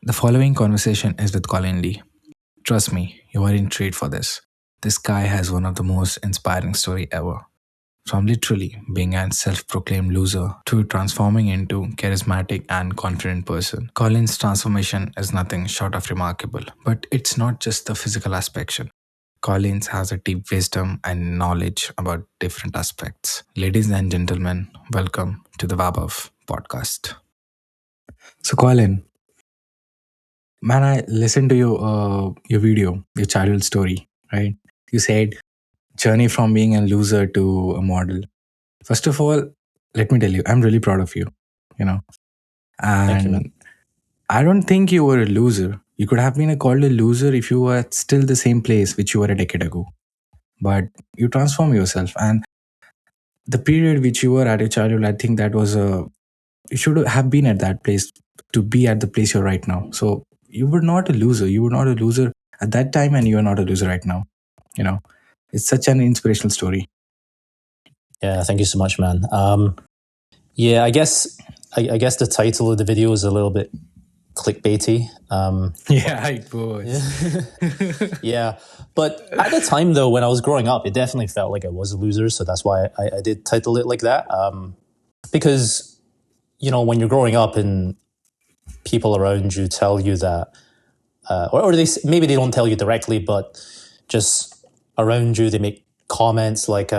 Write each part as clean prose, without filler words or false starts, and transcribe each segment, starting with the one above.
The following conversation is with Colin Li. Trust me, you are in trade for this. This guy has one of the most inspiring story ever. From literally being a self-proclaimed loser to transforming into charismatic and confident person. Colin's transformation is nothing short of remarkable, but it's not just the physical aspect. Collins has a deep wisdom and knowledge about different aspects. Ladies and gentlemen, welcome to the Vabav podcast. So, Colin, man, I listened to your video, your childhood story, right? You said journey from being a loser to a model. First of all, let me tell you, I'm really proud of you. You know, Thank you, man. and I don't think you were a loser. You could have been called a loser if you were still the same place which you were a decade ago. But you transform yourself, and the period which you were at your childhood, I think that was a you should have been at that place to be at the place you're right now. So you were not a loser. You were not a loser at that time, and you are not a loser right now. You know, it's such an inspirational story. Yeah, thank you so much, man. Yeah, I guess the title of the video is a little bit clickbaity. Yeah, it was. Yeah, but at the time though, when I was growing up, it definitely felt like I was a loser. So that's why I did title it like that. Because when you're growing up and people around you tell you that, or maybe they don't tell you directly, but just around you, they make comments like,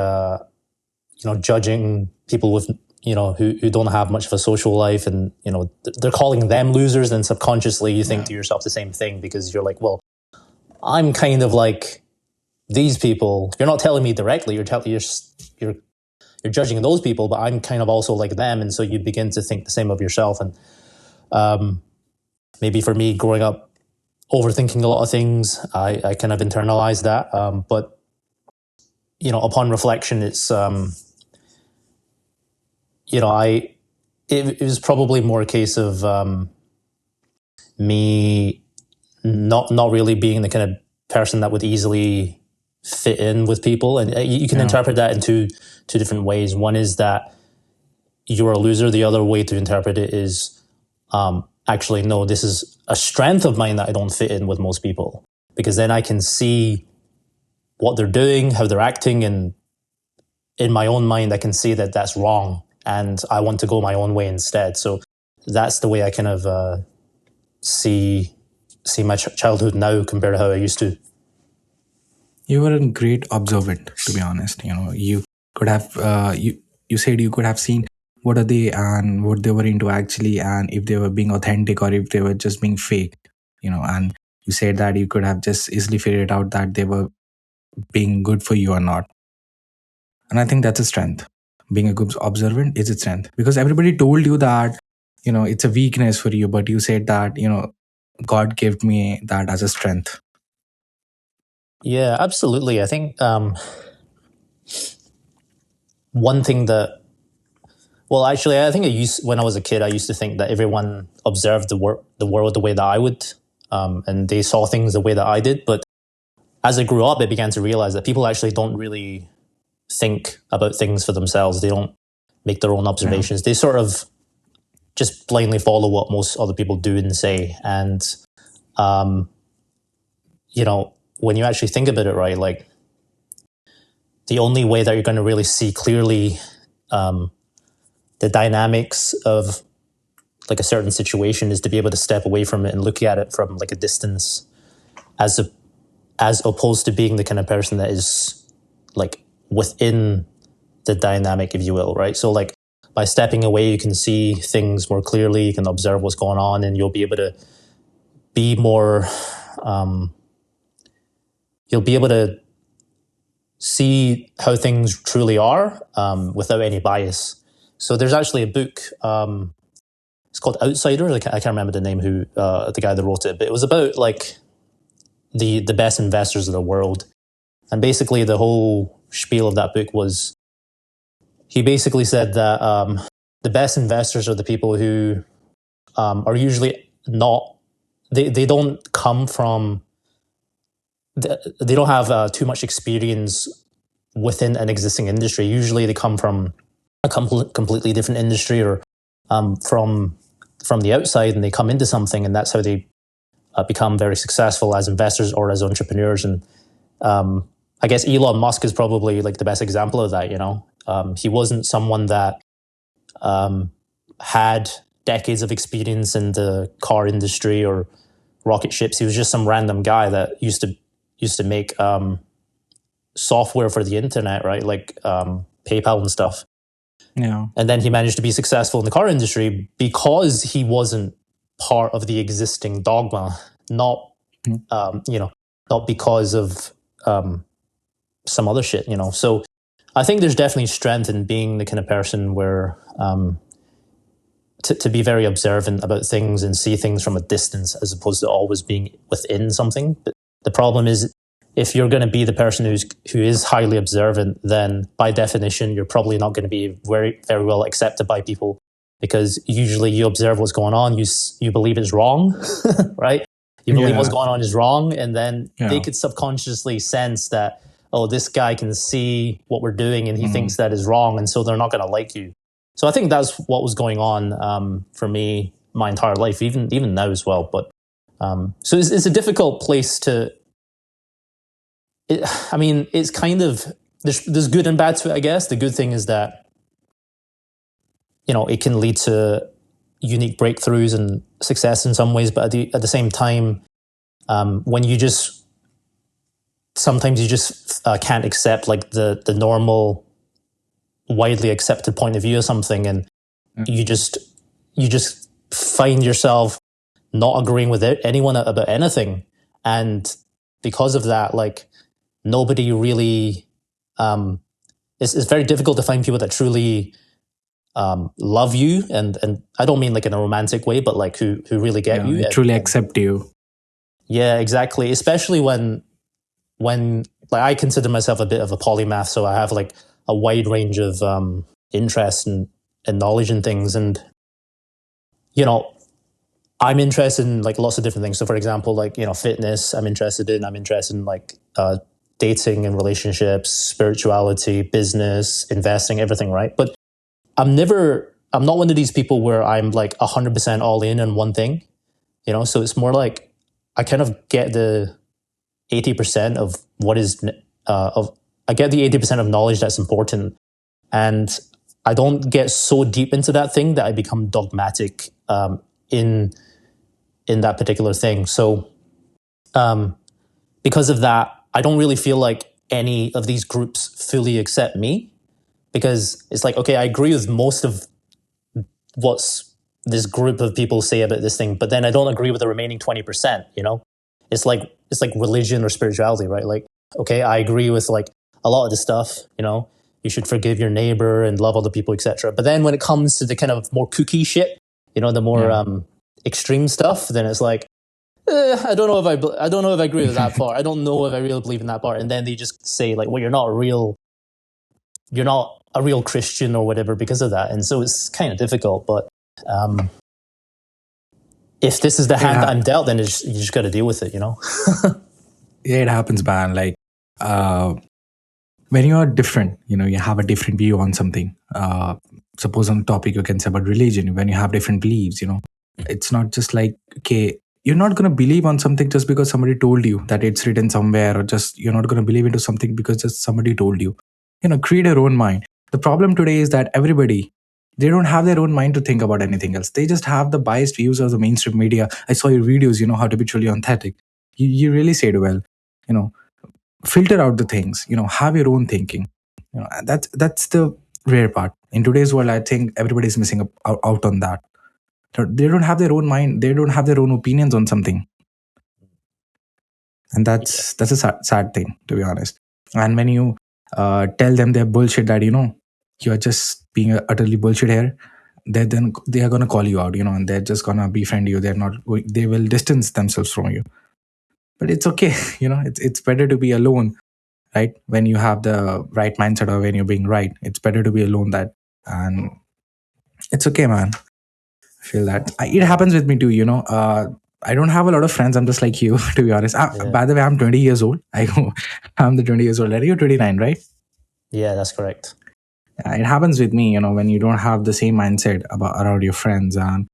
judging people with, who don't have much of a social life, and, they're calling them losers, and subconsciously you think to yourself the same thing, because you're like, well, I'm kind of like these people. You're not telling me directly, you're judging those people, but I'm kind of also like them. And so you begin to think the same of yourself. And maybe for me, growing up, overthinking a lot of things, I kind of internalized that. But upon reflection, it's it was probably more a case of me not really being the kind of person that would easily fit in with people. And you can interpret that in two different ways. One is that you're a loser. The other way to interpret it is actually, no, this is a strength of mine that I don't fit in with most people, because then I can see what they're doing, how they're acting, and in my own mind, I can see that that's wrong, and I want to go my own way instead. So that's the way I kind of see my childhood now compared to how I used to. You were a great observant, to be honest. You could have you said you could have seen what are they and what they were into actually, and if they were being authentic or if they were just being fake. And you said that you could have just easily figured out that they were being good for you or not. And I think that's a strength. Being a good observant is a strength, because everybody told you that it's a weakness for you, but you said that God gave me that as a strength. Yeah, absolutely. I think one thing that, well, actually, I think when I was a kid, I used to think that everyone observed the world the way that I would, and they saw things the way that I did. But as I grew up, I began to realize that people actually don't really think about things for themselves. They don't make their own observations. They sort of just blindly follow what most other people do and say. And, when you actually think about it, right, like the only way that you're going to really see clearly the dynamics of like a certain situation is to be able to step away from it and look at it from like a distance, as opposed to being the kind of person that is like within the dynamic, if you will, right? So like by stepping away, you can see things more clearly, you can observe what's going on, and you'll be able to be more, you'll be able to see how things truly are without any bias. So there's actually a book, it's called Outsider. I can't remember the name the guy that wrote it, but it was about like the best investors of the world. And basically the whole spiel of that book was, he basically said that the best investors are the people who are usually not, they don't come from, they don't have too much experience within an existing industry. Usually they come from a completely different industry, or from the outside, and they come into something, and that's how they become very successful as investors or as entrepreneurs. And I guess Elon Musk is probably like the best example of that. He wasn't someone that had decades of experience in the car industry or rocket ships. He was just some random guy that used to make software for the internet, right? Like PayPal and stuff. Yeah. And then he managed to be successful in the car industry because he wasn't part of the existing dogma, not not because of some other shit. So I think there's definitely strength in being the kind of person where to be very observant about things and see things from a distance as opposed to always being within something. But the problem is, if you're going to be the person who is highly observant, then by definition, you're probably not going to be very, very well accepted by people, because usually you observe what's going on, you believe it's wrong, right? You believe what's going on is wrong, and then they could subconsciously sense that, oh, this guy can see what we're doing and he thinks that is wrong, and so they're not going to like you. So I think that's what was going on for me my entire life, even now as well. But so it's a difficult place to. It's kind of there's good and bad to it, I guess. The good thing is that it can lead to unique breakthroughs and success in some ways, but at the same time, when you just sometimes you just can't accept like the normal, widely accepted point of view of something, and you just find yourself not agreeing with anyone about anything, and because of that, like nobody really it's very difficult to find people that truly love you, and I don't mean like in a romantic way, but like who really get you, truly accept you. Yeah, exactly. Especially when like I consider myself a bit of a polymath, so I have like a wide range of interest and knowledge and things, and I'm interested in like lots of different things. So for example, like fitness, I'm interested in like dating and relationships, spirituality, business, investing, everything, right? But I'm not one of these people where I'm like 100% all in on one thing, so it's more like I kind of get the 80% of what is I get the 80% of knowledge that's important, and I don't get so deep into that thing that I become dogmatic in that particular thing. So because of that, I don't really feel like any of these groups fully accept me, because it's like, okay, I agree with most of what's this group of people say about this thing, but then I don't agree with the remaining 20%, It's like religion or spirituality, right? Like, okay, I agree with like a lot of the stuff, you should forgive your neighbor and love other people, etc. But then when it comes to the kind of more kooky shit, the more extreme stuff, then it's like, I don't know if I agree with that part. I don't know if I really believe in that part. And then they just say like, well, you're not a real Christian or whatever because of that. And so it's kind of difficult. But if this is the hand that I'm dealt, then you just got to deal with it, Yeah, it happens, man. Like when you are different, you have a different view on something. Suppose on a topic you can say about religion, when you have different beliefs, it's not just like, okay, you're not going to believe on something just because somebody told you that it's written somewhere, or just you're not going to believe into something because just somebody told you. Create your own mind. The problem today is that everybody, they don't have their own mind to think about anything else. They just have the biased views of the mainstream media. I saw your videos, how to be truly authentic. You really said well, filter out the things, have your own thinking. That's the rare part. In today's world, I think everybody's missing out on that. They don't have their own mind. They don't have their own opinions on something. And that's a sad thing, to be honest. And when you tell them they're bullshit, that, you're just being utterly bullshit here, they are going to call you out, and they're just going to befriend you. They will distance themselves from you. But it's okay. It's better to be alone, right? When you have the right mindset, or when you're being right, it's better to be alone. And it's okay, man. I feel that it happens with me too. I don't have a lot of friends. I'm just like you, to be honest. By the way, I'm 20 years old. I'm the 20 years old. Are you 29, right? Yeah, that's correct. It happens with me, when you don't have the same mindset around your friends, and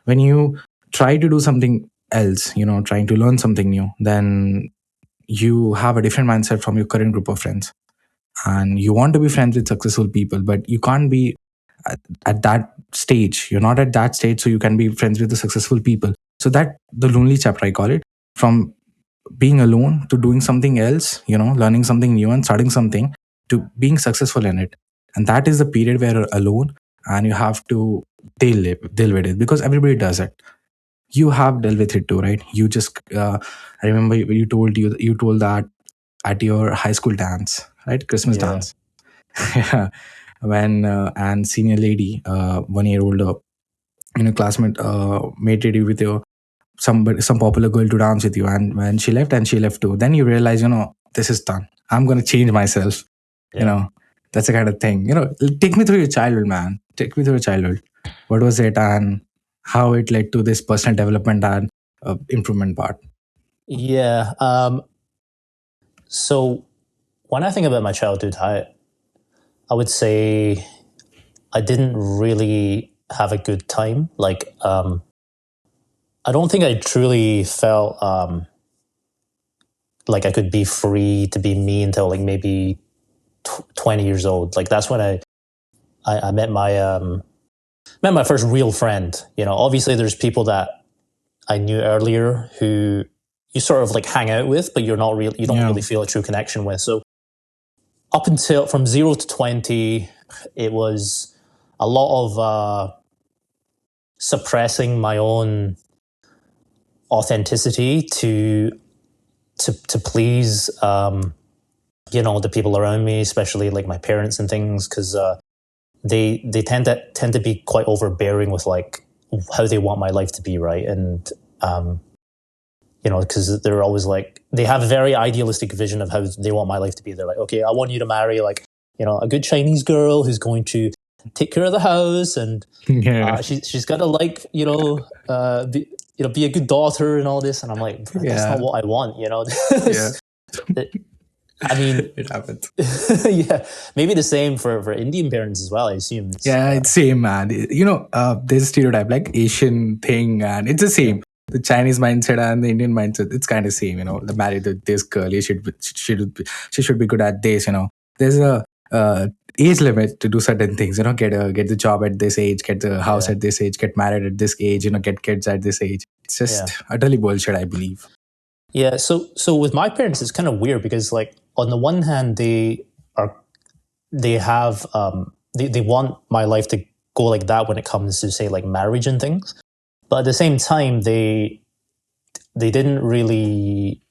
when you try to do something else, trying to learn something new, then you have a different mindset from your current group of friends. And you want to be friends with successful people, but you can't be at that stage. You're not at that stage, so you can be friends with the successful people. So that the lonely chapter, I call it, from being alone to doing something else, learning something new and starting something, to being successful in it. And that is the period where you're alone and you have to deal with it, because everybody does it. You have dealt with it too, right? You just I remember you told that at your high school dance, right? Christmas Yeah. dance. Yeah. When and senior lady, 1 year older, classmate, made ready with your some popular girl to dance with you, and when she left too, then you realize, this is done. I'm gonna change myself. You Yeah. know, that's the kind of thing. Take me through your childhood, man. Take me through your childhood. What was it, and how it led to this personal development and improvement part? Yeah. So when I think about my childhood, I would say I didn't really have a good time. Like, I don't think I truly felt like I could be free to be me until like maybe 20 years old. Like that's when I met my first real friend. Obviously there's people that I knew earlier who you sort of like hang out with, but you don't Yeah. really feel a true connection with. So up until from 0 to 20, it was a lot of suppressing my own authenticity to please the people around me, especially like my parents and things, because they tend to be quite overbearing with like how they want my life to be, right? And because they're always like, they have a very idealistic vision of how they want my life to be. They're like, okay, I want you to marry like a good Chinese girl who's going to take care of the house, and Yeah. she's got to like be a good daughter and all this. And I'm like, that's Yeah. not what I want. Yeah. I mean, It happens. yeah, maybe the same for Indian parents as well. I assume. Yeah, it's same, man. There's a stereotype like Asian thing, and it's the same. The Chinese mindset and the Indian mindset, it's kind of same. The married to this girl, she should be good at this. There's a age limit to do certain things. Get the job at this age, get the house Yeah. at this age, get married at this age. Get kids at this age. It's just utterly bullshit, I believe. Yeah. So with my parents, it's kind of weird because like on the one hand, they have they want my life to go like that when it comes to say like marriage and things, but at the same time they didn't really,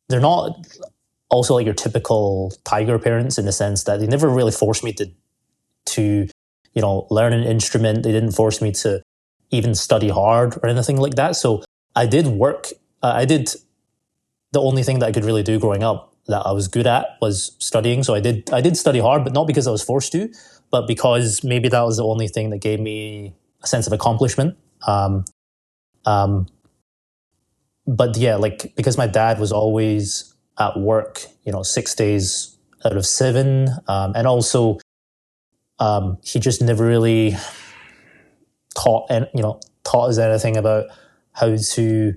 they're not also like your typical tiger parents in the sense that they never really forced me to learn an instrument. They didn't force me to even study hard or anything like that. So I did work. I did the only thing that I could really do growing up that I was good at was studying. So I did study hard, but not because I was forced to, but because maybe that was the only thing that gave me a sense of accomplishment. But yeah, like because my dad was always at work, 6 days out of 7, and also he just never really taught us anything about how to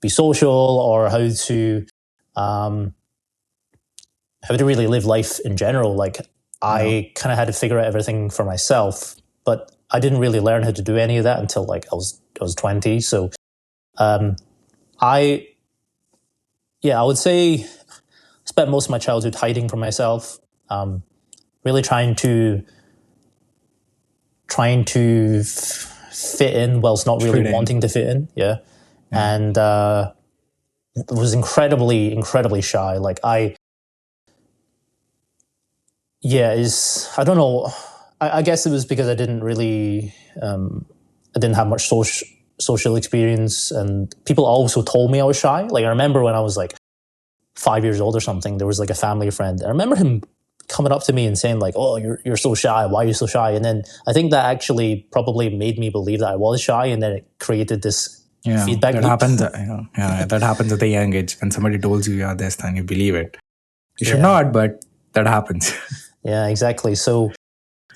be social or how to really live life in general. Like I kind of had to figure out everything for myself, but I didn't really learn how to do any of that until like I was 20. So I would say spent most of my childhood hiding from myself, really trying to fit in whilst not really wanting to fit in. Yeah. And was incredibly, incredibly shy. Like I don't know. I guess it was because I didn't really, I didn't have much social experience, and people also told me I was shy. Like I remember when I was like 5 years old or something, there was like a family friend. I remember him coming up to me and saying like, "Oh, you're so shy. Why are you so shy?" And then I think that actually probably made me believe that I was shy, and then it created this feedback that loop. happens. That happens at a young age. When somebody tells you you're this, then you believe it. You should not, but that happens. Yeah, exactly. So,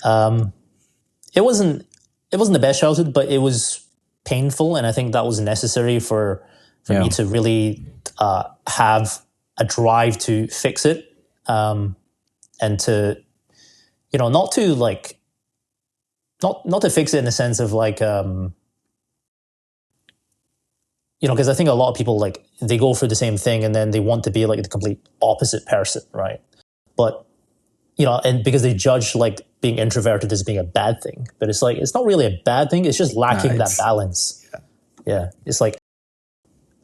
it wasn't the best childhood, but it was painful, and I think that was necessary for me to really have a drive to fix it, and to, not to like, not to fix it in the sense of like, because I think a lot of people, like, they go for the same thing and then they want to be like the complete opposite person, right? But and because they judge like being introverted as being a bad thing, but it's like, it's not really a bad thing. It's just lacking that balance. Yeah, it's like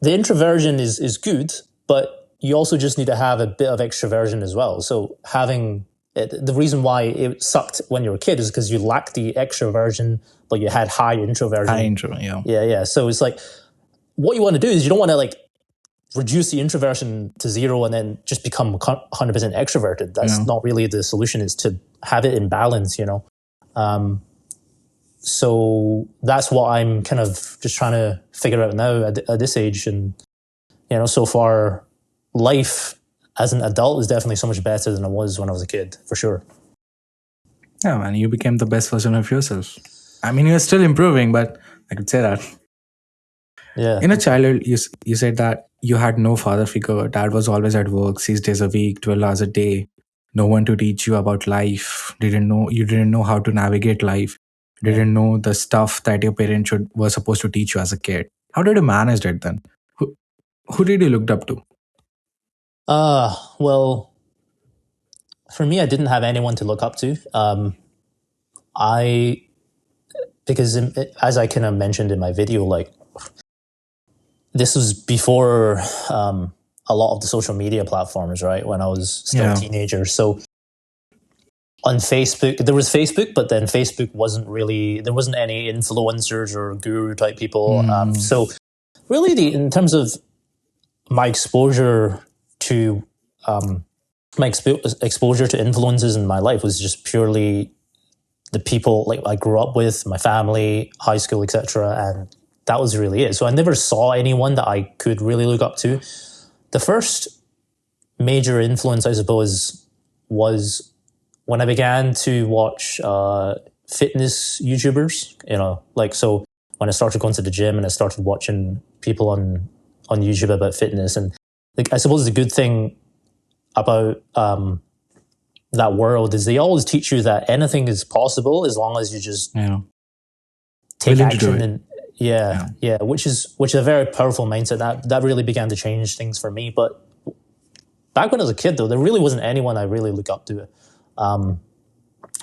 the introversion is good, but you also just need to have a bit of extroversion as well. So having the reason why it sucked when you were a kid is because you lacked the extroversion, but you had high introversion. Yeah. So it's like, what you want to do is you don't want to like reduce the introversion to zero and then just become 100% extroverted. That's not really the solution, is to have it in balance, So that's what I'm kind of just trying to figure out now at this age. And, so far, life as an adult is definitely so much better than it was when I was a kid, for sure. Yeah, man, you became the best version of yourself. I mean, you're still improving, but I could say that. Yeah. In a childhood, you said that you had no father figure. Dad was always at work, 6 days a week, 12 hours a day. No one to teach you about life. You didn't know how to navigate life. You didn't know the stuff that your parents were supposed to teach you as a kid. How did you manage it then? Who did you look up to? Well, for me, I didn't have anyone to look up to. Because as I kind of mentioned in my video, like, this was before a lot of the social media platforms, right? When I was still a teenager. So on Facebook, there was Facebook, but then Facebook there wasn't any influencers or guru type people. So really, in terms of my exposure to exposure to influences in my life was just purely the people like I grew up with, my family, high school, etc., and that was really it. So I never saw anyone that I could really look up to. The first major influence, I suppose, was when I began to watch fitness YouTubers. So when I started going to the gym and I started watching people on YouTube about fitness, and like, I suppose the good thing about that world is they always teach you that anything is possible as long as you just take action. And which is a very powerful mindset. That really began to change things for me. But back when I was a kid, though, there really wasn't anyone I really look up to.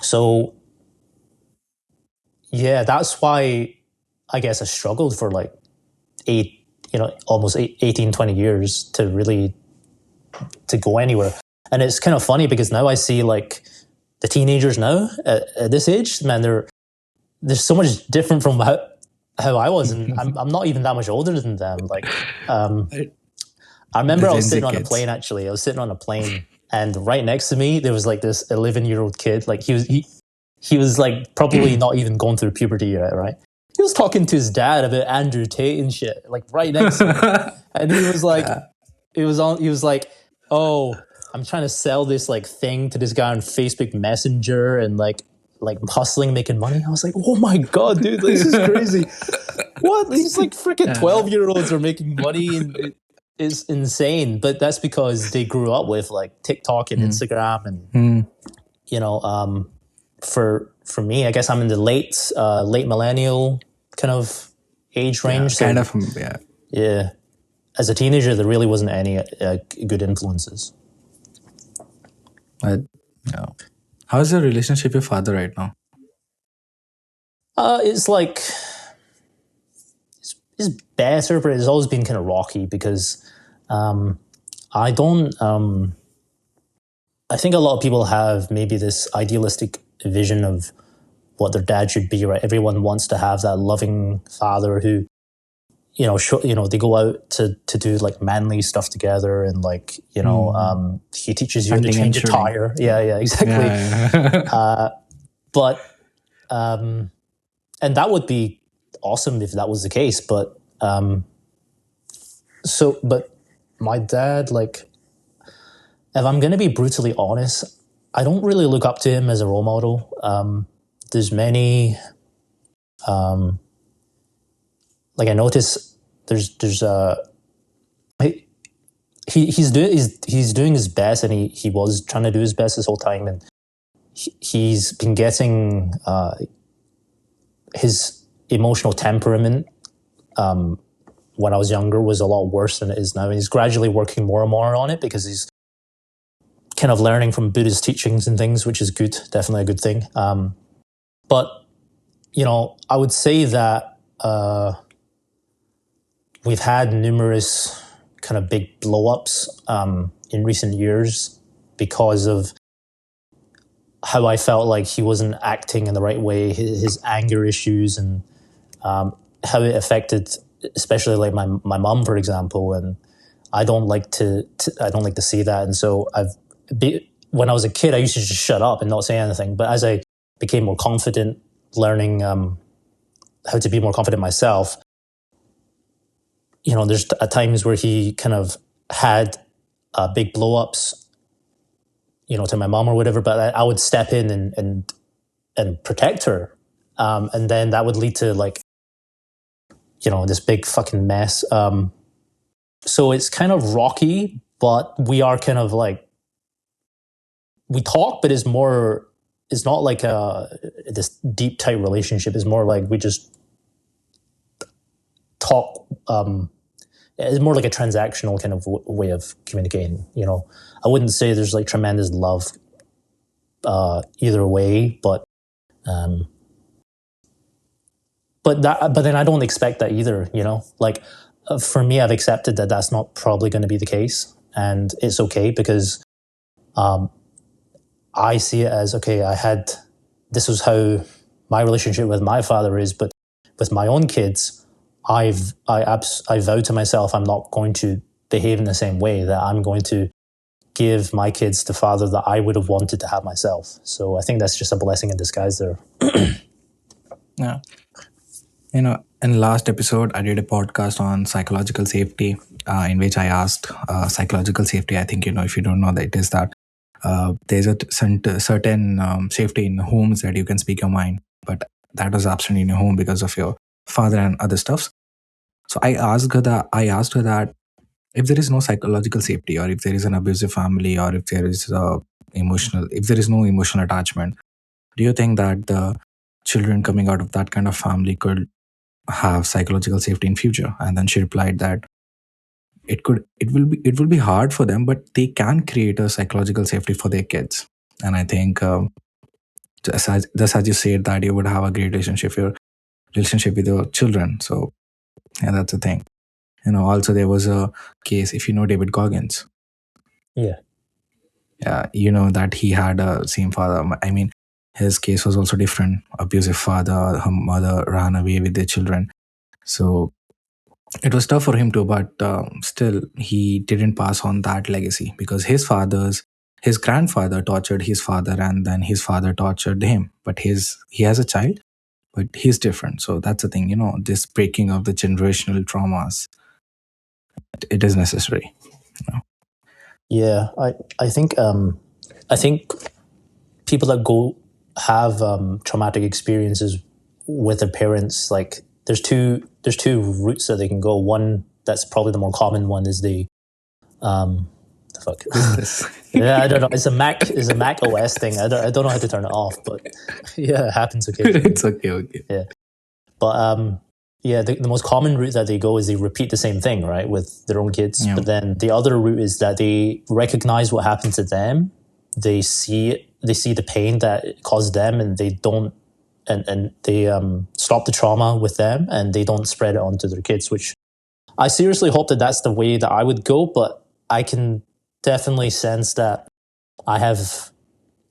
So that's why I guess I struggled for like almost 18, 20 years to really to go anywhere. And it's kind of funny because now I see like the teenagers now at this age, man, they're so much different from how I was, and I'm not even that much older than them. Like, I remember I was sitting on a plane. Actually, I was sitting on a plane, and right next to me there was like this 11-year-old kid. Like he was like probably not even going through puberty yet, right? He was talking to his dad about Andrew Tate and shit, like right next to me, and he was like, he was like, oh, I'm trying to sell this like thing to this guy on Facebook Messenger and like hustling, making money. I was like, oh my God, dude, this is crazy. What? These like freaking 12-year-olds are making money, and it's insane. But that's because they grew up with like TikTok and Instagram, and for me, I guess I'm in the late millennial kind of age range. Yeah. As a teenager, there really wasn't any good influences. How's your relationship with your father right now? It's like it's better, but it's always been kind of rocky because I don't. I think a lot of people have maybe this idealistic vision of what their dad should be, right? Everyone wants to have that loving father who, they go out to do like manly stuff together, and like, he teaches you how to change a tire. Yeah, exactly. But and that would be awesome if that was the case. But but my dad, like, if I'm going to be brutally honest, I don't really look up to him as a role model. There's many like I notice there's he, he's doing his best, and he was trying to do his best this whole time, and he's been getting his emotional temperament when I was younger was a lot worse than it is now, and he's gradually working more and more on it because he's kind of learning from Buddha's teachings and things, which is good, definitely a good thing. But I would say that we've had numerous kind of big blow-ups in recent years because of how I felt like he wasn't acting in the right way, his anger issues, and how it affected, especially like my mom, for example. And I don't like to see that. And so when I was a kid, I used to just shut up and not say anything. But as I became more confident, learning how to be more confident myself, there's at times where he kind of had big blow-ups, to my mom or whatever, but I would step in and protect her. And then that would lead to like, this big fucking mess. So it's kind of rocky, but we are kind of like, we talk, but it's not like this deep, tight relationship. It's more like we just talk. It's more like a transactional kind of way of communicating. I wouldn't say there's like tremendous love either way, but then I don't expect that either. Like for me, I've accepted that that's not probably going to be the case, and it's okay because I see it as okay. This was how my relationship with my father is, but with my own kids, I vow to myself I'm not going to behave in the same way, that I'm going to give my kids the father that I would have wanted to have myself. So I think that's just a blessing in disguise there. Yeah. In last episode, I did a podcast on psychological safety, in which I asked psychological safety. I think, if you don't know that, it is that there's a certain safety in homes that you can speak your mind, but that was absent in your home because of your father and other stuffs. So I asked her that if there is no psychological safety, or if there is an abusive family, or if there is no emotional attachment, do you think that the children coming out of that kind of family could have psychological safety in future? And then she replied that it will be hard for them, but they can create a psychological safety for their kids. And I think just as you said that you would have a great relationship with your children. So yeah, that's the thing. Also there was a case, if you know David Goggins. Yeah. Yeah, that he had a same father. I mean, his case was also different. Abusive father, her mother ran away with their children. So it was tough for him too, but still he didn't pass on that legacy because his grandfather tortured his father, and then his father tortured him. But he has a child, but he's different. So that's the thing, this breaking of the generational traumas, it is necessary. Yeah, I think people that go have traumatic experiences with their parents, like there's two routes that they can go. One that's probably the more common one is the fuck. Yeah, I don't know. It's a Mac OS thing. I don't know how to turn it off, but yeah, it happens occasionally. It's okay. Yeah, but yeah, the most common route that they go is they repeat the same thing, right, with their own kids. Yeah. But then the other route is that they recognize what happened to them. They see the pain that it caused them, and they don't, and they stop the trauma with them, and they don't spread it onto their kids. Which I seriously hope that that's the way that I would go. But I can definitely sense that I have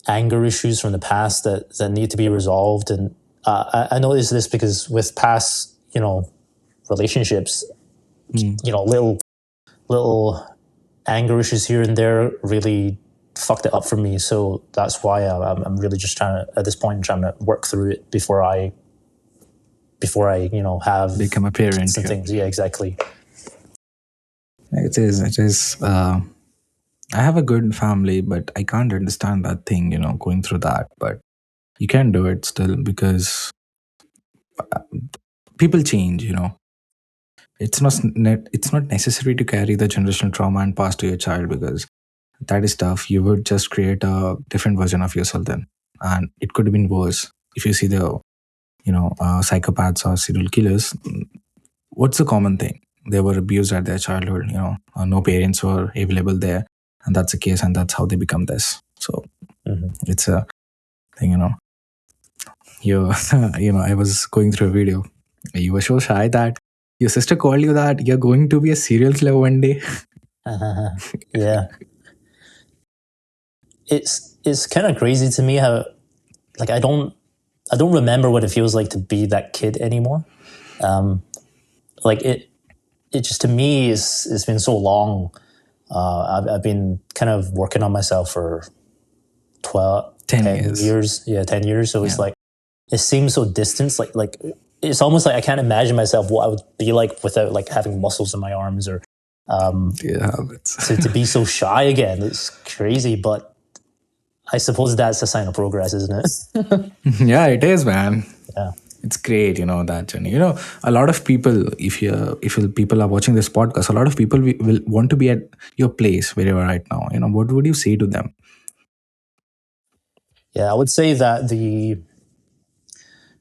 anger issues from the past that need to be resolved, and I notice this because with past relationships, little anger issues here and there really fucked it up for me. So that's why I'm really just trying to work through it before I have become a parent. some things. Yeah, exactly. It is. I have a good family, but I can't understand that thing, going through that. But you can do it still because people change, it's not necessary to carry the generational trauma and pass to your child, because that is tough. You would just create a different version of yourself then, and it could have been worse. If you see the psychopaths or serial killers, what's the common thing? They were abused at their childhood. No parents were available there, and that's the case, and that's how they become this. So it's a thing. You I was going through a video. You were so shy that your sister called you that you're going to be a serial killer one day. Yeah. It's kind of crazy to me how, like, I don't remember what it feels like to be that kid anymore. Like it just, to me, it's been so long. I've been kind of working on myself for 10 years. Yeah, 10 years. So it's like, it seems so distant. Like it's almost like I can't imagine myself what I would be like without like having muscles in my arms, or to be so shy again. It's crazy, but I suppose that's a sign of progress, isn't it? Yeah, it is, man. Yeah. It's great, that journey. A lot of people, if people are watching this podcast, a lot of people will want to be at your place where you are right now. What would you say to them? Yeah, I would say that the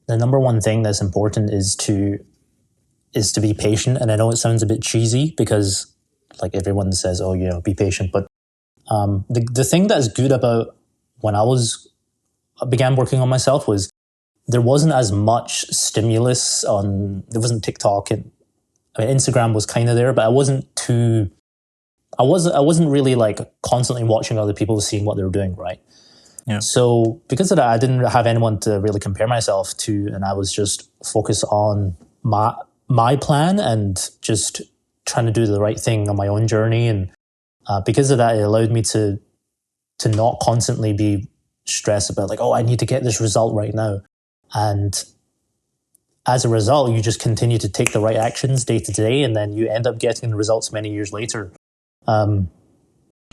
number one thing that's important is to be patient. And I know it sounds a bit cheesy because, like, everyone says, "Oh, be patient." But the thing that's good about when I began working on myself was there wasn't as much stimulus there wasn't TikTok, and Instagram was kind of there, but I wasn't really like constantly watching other people, seeing what they were doing, right? Yeah. So because of that, I didn't have anyone to really compare myself to, and I was just focused on my plan and just trying to do the right thing on my own journey. And because of that, it allowed me to not constantly be stressed about like, oh, I need to get this result right now. And as a result, you just continue to take the right actions day to day, and then you end up getting the results many years later.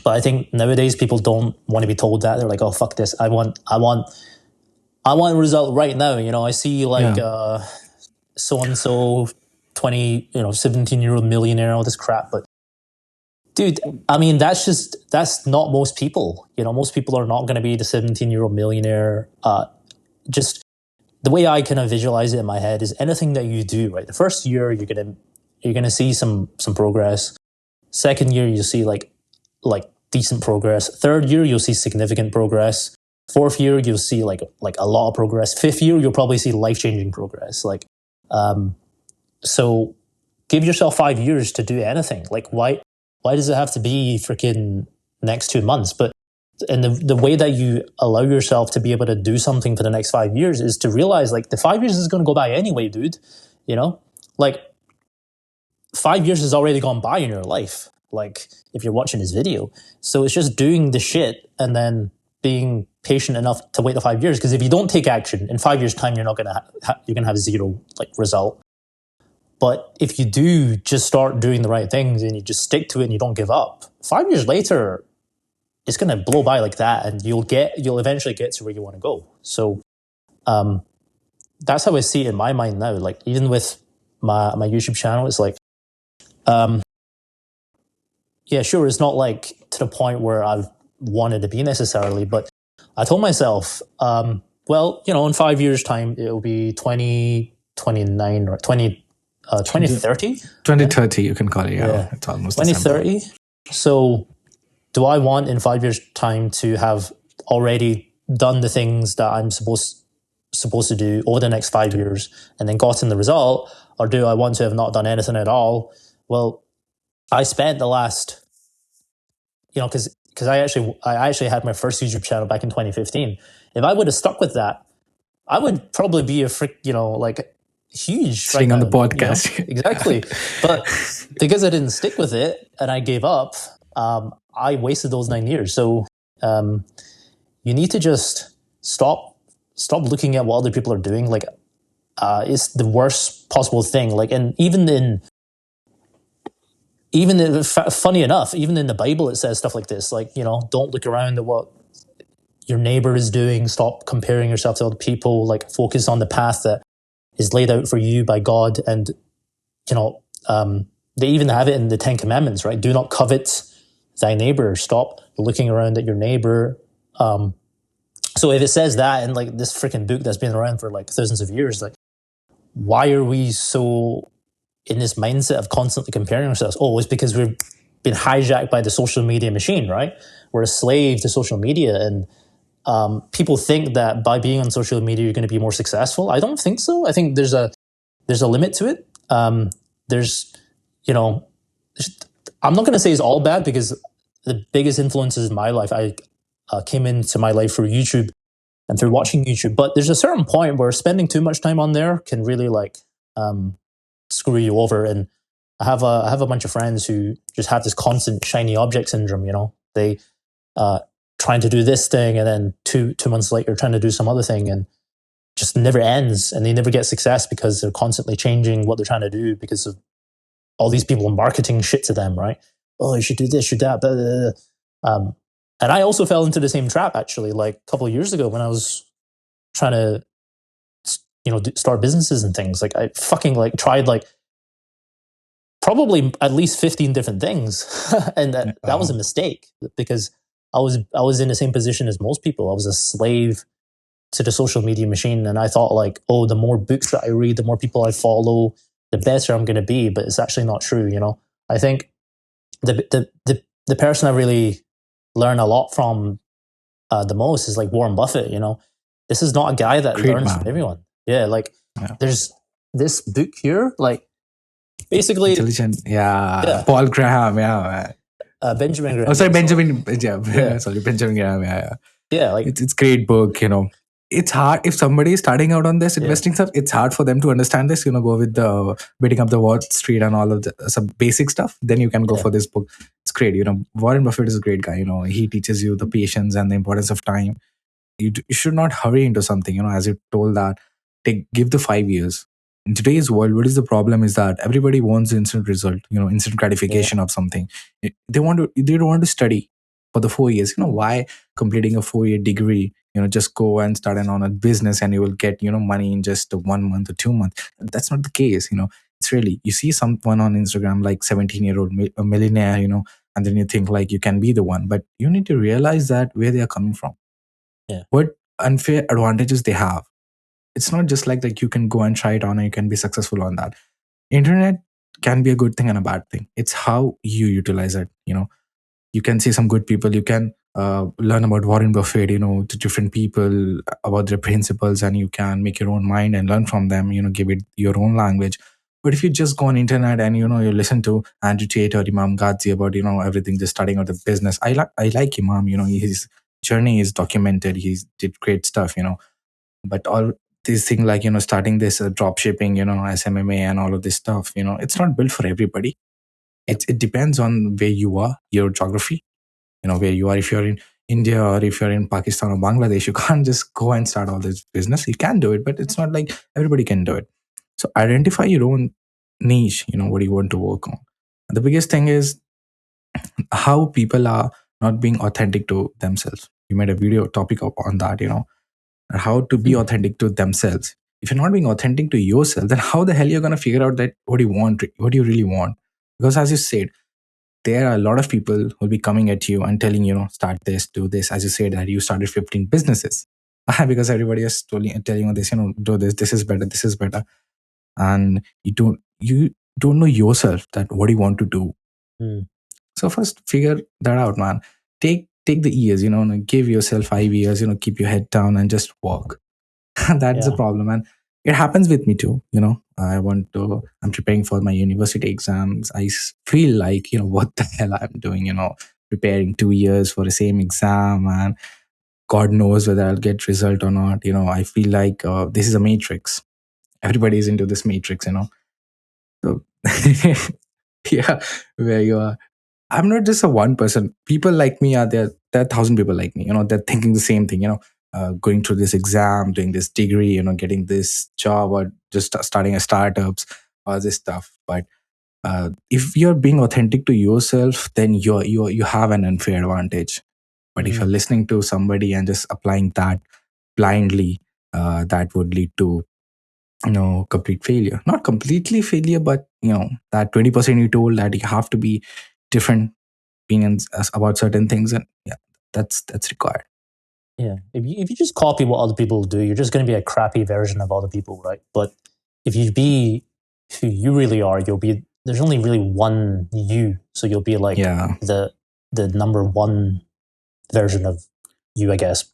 But I think nowadays people don't want to be told that. They're like, oh, fuck this. I want a result right now. I see like so-and-so 17-year-old millionaire, all this crap. But dude, I mean, that's not most people. Most people are not going to be the 17-year-old millionaire. Just the way I kind of visualize it in my head is anything that you do, right? The first year you're gonna see some progress. Second year you'll see like decent progress. Third year you'll see significant progress. Fourth year you'll see like a lot of progress. Fifth year you'll probably see life-changing progress. So give yourself 5 years to do anything. Like why does it have to be freaking next 2 months? And the way that you allow yourself to be able to do something for the next 5 years is to realize like the 5 years is going to go by anyway, dude. Like 5 years has already gone by in your life. Like if you're watching this video, so it's just doing the shit and then being patient enough to wait the 5 years. Because if you don't take action in 5 years' time, you're not gonna you're gonna have zero like result. But if you do just start doing the right things and you just stick to it and you don't give up, 5 years later, it's going to blow by like that, and you'll eventually get to where you want to go. So that's how I see it in my mind now. Like even with my YouTube channel, it's like, yeah, sure, it's not like to the point where I've wanted to be necessarily, but I told myself, well, in 5 years' time, it'll be 2029 or 2030? 2030, you can call it. Yeah. It's almost 2030. So do I want in 5 years' time to have already done the things that I'm supposed to do over the next 5 years and then gotten the result? Or do I want to have not done anything at all? Well, I spent the last, because I actually had my first YouTube channel back in 2015. If I would have stuck with that, I would probably be a like huge thing on the podcast. Exactly. But because I didn't stick with it and I gave up, I wasted those 9 years. So you need to just stop looking at what other people are doing. Like it's the worst possible thing. Like, and funny enough, even in the Bible, it says stuff like this. Like, don't look around at what your neighbor is doing. Stop comparing yourself to other people. Like, focus on the path that is laid out for you by God, and they even have it in the 10 Commandments, right? Do not covet thy neighbor. Stop looking around at your neighbor. So if it says that in like this freaking book that's been around for like thousands of years, like why are we so in this mindset of constantly comparing ourselves? Oh, it's because we've been hijacked by the social media machine, right? We're a slave to social media, and people think that by being on social media you're going to be more successful. I don't think so. I think there's a limit to it. There's, you know, I'm not going to say it's all bad, because the biggest influences in my life, I came into my life through YouTube and through watching YouTube. But there's a certain point where spending too much time on there can really like screw you over. And I have a bunch of friends who just have this constant shiny object syndrome. You know, they trying to do this thing, and then two months later trying to do some other thing, and just never ends, and they never get success because they're constantly changing what they're trying to do because of all these people marketing shit to them, right? Oh, you should do this, should that. Blah, blah, blah. And I also fell into the same trap, actually, like a couple of years ago when I was trying to, start businesses and things. Like I fucking like tried like probably at least 15 different things. And that was a mistake, because I was in the same position as most people. I was a slave to the social media machine, and I thought like, oh, the more books that I read, the more people I follow, the better I'm going to be. But it's actually not true. You know, I think the person I really learn a lot from the most is like Warren Buffett. You know, this is not a guy that learns from everyone. Yeah, like there's this book here, like basically intelligent. Yeah. Paul Graham. Yeah. Benjamin Graham. Oh, sorry, Benjamin. Yeah. Sorry, Benjamin Graham. Yeah. Yeah, like it's great book. You know, it's hard if somebody is starting out on this investing stuff. It's hard for them to understand this. You know, go with the beating up the Wall Street and all of the some basic stuff. Then you can go for this book. It's great. You know, Warren Buffett is a great guy. You know, he teaches you the patience and the importance of time. You should not hurry into something. You know, as you told that, give the 5 years. In today's world, what is the problem is that everybody wants instant result. You know, instant gratification of something. They don't want to study for the 4 years. You know, why completing a 4-year degree? You know, just go and start on a business and you will get, you know, money in just 1 month or 2 months. That's not the case. You know, it's really, you see someone on Instagram like 17-year-old a millionaire, you know, and then you think like you can be the one, but you need to realize that where they are coming from, what unfair advantages they have. It's not just like you can go and try it on and you can be successful on that. Internet can be a good thing and a bad thing. It's how you utilize it. You know, you can see some good people. You can learn about Warren Buffett, you know, to different people about their principles, and you can make your own mind and learn from them, you know, give it your own language. But if you just go on internet and, you know, you listen to Andrew Tate or Imam Ghazi about, you know, everything, just starting out a business. I like Imam, you know, his journey is documented. He did great stuff, you know, but all these things like, you know, starting this drop shipping, you know, SMMA and all of this stuff, you know, it's not built for everybody. It depends on where you are, your geography, you know, where you are. If you're in India or if you're in Pakistan or Bangladesh, you can't just go and start all this business. You can do it, but it's not like everybody can do it. So identify your own niche, you know, what you want to work on. And the biggest thing is how people are not being authentic to themselves. You made a video topic on that, you know, how to be authentic to themselves. If you're not being authentic to yourself, then how the hell you're going to figure out that what you want, what you really want? Because as you said, there are a lot of people who will be coming at you and telling, you know, start this, do this. As you said that you started 15 businesses because everybody is telling you this, you know, do this is better, this is better. And you don't know yourself that what you want to do. So first figure that out, man. Take the years, you know, give yourself 5 years, you know, keep your head down and just walk. That's the problem. And it happens with me too. You know, I'm preparing for my university exams. I feel like, you know, what the hell I'm doing, you know, preparing 2 years for the same exam, and God knows whether I'll get result or not. You know, I feel like this is a matrix. Everybody is into this matrix, you know. So yeah, where you are. I'm not just a one person. People like me are there. There are 1,000 people like me. You know, they're thinking the same thing. You know, going through this exam, doing this degree. You know, getting this job, or just starting a startups, all this stuff. But if you're being authentic to yourself, then you have an unfair advantage. But if you're listening to somebody and just applying that blindly, that would lead to complete failure. Not completely failure, but that 20% you told that you have to be different opinions about certain things, and yeah, that's required. Yeah. If you just copy what other people do, you're just going to be a crappy version of other people, right? But if you be who you really are, there's only really one you. So you'll be like Yeah. the number one version of you, I guess.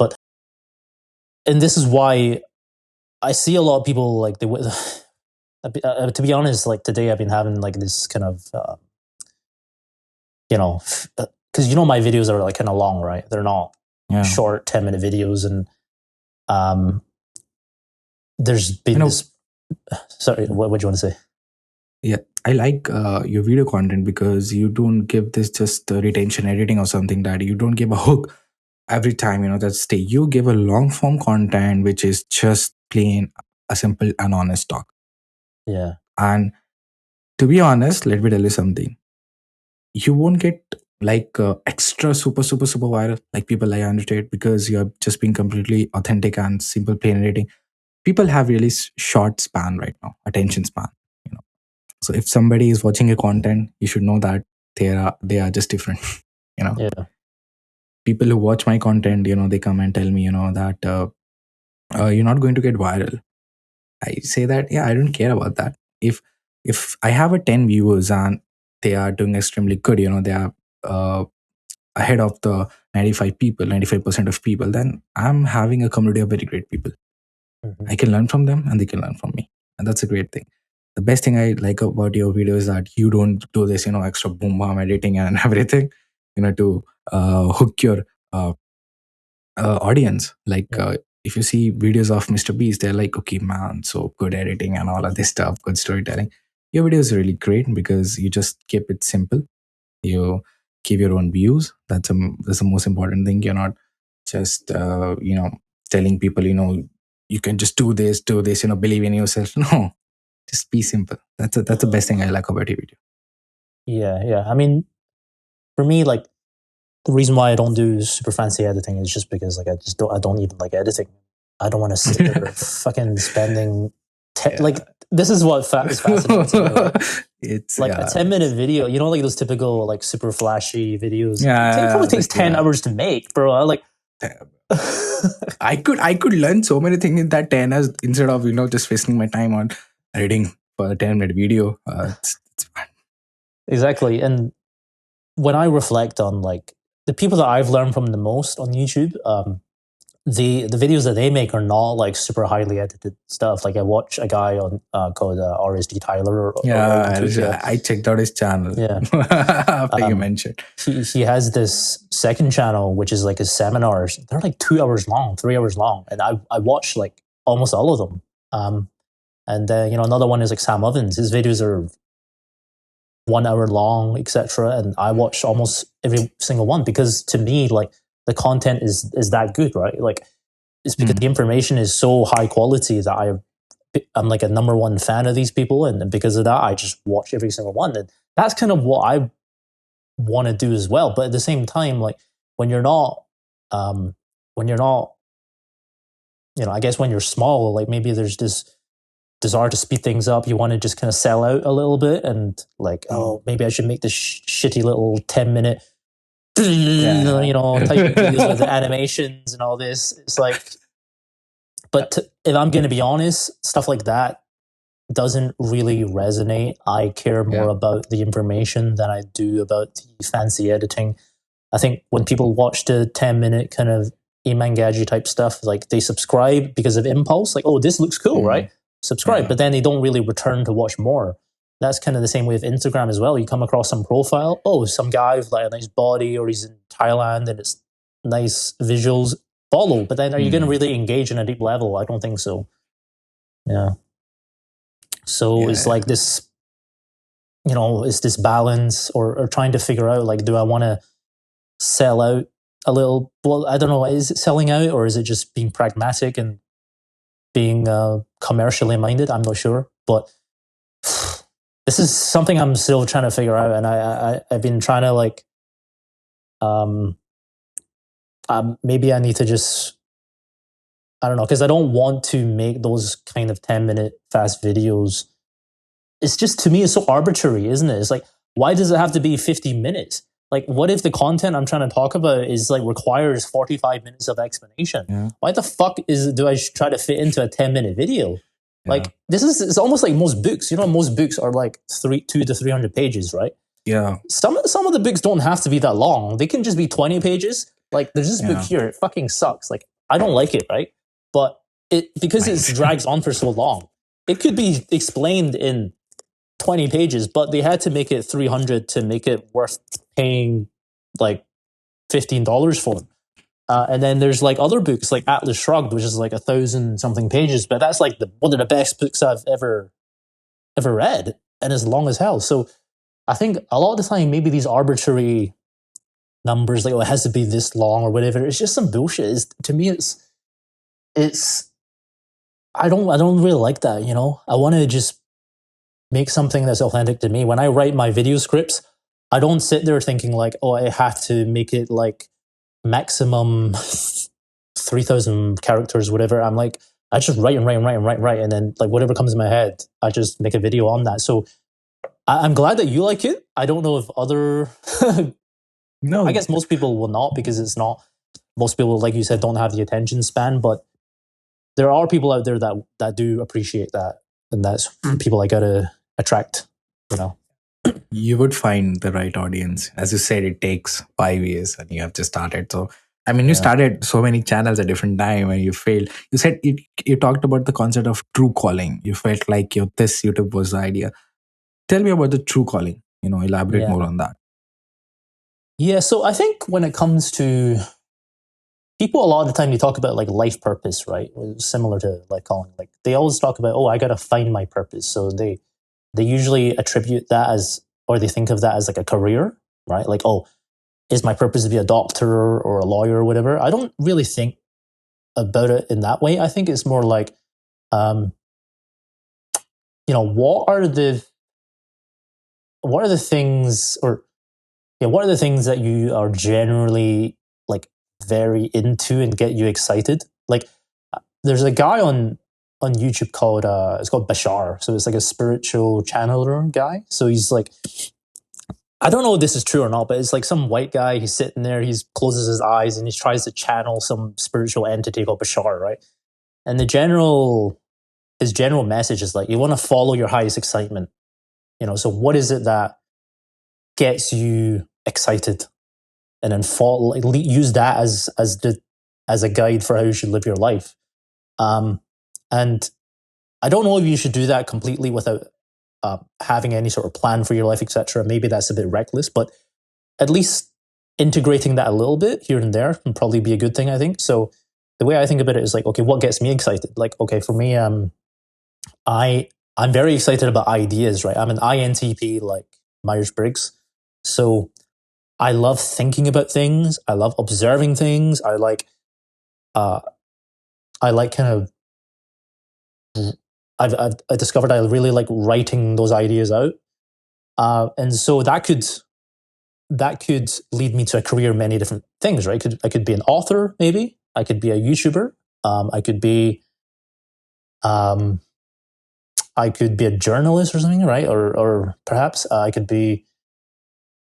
And this is why I see a lot of people like to be honest, like today I've been having like this kind of, because my videos are like kind of long, right? They're not short 10-minute videos. And there's been this, sorry, what do you want to say? Yeah, I like your video content because you don't give this just retention editing or something, that you don't give a hook every time, that stay. You give a long form content, which is just plain a simple and honest talk. Yeah. And to be honest, let me tell you something. You won't get like extra super viral like people like underrated, because you're just being completely authentic and simple plain editing. People have really short span right now, attention span. So if somebody is watching your content, you should know that they are just different. Yeah. People who watch my content, they come and tell me, that you're not going to get viral. I say that, yeah, I don't care about that. If I have a 10 viewers and they are doing extremely good, they are uh, ahead of the 95% of people, then I'm having a community of very great people. I can learn from them and they can learn from me. And that's a great thing. The best thing I like about your video is that you don't do this, extra boom bam editing and everything, to hook your audience. Like if you see videos of Mr. Beast, they're like, okay, man, so good editing and all of this stuff, good storytelling. Your video is really great because you just keep it simple. You give your own views. That's the most important thing. You're not just telling people, you can just do this, believe in yourself. No, just be simple. That's the best thing I like about your video. Yeah. I mean, for me, like the reason why I don't do super fancy editing is just because like I don't even like editing. I don't want to sit there fucking spending like this is what fascinates me, right? It's like a 10-minute video, like those typical like super flashy videos. Yeah, it probably takes 10 hours to make, bro. I could learn so many things in that 10 hours instead of just wasting my time on editing for a 10-minute video. It's fun. Exactly. And when I reflect on like the people that I've learned from the most on YouTube, the videos that they make are not like super highly edited stuff. Like I watch a guy on called RSD Tyler. I checked out his channel. Yeah. After you mentioned, he has this second channel which is like his seminars. They're like 2 hours long, 3 hours long, and I watch like almost all of them. And another one is like Sam Ovens. His videos are 1 hour long, etc. And I watch almost every single one because to me, like the content is that good, right? Like it's because the information is so high quality that I'm like a number one fan of these people, and because of that, I just watch every single one. And that's kind of what I want to do as well. But at the same time, like when you're not, I guess when you're small, like maybe there's this desire to speed things up. You want to just kind of sell out a little bit and like, oh, maybe I should make this shitty little 10-minute, type videos with the animations and all this. It's like, but if I'm going to be honest, stuff like that doesn't really resonate. I care more about the information than I do about the fancy editing. I think when people watch the 10-minute kind of Imangaji type stuff, like they subscribe because of impulse, like, oh, this looks cool, right? Subscribe, but then they don't really return to watch more. That's kind of the same way with Instagram as well. You come across some profile, oh, some guy with like a nice body, or he's in Thailand and it's nice visuals, follow. But then are you going to really engage in a deep level? I don't think so. Yeah. So it's like this, it's this balance or trying to figure out, like, do I want to sell out a little? Well, I don't know. Is it selling out or is it just being pragmatic and being commercially minded? I'm not sure. But this is something I'm still trying to figure out. And I've been trying to like, maybe I need to just I don't know, because I don't want to make those kind of 10-minute fast videos. It's just, to me, it's so arbitrary, isn't it? It's like, why does it have to be 50 minutes? Like, what if the content I'm trying to talk about is like requires 45 minutes of explanation? Yeah. Why the fuck do I try to fit into a 10-minute video? Yeah. Like, it's almost like most books. You know, most books are like 200 to 300 pages, right? Yeah. Some of the books don't have to be that long. They can just be 20 pages. Like, there's this book here. It fucking sucks. Like, I don't like it, right? But because it drags on for so long, it could be explained in 20 pages, but they had to make it 300 to make it worth paying like $15 for them. And then there's like other books like Atlas Shrugged, which is like 1,000 something pages, but that's like one of the best books I've ever read, and as long as hell. So I think a lot of the time, maybe these arbitrary numbers, like, oh, it has to be this long or whatever, it's just some bullshit. To me, it's I don't really like that. You know, I want to just make something that's authentic to me. When I write my video scripts, I don't sit there thinking like, oh, I have to make it like maximum 3,000 characters, whatever. I'm like, I just write, and then like whatever comes in my head, I just make a video on that. So I'm glad that you like it. I don't know if other No, I guess most people will not, because it's not, most people, like you said, don't have the attention span, but there are people out there that do appreciate that, and that's people I gotta attract, you know. you would find the right audience. As you said, it takes 5 years and you have just started. So, I mean, you started so many channels at different time and you failed. You said you talked about the concept of true calling. You felt like this YouTube was the idea. Tell me about the true calling. Elaborate more on that. Yeah, so I think when it comes to people, a lot of the time you talk about like life purpose, right? Similar to like Colin, like they always talk about, oh, I gotta find my purpose. So they usually attribute that as, or they think of that as like a career, right? Like, oh, is my purpose to be a doctor or a lawyer or whatever? I don't really think about it in that way. I think it's more like, what are the things, or what are the things that you are generally like very into and get you excited? Like, there's a guy on YouTube called it's called Bashar. So it's like a spiritual channeler guy. So he's like, I don't know if this is true or not, but it's like some white guy. He's sitting there, he closes his eyes and he tries to channel some spiritual entity called Bashar, right? And his general message is like, you want to follow your highest excitement. So what is it that gets you excited? And then use that as a guide for how you should live your life. And I don't know if you should do that completely without having any sort of plan for your life, etc. Maybe that's a bit reckless, but at least integrating that a little bit here and there can probably be a good thing, I think. So the way I think about it is like, okay, what gets me excited? Like, okay, for me, I'm very excited about ideas, right? I'm an INTP, like Myers-Briggs. So I love thinking about things. I love observing things. I like kind of, I discovered I really like writing those ideas out. And so that could lead me to a career in many different things, right? I could be an author, maybe. I could be a YouTuber. I could be a journalist or something, right? Or perhaps I could be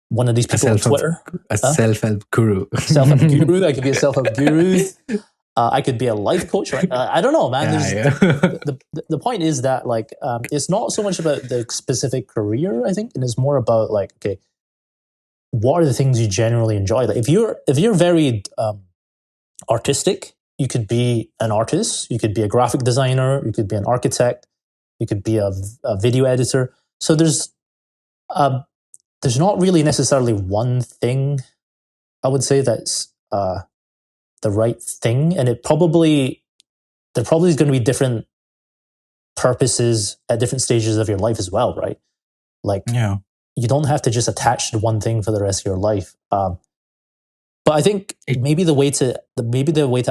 one of these people on Twitter. Self-help guru. Self-help guru. I could be a self-help guru. I could be a life coach, right? I don't know, man. The point is that like it's not so much about the specific career, I think, and it's more about like, okay, what are the things you generally enjoy? Like if you're very artistic, you could be an artist, you could be a graphic designer, you could be an architect, you could be a video editor. So there's not really necessarily one thing, I would say, that's the right thing, and there probably is going to be different purposes at different stages of your life as well, right? Like, you don't have to just attach to one thing for the rest of your life. But I think maybe the way to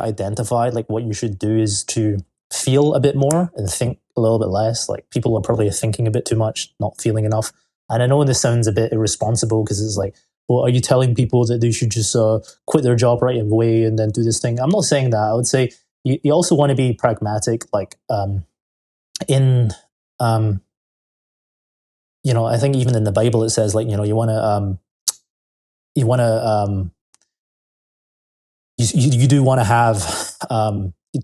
identify like what you should do is to feel a bit more and think a little bit less. Like, people are probably thinking a bit too much, not feeling enough. And I know this sounds a bit irresponsible because it's like, well, are you telling people that they should just quit their job right away and then do this thing? I'm not saying that. I would say you also want to be pragmatic, like in um, I think even in the Bible it says, like, you want to you do want to have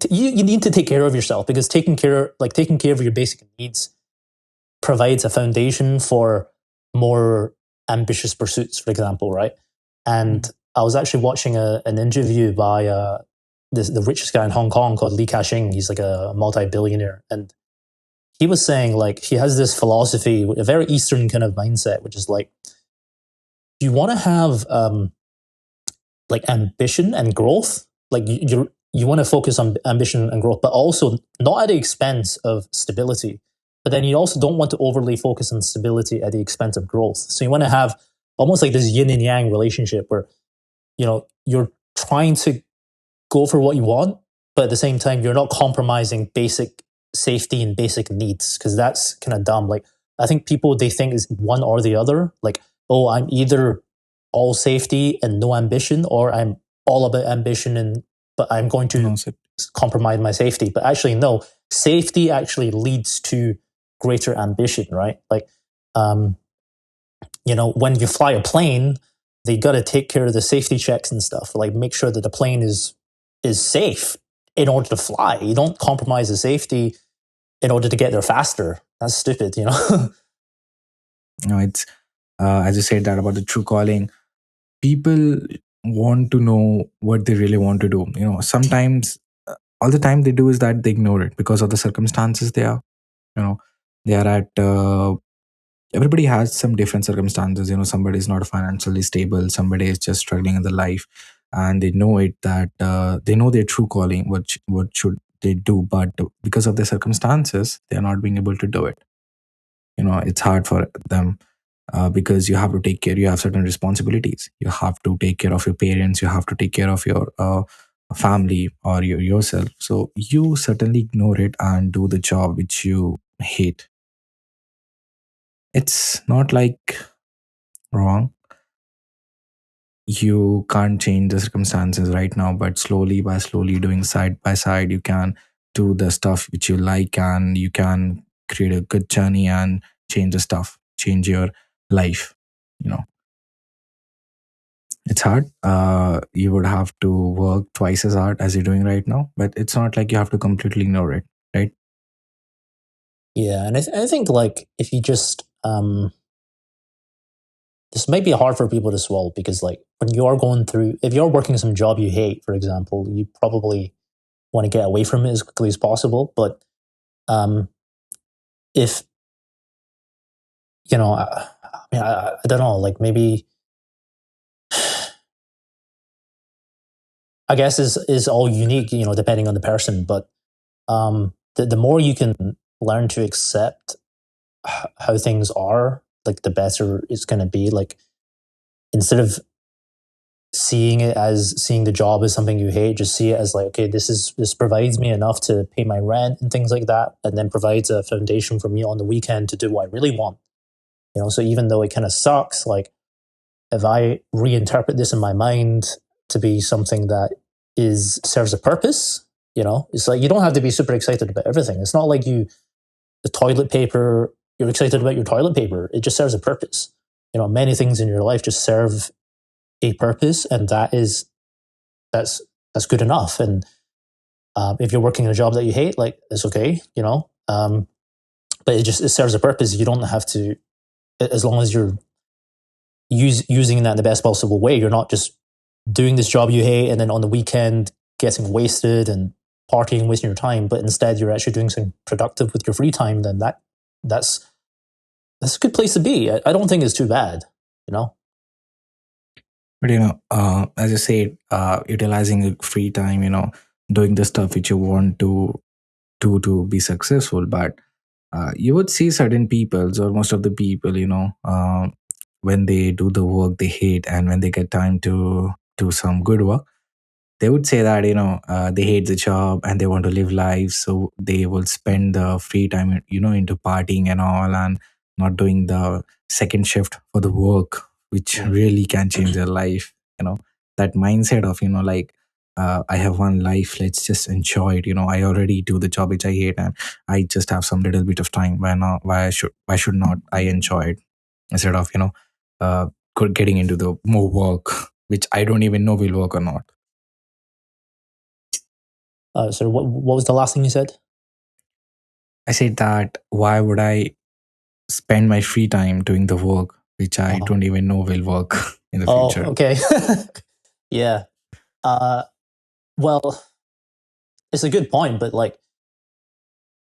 you need to take care of yourself, because taking care of your basic needs provides a foundation for more ambitious pursuits, for example, right? And I was actually watching an interview by the richest guy in Hong Kong called Li Ka-shing. He's like a multi-billionaire, and he was saying, like, he has this philosophy, a very Eastern kind of mindset, which is like, you want to have like ambition and growth. Like you want to focus on ambition and growth, but also not at the expense of stability. But then you also don't want to overly focus on stability at the expense of growth. So you want to have almost like this yin and yang relationship where you're trying to go for what you want, but at the same time you're not compromising basic safety and basic needs, because that's kind of dumb. Like, I think people, they think is one or the other. Like, oh, I'm either all safety and no ambition, or I'm all about ambition and but I'm going to compromise my safety. But actually, no, safety actually leads to greater ambition, right? Like, when you fly a plane, they got to take care of the safety checks and stuff. Like, make sure that the plane is safe in order to fly. You don't compromise the safety in order to get there faster. That's stupid, No, it's as you said that about the true calling. People want to know what they really want to do. Sometimes, all the time they do is that they ignore it because of the circumstances they are. You know, they are at. Everybody has some different circumstances. Somebody is not financially stable. Somebody is just struggling in the life, and they know it that they know their true calling. What should they do? But because of their circumstances, they are not being able to do it. It's hard for them because you have to take care. You have certain responsibilities. You have to take care of your parents. You have to take care of your family or yourself. So you certainly ignore it and do the job which you hate. It's not like wrong. You can't change the circumstances right now, but slowly by slowly, doing side by side, you can do the stuff which you like, and you can create a good journey and change the stuff, change your life. you know it's hard. You would have to work twice as hard as you're doing right now, but it's not like you have to completely ignore it, right? Yeah, and I think, like, if you just this might be hard for people to swallow, because, like, when you're going through, if you're working some job you hate, for example, you probably want to get away from it as quickly as possible. But if I don't know, like, maybe I guess is all unique, depending on the person. But the more you can learn to accept how things are, like, the better it's going to be. Like, instead of seeing the job as something you hate, just see it as, like, okay, this provides me enough to pay my rent and things like that, and then provides a foundation for me on the weekend to do what I really want. So even though it kind of sucks, like, if I reinterpret this in my mind to be something that serves a purpose, it's like, you don't have to be super excited about everything. It's not like the toilet paper, you're excited about your toilet paper. It just serves a purpose. Many things in your life just serve a purpose, and that's good enough. And if you're working a job that you hate, like, it's okay, but it serves a purpose. You don't have to, as long as you're using that in the best possible way. You're not just doing this job you hate and then on the weekend getting wasted and partying, wasting your time, but instead you're actually doing something productive with your free time. Then that's a good place to be. I don't think it's too bad, But as you said, utilizing your free time, doing the stuff which you want to do to be successful. But you would see certain peoples, or most of the people, when they do the work they hate, and when they get time to do some good work, they would say that they hate the job and they want to live life, so they will spend the free time into partying and all, and not doing the second shift for the work which really can change their life. That mindset of like I have one life, let's just enjoy it. I already do the job which I hate, and I just have some little bit of time. Why should not I enjoy it, instead of uh getting into the more work which I don't even know will work or not. So what was the last thing you said? I said that why would I spend my free time doing the work which I Uh-huh. don't even know will work in the Oh, future. okay. Yeah. Uh, well, it's a good point, but like,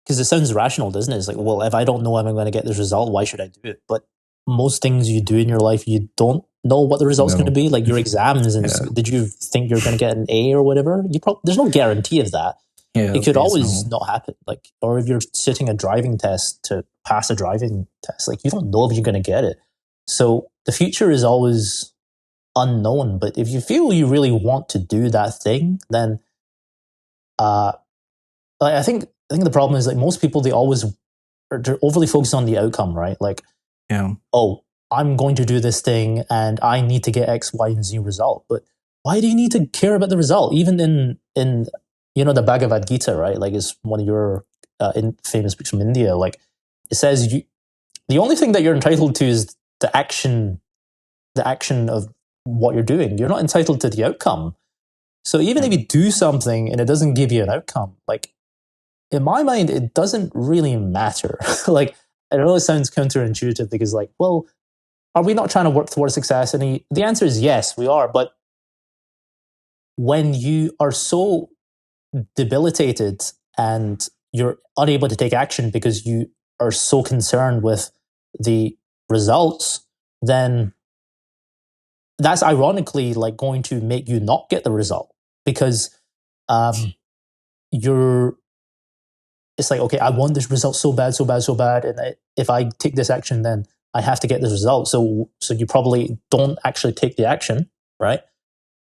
because it sounds rational, doesn't it? It's like, well, if I don't know I'm going to get this result, why should I do it? But most things you do in your life, you don't know what the result's going to No. be. Like your exams, and Yeah. did you think you're going to get an A or whatever? There's no guarantee of that. Yeah, It could there's always no. not happen. Like, or if you're sitting a driving test to pass a driving test, like you don't know if you're going to get it. So the future is always unknown. But if you feel you really want to do that thing, then uh, I think the problem is like most people, they're overly focused on the outcome, right? Like, Yeah. oh, I'm going to do this thing and I need to get X, Y, and Z result. But why do you need to care about the result? Even in the Bhagavad Gita, right? Like it's one of your famous books from India. Like it says the only thing that you're entitled to is the action of what you're doing. You're not entitled to the outcome. So even Yeah. if you do something and it doesn't give you an outcome, like in my mind, it doesn't really matter. Like I know it sounds counterintuitive because like, well, are we not trying to work towards success? And the answer is yes, we are. But when you are so debilitated and you're unable to take action because you are so concerned with the results, then that's ironically like going to make you not get the result because um, you're. It's like, okay, I want this result so bad, so bad, so bad, and if I take this action, then I have to get this result. So you probably don't actually take the action, right?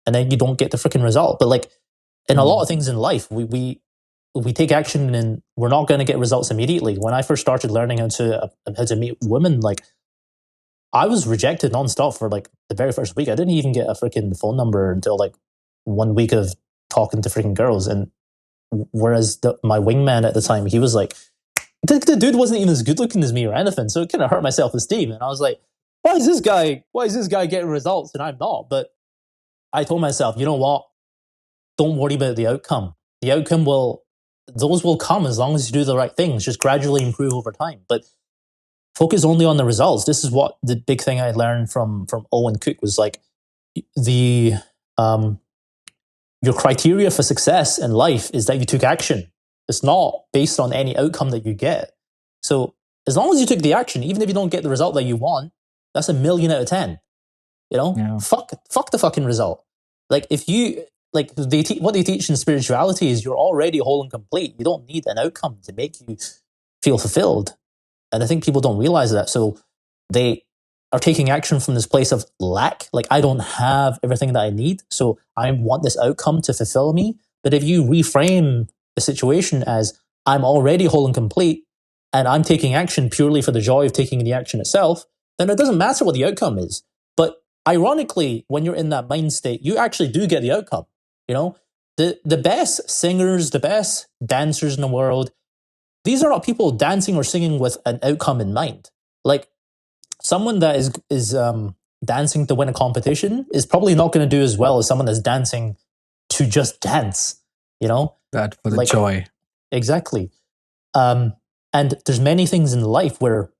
And then you don't get the freaking result. But like in a lot Mm. of things in life, we take action and we're not going to get results immediately. When I first started learning how to meet women, like I was rejected nonstop for like the very first week. I didn't even get a freaking phone number until like 1 week of talking to freaking girls. And whereas my wingman at the time, he was like, the dude wasn't even as good looking as me or anything, so it kind of hurt my self esteem. And I was like, why is this guy getting results and I'm not? But I told myself, you know what? Don't worry about the outcome. The outcome those will come as long as you do the right things. Just gradually improve over time. But focus only on the results. This is what the big thing I learned from Owen Cook was like the your criteria for success in life is that you took action. It's not based on any outcome that you get. So as long as you took the action, even if you don't get the result that you want, that's a million out of 10. Yeah. Fuck the fucking result. Like if you like what they teach in spirituality is you're already whole and complete. You don't need an outcome to make you feel fulfilled. And I think people don't realize that. So they are taking action from this place of lack. Like, I don't have everything that I need. So I want this outcome to fulfill me. But if you reframe the situation as I'm already whole and complete and I'm taking action purely for the joy of taking the action itself, then it doesn't matter what the outcome is. But ironically, when you're in that mind state, you actually do get the outcome. You know, the best singers, the best dancers in the world, these are not people dancing or singing with an outcome in mind. Like someone that is dancing to win a competition is probably not going to do as well as someone that's dancing to just dance. You know, That for the like joy. exactly. Um, and there's many things in life where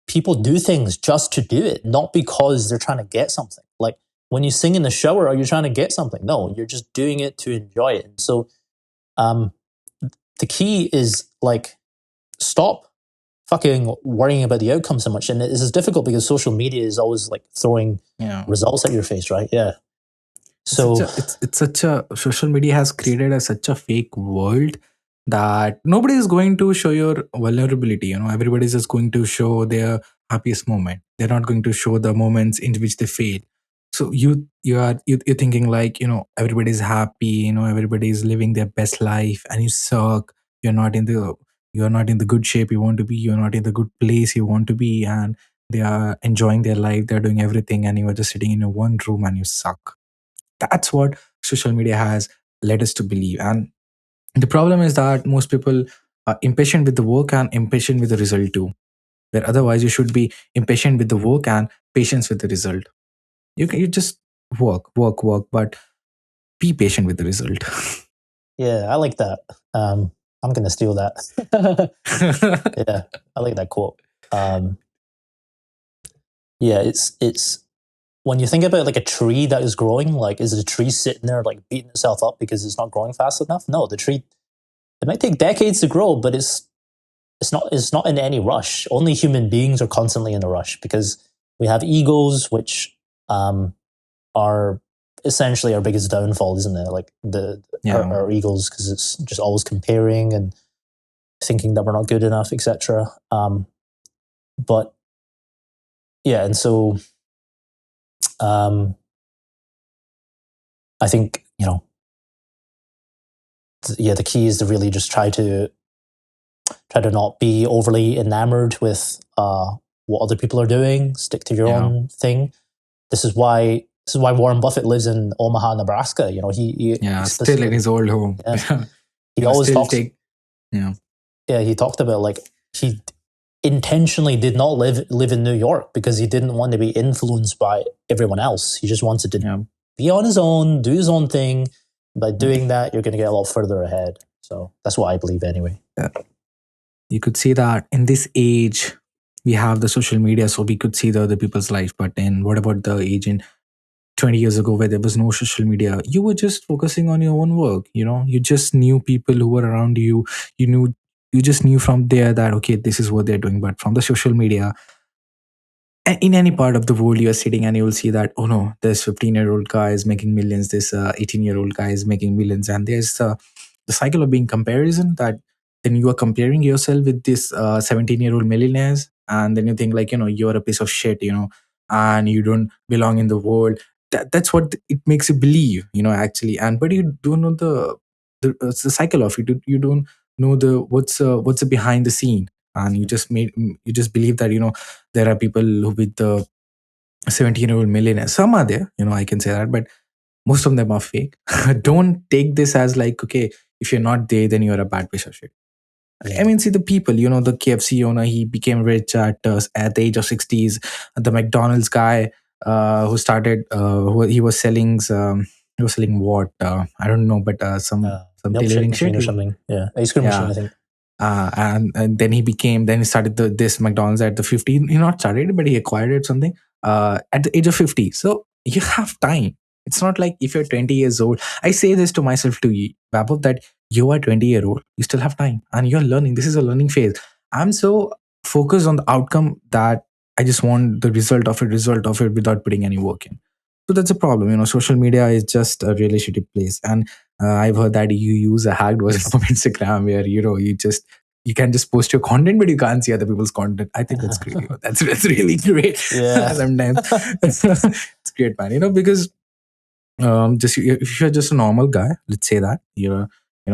people do things just to do it, not because they're trying to get something. Like when you sing in the shower, are you trying to get something? No, you're just doing it to enjoy it. And so, um, the key is like stop fucking worrying about the outcome so much. And this is difficult because social media is always like throwing Yeah. results at your face, right? Yeah. It's such So a it's such a social media has created such a fake world that nobody is going to show your vulnerability. Everybody is just going to show their happiest moment. They're not going to show the moments in which they fail. So you're thinking like, everybody's happy, everybody's living their best life, and you suck. You're not in the you're not in the good shape you want to be. You're not in the good place you want to be, and they are enjoying their life. They're doing everything, and you are just sitting in a one room and you suck. That's what social media has led us to believe. And the problem is that most people are impatient with the work and impatient with the result too. Where otherwise you should be impatient with the work and patience with the result. You just work, but be patient with the result. Yeah, I like that. I'm gonna steal that. Yeah, I like that quote. Um, yeah, it's when you think about like a tree that is growing, like is the tree sitting there like beating itself up because it's not growing fast enough? No, the tree, it might take decades to grow, but it's not in any rush. Only human beings are constantly in a rush because we have egos, which are essentially our biggest downfall, isn't it? Like Yeah, our egos, because it's just always comparing and thinking that we're not good enough, etc. But yeah, and so um, I think yeah, the key is to really just try to not be overly enamored with what other people are doing. Stick to your yeah, own thing. This is why Warren Buffett lives in Omaha, Nebraska. He yeah. Still in explicitly, his old home. yeah, Yeah, he always still talks. take. Yeah, Yeah, he talked about like he intentionally did not live in New York because he didn't want to be influenced by everyone else. He just wanted to yeah, be on his own, do his own thing. By yeah. doing that, you're going to get a lot further ahead. So that's what I believe, anyway. Yeah. You could see that in this age, we have the social media, so we could see the other people's life. But then, what about the age in 20 years ago where there was no social media? You were just focusing on your own work. You just knew people who were around you. You just knew from there that okay, this is what they're doing. But from the social media, in any part of the world you're sitting, and you will see that oh no, this 15-year-old guy is making millions, this 18-year-old guy is making millions, and there's the cycle of being comparison, that then you are comparing yourself with this 17-year-old millionaires, and then you think like you're a piece of shit, and you don't belong in the world. That's what it makes you believe, actually. And but you don't know the cycle of it. You don't know the what's the behind the scene, and you just believe that there are people who with the 17-year-old millionaire. Some are there, I can say that, but most of them are fake. Don't take this as like, okay, if you're not there, then you're a bad piece of shit. I Yeah. mean, see the people, the KFC owner, he became rich at the age of 60s. The McDonald's guy who started, he was selling what? I don't know, but some Milkshake tailoring shit. machine or something. Yeah, ice cream machine, Yeah, I think. and then he started this McDonald's at the 50. He not started, but he acquired it something at the age of 50. So you have time. It's not like if you're 20 years old. I say this to myself too, Vaibhav, that you are 20-year-old. You still have time, and you're learning. This is a learning phase. I'm so focused on the outcome that I just want the result of it without putting any work in. So that's a problem. Social media is just a relationship place, and I've heard that you use a hacked version of Instagram where you can just post your content, but you can't see other people's content. I think that's great. That's really great. Yeah. Sometimes it's great, man. Because just if you're just a normal guy, let's say that you're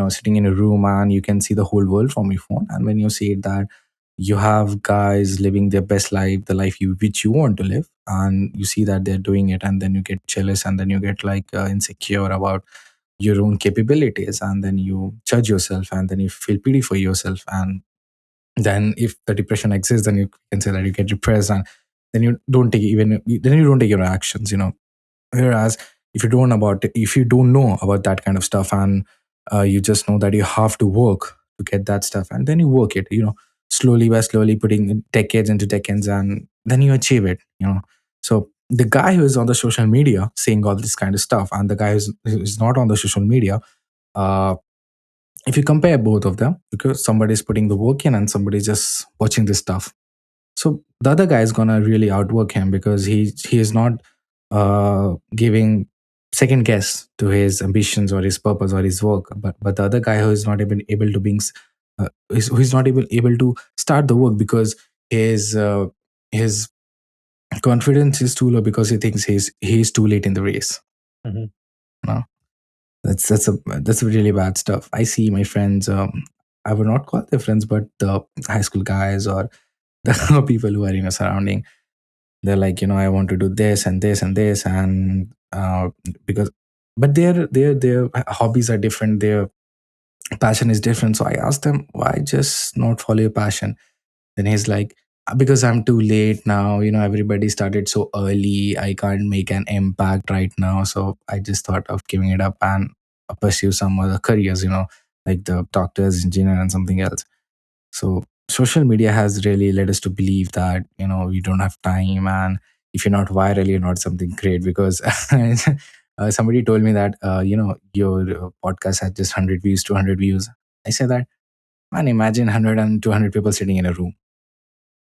sitting in a room and you can see the whole world from your phone, and when you see that you have guys living their best life, the life which you want to live, and you see that they're doing it, and then you get jealous, and then you get like insecure about your own capabilities, and then you judge yourself, and then you feel pity for yourself, and then if the depression exists, then you can say that you get depressed, and then you don't take your actions. Whereas if you don't know about that kind of stuff, and you just know that you have to work to get that stuff, and then you work it, slowly by slowly, putting decades into decades, and then you achieve it. So the guy who is on the social media saying all this kind of stuff, and the guy who's not on the social media, uh, if you compare both of them, because somebody's putting the work in and somebody's just watching this stuff, so the other guy is gonna really outwork him, because he is not giving second guess to his ambitions or his purpose or his work. But the other guy who is not even able to who is not able to start the work, because his confidence is too low, because he thinks he's too late in the race. Mhm. No, that's a really bad stuff. I see my friends. I would not call them friends, but the high school guys or the people who are surrounding, they're like, I want to do this and this and this, and because but their hobbies are different, their passion is different. So I asked them, why just not follow your passion? Then he's like, because I'm too late now. Everybody started so early. I can't make an impact right now. So I just thought of giving it up and pursue some other careers, like the doctors, engineer, and something else. So social media has really led us to believe that, you don't have time. And if you're not viral, you're not something great. Because somebody told me that, your podcast had just 100 views, 200 views. I said that, man, imagine 100 and 200 people sitting in a room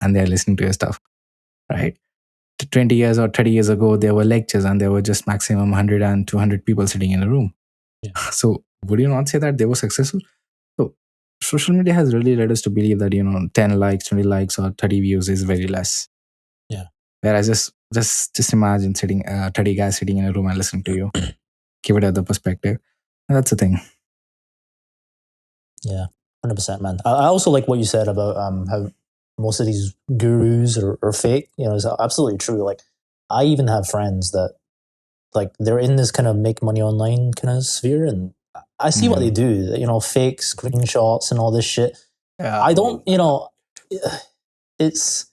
and they're listening to your stuff, right? 20 years or 30 years ago, there were lectures and there were just maximum 100 and 200 people sitting in a room. Yeah. So would you not say that they were successful? So social media has really led us to believe that, 10 likes, 20 likes, or 30 views is very less. Yeah. Whereas just imagine sitting 30 guys sitting in a room and listening to you. Give it other perspective. That's the thing. Yeah, 100%, man. I also like what you said about how most of these gurus are fake. It's absolutely true. Like, I even have friends that, like, they're in this kind of make money online kind of sphere, and I see what they do. Fake screenshots and all this shit. Yeah. I don't. It's.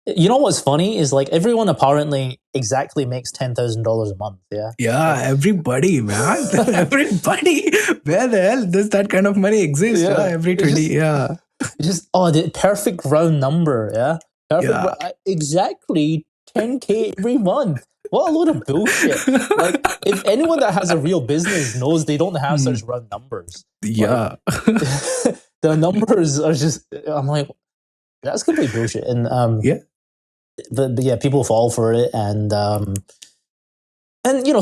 What's funny is, like, everyone apparently exactly makes $10,000 a month. Yeah. Yeah, everybody, man. Everybody. Where the hell does that kind of money exist? Yeah. Every 20. Just, the perfect round number. Yeah. Perfect. Yeah. Exactly 10K every month. What a load of bullshit. Like, if anyone that has a real business knows they don't have such round numbers. Yeah. Like, the numbers are just, I'm like, that's complete bullshit. And yeah. But yeah, people fall for it, and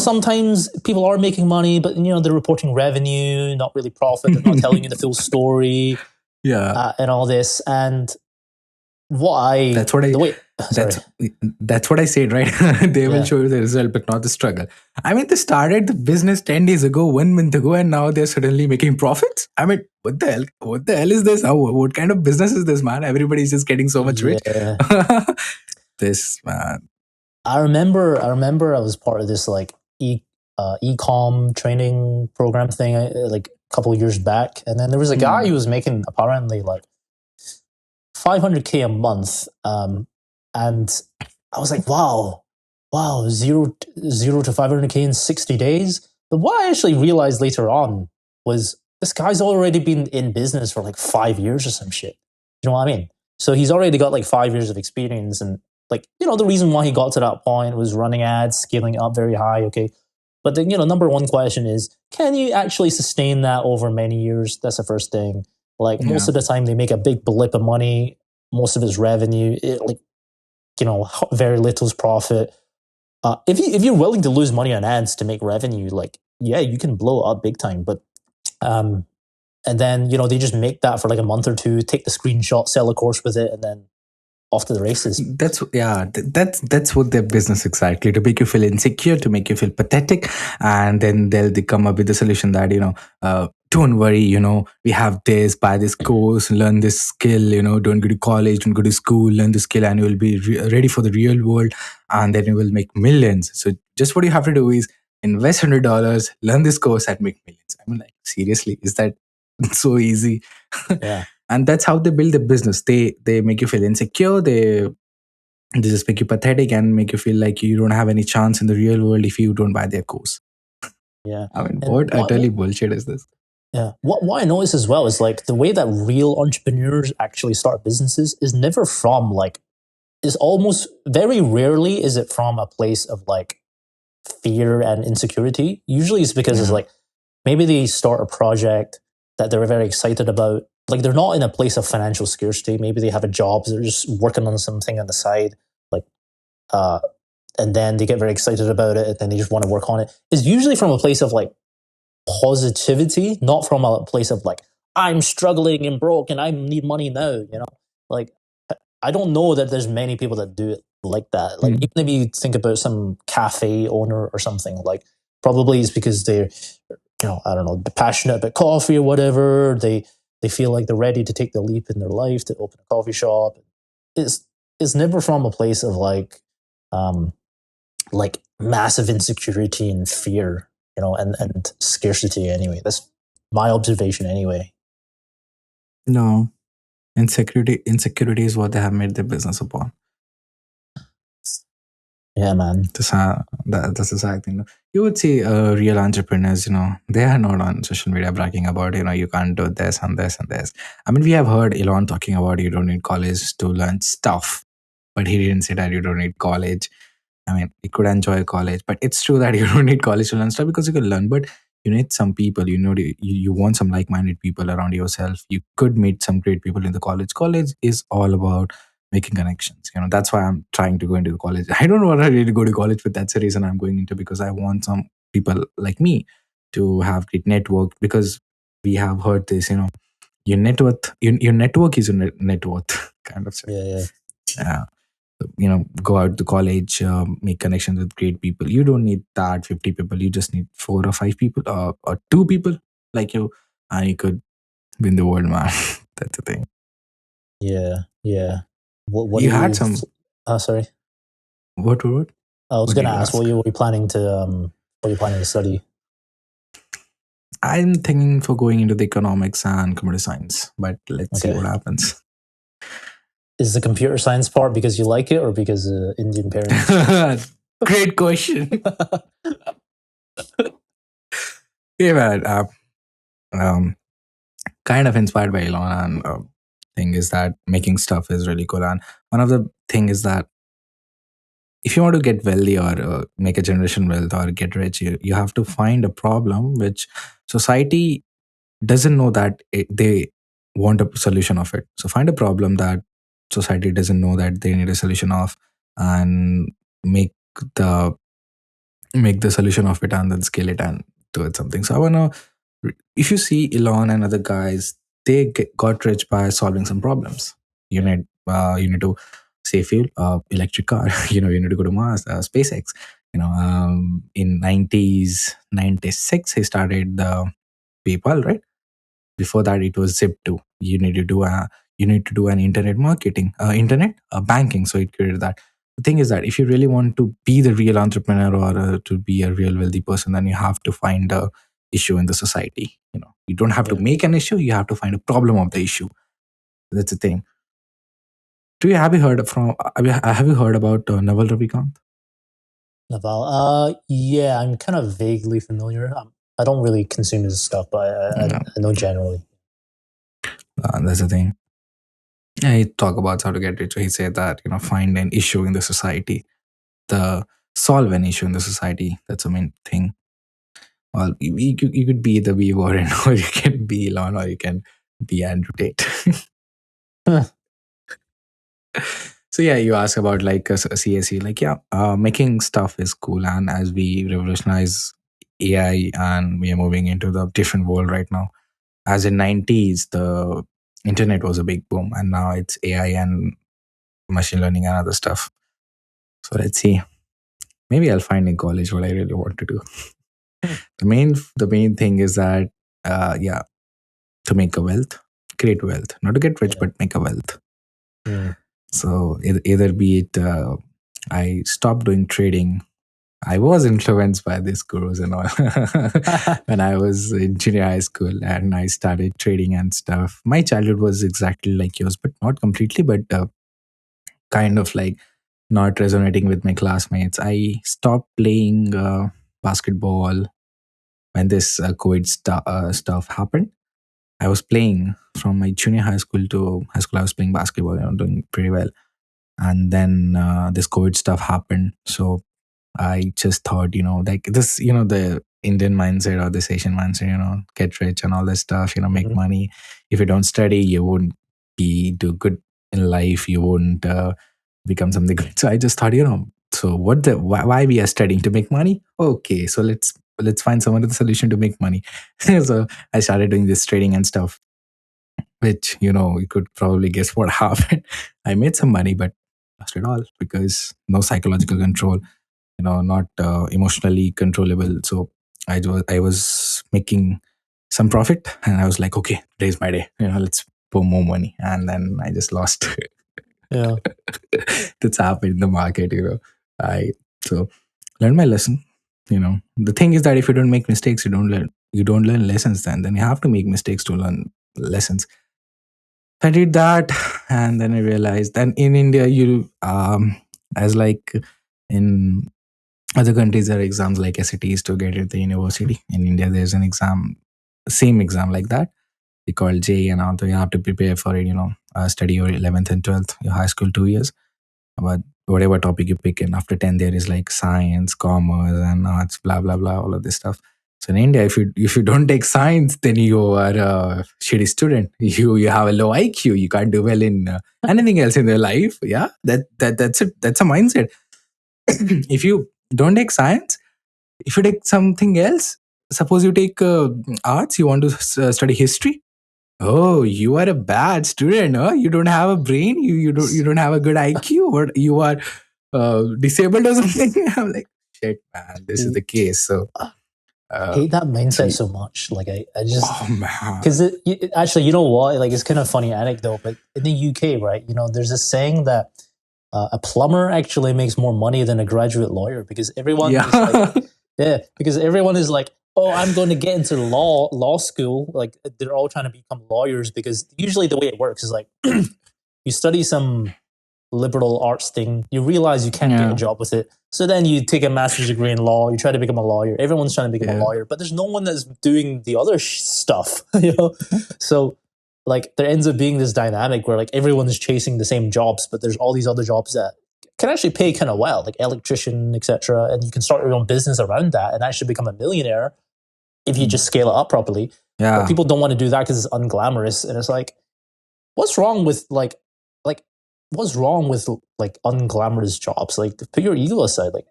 sometimes people are making money, but they're reporting revenue, not really profit. They're not telling you the full story. Yeah. And all this, and that's what I said, right? They will show you the result, but not the struggle. I mean, they started the business 10 days ago, 1 month ago, and now they're suddenly making profits. I mean, what the hell? What the hell is this? What kind of business is this, man? Everybody's just getting so much rich. This, man. I remember I was part of this, like, e-com training program thing, like, a couple of years back, and then there was a guy who was making apparently like 500K a month, and I was like, wow, zero to 500K in 60 days. But what I actually realized later on was this guy's already been in business for like 5 years or some shit. You know what I mean? So he's already got like 5 years of experience, and, like, the reason why he got to that point was running ads, scaling up very high. Okay. But the, number one question is, can you actually sustain that over many years? That's the first thing. Like, most of the time they make a big blip of money. Most of it's revenue. Very little's profit. If you're willing to lose money on ads to make revenue, like, yeah, you can blow it up big time. But and then they just make that for like a month or two, take the screenshot, sell a course with it, and then off to the races. That's what their business exactly, to make you feel insecure, to make you feel pathetic, and then they come up with the solution that don't worry, we have this, buy this course, learn this skill, don't go to college, don't go to school, learn the skill, and you will be ready for the real world, and then you will make millions. So just what you have to do is invest $100, learn this course, and make millions. I mean, like, seriously, is that so easy? Yeah. And that's how they build the business. They make you feel insecure. They just make you pathetic and make you feel like you don't have any chance in the real world if you don't buy their course. Yeah. I mean, what utterly bullshit is this? Yeah. What I notice as well is, like, the way that real entrepreneurs actually start businesses is never from, like, is almost very rarely is it from a place of, like, fear and insecurity. Usually it's because it's like, maybe they start a project that they're very excited about. Like, they're not in a place of financial scarcity. Maybe they have a job, so they're just working on something on the side, like, and then they get very excited about it, and then they just want to work on it. It's usually from a place of, like, positivity, not from a place of, like, I'm struggling and broke and I need money now. Like, I don't know that there's many people that do it like that. Like, even if you think about some cafe owner or something, like, probably it's because they're, I don't know, passionate about coffee or whatever. They feel like they're ready to take the leap in their life to open a coffee shop. It's never from a place of, like massive insecurity and fear. and scarcity anyway. That's my observation anyway. No, insecurity is what they have made their business upon. Yeah, man. That's the sad thing. You would see real entrepreneurs, they are not on social media bragging about, you can't do this and this and this. I mean, we have heard Elon talking about you don't need college to learn stuff, but he didn't say that you don't need college. I mean, you could enjoy college, but it's true that you don't need college to learn stuff because you can learn, but you need some people, you want some like-minded people around yourself. You could meet some great people in the college. College is all about making connections. That's why I'm trying to go into the college. I don't want to really go to college, but that's the reason I'm going into, because I want some people like me to have great network, because we have heard this, your network is your net worth kind of thing. Yeah, Yeah. Go out to college, make connections with great people. You don't need that 50 people. You just need 4 or 5 people, or 2 people like you, and you could win the world, man. That's the thing. yeah. What do You had you? some. Sorry. What? I was What going did to you ask ask? what you planning to what you planning to study. I'm thinking for going into the economics and computer science, but let's see Okay. what happens. Is the computer science part because you like it or because Indian parents? Great question. Yeah, man. Um, kind of inspired by Elon, and thing is that making stuff is really cool. And one of the thing is that if you want to get wealthy, or make a generation wealth, or get rich, you have to find a problem which society doesn't know that they want a solution of it. So find a problem that society doesn't know that they need a solution of, and make the make the solution of it, and then scale it and do it something. So I wanna, if you see Elon and other guys, they got rich by solving some problems. You need to save fuel, electric car. You need to go to Mars, SpaceX. In 96 he started the PayPal, right? Before that, it was Zip2. You need to do an internet marketing, internet banking. So it created that. The thing is that if you really want to be the real entrepreneur, or to be a real wealthy person, then you have to find a issue in the society. You don't have to Yeah. make an issue. You have to find a problem of the issue. That's the thing. Have you heard about Naval Ravikant? Naval. Yeah, I'm kind of vaguely familiar. I don't really consume his stuff, but Yeah, I know generally. that's the thing. Yeah, he talk about how to get rich. So he said that find an issue in the society, the solve an issue in the society. That's the main thing. Well, you could be the B Warren, or you can be Elon, or you can be Andrew Tate. So yeah, you ask about like a CSE, like yeah, making stuff is cool, and as we revolutionize AI and we are moving into the different world right now, as in 90s the internet was a big boom, and now it's AI and machine learning and other stuff. So let's see. Maybe I'll find in college what I really want to do. The main thing is that yeah, to make a wealth, create wealth, not to get rich, Yeah. but make a wealth. Mm. So either be it, I stopped doing trading. I was influenced by these gurus and all when I was in junior high school, and I started trading and stuff. My childhood was exactly like yours, but not completely, but kind of like not resonating with my classmates. I stopped playing basketball when this stuff happened. I was playing from my junior high school to high school. I was playing basketball, doing pretty well. And then this COVID stuff happened. So I just thought, like this, the Indian mindset or this Asian mindset, get rich and all this stuff, make Mhm. money. If you don't study, you won't do good in life. You won't become something good. So I just thought, so why we are studying to make money? Okay, so let's find some other solution to make money. So I started doing this trading and stuff, which you could probably guess what happened. I made some money, but lost it all because no psychological control, not emotionally controllable. So I was making some profit, and I was like, okay, today's my day. Let's pour more money, and then I just lost. Yeah. That's happened in the market. I so learned my lesson. The thing is that if you don't make mistakes, you don't learn lessons. Then you have to make mistakes to learn lessons. I did that, and then I realized. Then in India, as like in other countries, there are exams like SATs to get into the university. In India, there's an exam, same exam like that. They call J, and also you have to prepare for it. Study your 11th and 12th, your high school 2 years. But whatever topic you pick in, after 10, there is like science, commerce, and arts, blah blah blah, all of this stuff. So in India, if you don't take science, then you are a shitty student. You have a low IQ. You can't do well in anything else in your life. Yeah, that's it. That's a mindset. If you don't take science, if you take something else, suppose you take arts, you want to study history. Oh, you are a bad student. Huh? You don't have a brain. You don't have a good IQ, or you are disabled or something. I'm like, shit, man. This is the case. So I hate that mindset you- so much. Like I just oh man, because actually, you know what? Like it's kind of funny anecdote, but in the UK, right? There's a saying that a plumber actually makes more money than a graduate lawyer because everyone is like, yeah, because everyone is like, oh, I'm going to get into law school. Like they're all trying to become lawyers because usually the way it works is like you study some liberal arts thing, you realize you can't get a yeah, job with it. So then you take a master's degree in law, you try to become a lawyer. Everyone's trying to become a yeah. lawyer, but there's no one that's doing the other stuff, you know? So like there ends up being this dynamic where like everyone is chasing the same jobs, but there's all these other jobs that can actually pay kind of well, like electrician, etc. And you can start your own business around that and actually become a millionaire if you just scale it up properly. But Yeah. people don't want to do that because it's unglamorous. And it's like, what's wrong with what's wrong with like unglamorous jobs? Like put your ego aside. Like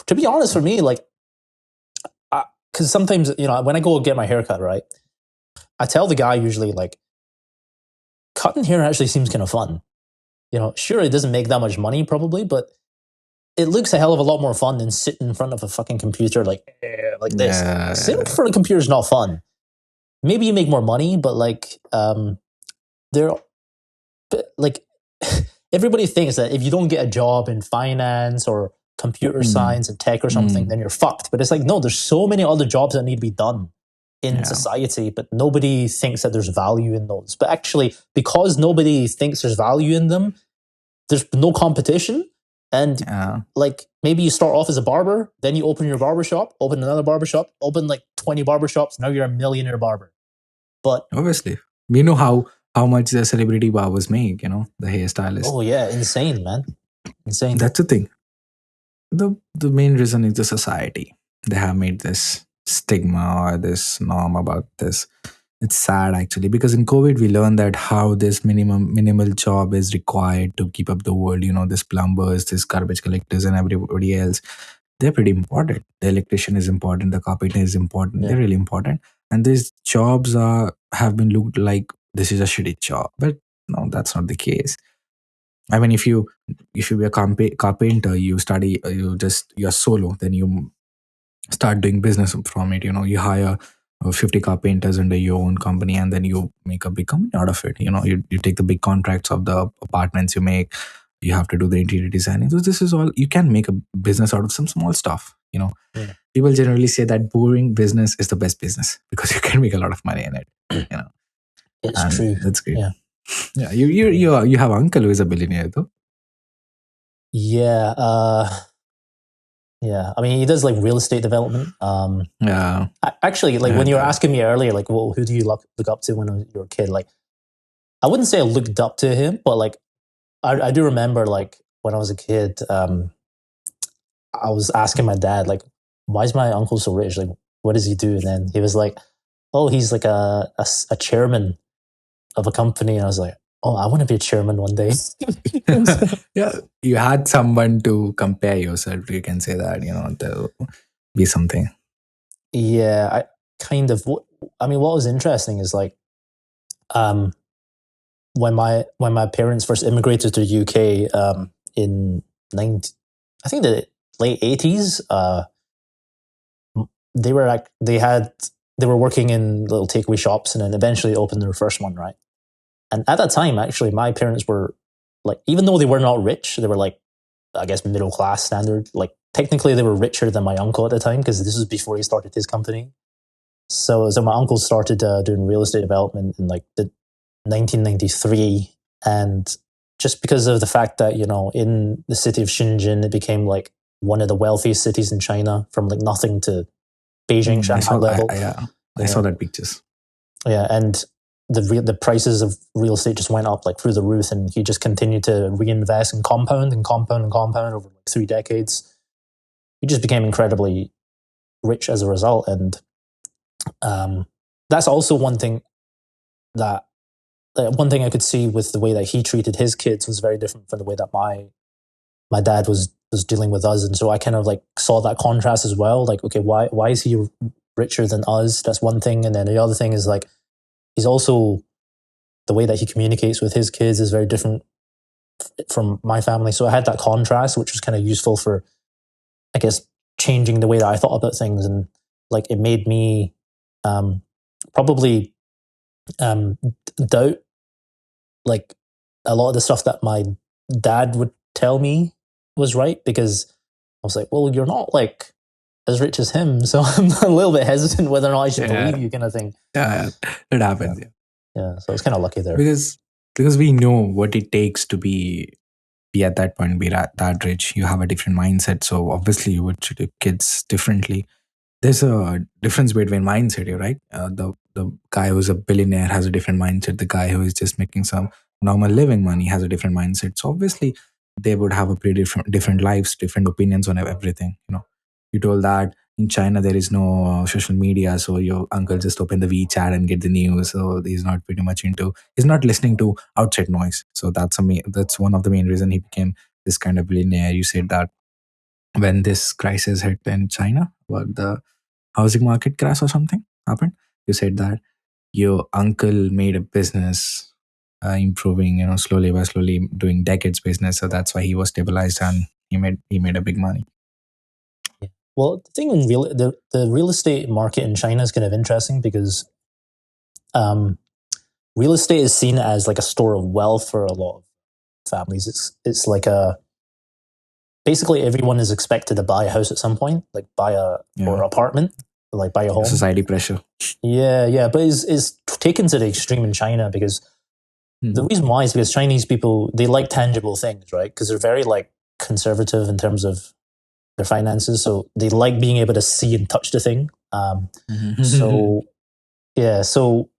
to be honest, for me, like because sometimes when I go get my haircut, right, I tell the guy usually like cutting hair actually seems kind of fun. Sure, it doesn't make that much money probably, but it looks a hell of a lot more fun than sitting in front of a fucking computer like this. Yeah. Sitting in front of a computer is not fun. Maybe you make more money, but like there, like everybody thinks that if you don't get a job in finance or computer science and tech or something, then you're fucked. But it's like, no, there's so many other jobs that need to be done in society, but nobody thinks that there's value in those. But actually, because nobody thinks there's value in them, there's no competition. And like maybe you start off as a barber, then you open your barbershop, open another barbershop, open like 20 barbershops. Now you're a millionaire barber. But obviously, we know how much the celebrity barbers make. The hairstylist. Oh yeah, insane, man, insane. That's the thing. The main reason is the society. They have made this stigma or this norm about this. It's sad actually, because in COVID we learned that how this minimal job is required to keep up the world. This plumbers, this garbage collectors, and everybody else. They're pretty important. The electrician is important. The carpenter is important. Yeah. They're really important. And these jobs have been looked like this is a shitty job, but no, that's not the case. I mean, if you be a carpenter, you study, you're solo, then you start doing business from it. You hire 50 carpenters under your own company, and then you make a big company out of it. You take the big contracts of the apartments you make. You have to do the interior designing. So this is all, you can make a business out of some small stuff. Yeah. People generally say that boring business is the best business because you can make a lot of money in it. It's And true. that's great. Yeah. Yeah, you have uncle who is a billionaire though. Yeah. Yeah. I mean, he does like real estate development. Yeah. Actually, like when you were asking me earlier, like, well, who do you look up to when you were a kid? Like, I wouldn't say I looked up to him, but like, I do remember like when I was a kid, I was asking my dad, like, why is my uncle so rich? Like, what does he do? And then he was like, oh, he's like a chairman of a company. And I was like, oh, I want to be a chairman one day. Yeah, you had someone to compare yourself to. You can say that, to be something. Yeah, I kind of. I mean, what was interesting is like, when my parents first immigrated to the UK in I think the late 80s, they were working in little takeaway shops and then eventually opened their first one, right? And at that time, actually, my parents were like, even though they were not rich, they were like, I guess, middle class standard, like technically they were richer than my uncle at the time because this was before he started his company. So my uncle started doing real estate development in like the 1993, and just because of the fact that in the city of Shenzhen, it became like one of the wealthiest cities in China, from like nothing to Beijing, Shanghai level. I saw that pictures. Yeah, and the prices of real estate just went up like through the roof, and he just continued to reinvest and compound over like 3 decades. He just became incredibly rich as a result, and that's also one thing that one thing I could see with the way that he treated his kids was very different from the way that my dad was dealing with us. And so I kind of like saw that contrast as well. Like, okay, why is he richer than us? That's one thing. And then the other thing is like, he's also, the way that he communicates with his kids is very different from my family. So I had that contrast, which was kind of useful for, I guess, changing the way that I thought about things. And like, it made me probably doubt like a lot of the stuff that my dad would tell me was right, because I was like, well, you're not like as rich as him, so I'm a little bit hesitant whether or not I should believe you, kind of thing. Yeah, it happens. Yeah, so I was kind of lucky there because we know what it takes to be at that point, be that rich. You have a different mindset, so obviously you would treat your kids differently. There's a difference between mindset here, right? The guy who's a billionaire has a different mindset. The guy who is just making some normal living money has a different mindset. So obviously they would have a pretty different lives, different opinions on everything. You told that in China there is no social media, so your uncle just open the WeChat and get the news. So he's not pretty much he's not listening to outside noise. So that's one of the main reason he became this kind of billionaire. You said that when this crisis hit in China, what the housing market crash or something happened, you said that your uncle made a business improving, slowly by slowly, doing decades business. So that's why he was stabilized and he made a big money. Well, the thing in the real estate market in China is kind of interesting because real estate is seen as like a store of wealth for a lot of families. It's like basically everyone is expected to buy a house at some point, like buy or apartment, like buy a home. Society pressure. Yeah, but it's taken to the extreme in China because the reason why is because Chinese people, they like tangible things, right? Because they're very like conservative in terms of their finances, so they like being able to see and touch the thing. So yeah, so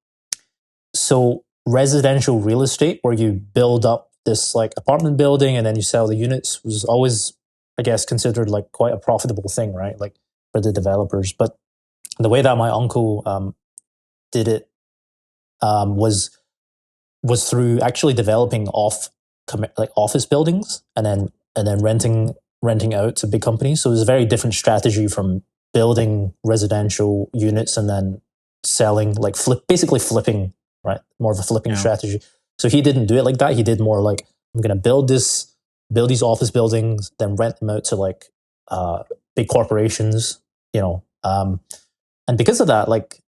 residential real estate where you build up this like apartment building and then you sell the units was always, I guess, considered like quite a profitable thing, right? Like for the developers. But the way that my uncle did it was through actually developing like office buildings and then renting out to big companies. So it was a very different strategy from building residential units and then selling, like basically flipping, right? More of a flipping strategy. So he didn't do it like that. He did more like, I'm going to build these office buildings, then rent them out to like big corporations, and because of that, like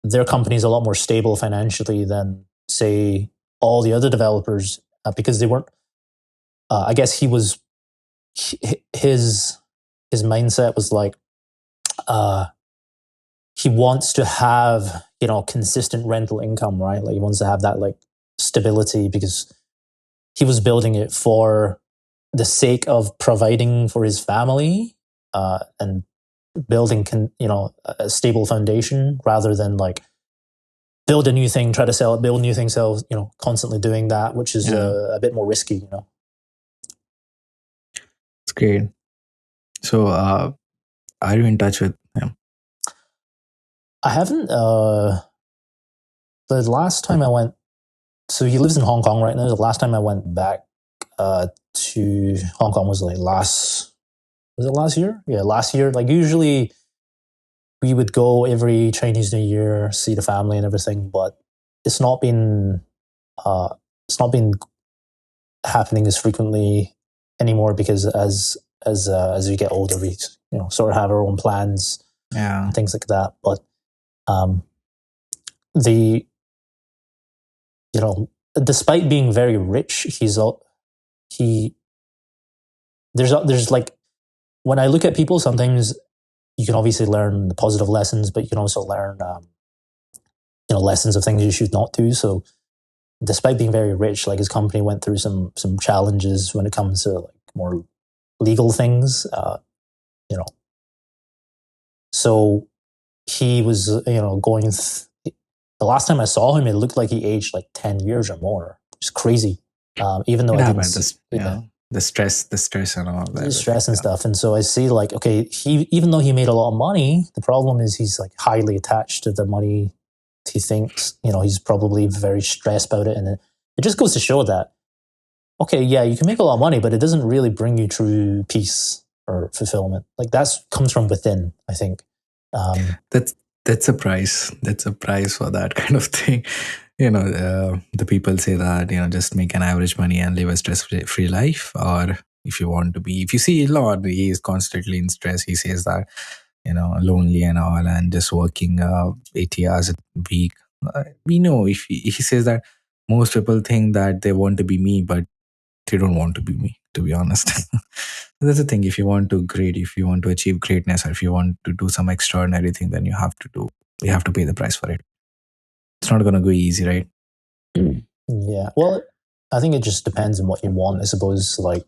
their company is a lot more stable financially than say all the other developers, because they weren't. I guess his mindset was like he wants to have consistent rental income, right? Like he wants to have that like stability because he was building it for the sake of providing for his family and building a stable foundation rather than like build a new thing, try to sell it, build a new thing, sell, constantly doing that, which is a bit more risky, It's great. So are you in touch with him? I haven't. The last time I went, so he lives in Hong Kong right now. The last time I went back to Hong Kong was like was it last year? Yeah, last year. Like usually we would go every Chinese New Year, see the family and everything, but it's not been happening as frequently anymore because as we get older, we sort of have our own plans, and things like that. But despite being very rich, there's like when I look at people, sometimes you can obviously learn the positive lessons, but you can also learn, lessons of things you should not do. So, despite being very rich, like his company went through some challenges when it comes to like more legal things. So he was, going. The last time I saw him, it looked like he aged like 10 years or more. It's crazy. Even though It I didn't happened. see The stress and all that. the stress and stuff. And so I see like, okay, even though he made a lot of money, the problem is he's like highly attached to the money. He thinks, he's probably very stressed about it. And it just goes to show that, okay, yeah, you can make a lot of money, but it doesn't really bring you true peace or fulfillment. Like that comes from within, I think. That's a price. That's a price for that kind of thing. The people say that just make an average money and live a stress-free life. Or if you see Elon, he is constantly in stress. He says that lonely and all, and just working 80 hours a week. We know if he says that, most people think that they want to be me, but they don't want to be me, to be honest. That's the thing. If you want to achieve greatness, or if you want to do some extraordinary thing, then you have to pay the price for it. It's not going to go easy, right? Yeah. Well, I think it just depends on what you want, I suppose. Like,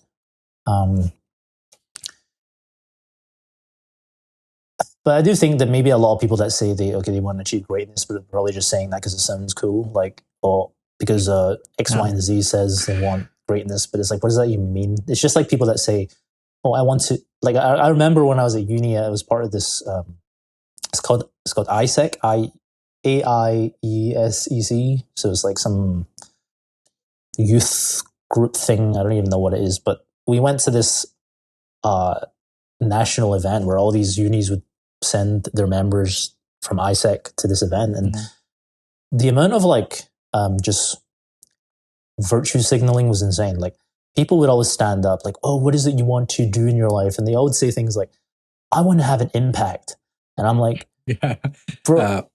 but I do think that maybe a lot of people that say they want to achieve greatness, but they're probably just saying that because it sounds cool, like, or because X, Y, and Z says they want greatness, but it's like, what does that even mean? It's just like people that say, "Oh, I want to." Like, I remember when I was at uni, I was part of this. It's called ISEC, AIESEC. So it's like some youth group thing. I don't even know what it is, but we went to this national event where all these unis would send their members from ISEC to this event, and the amount of like just virtue signaling was insane. Like people would always stand up, like, "Oh, what is it you want to do in your life?" And they all would say things like, "I want to have an impact," and I'm like, Yeah, bro,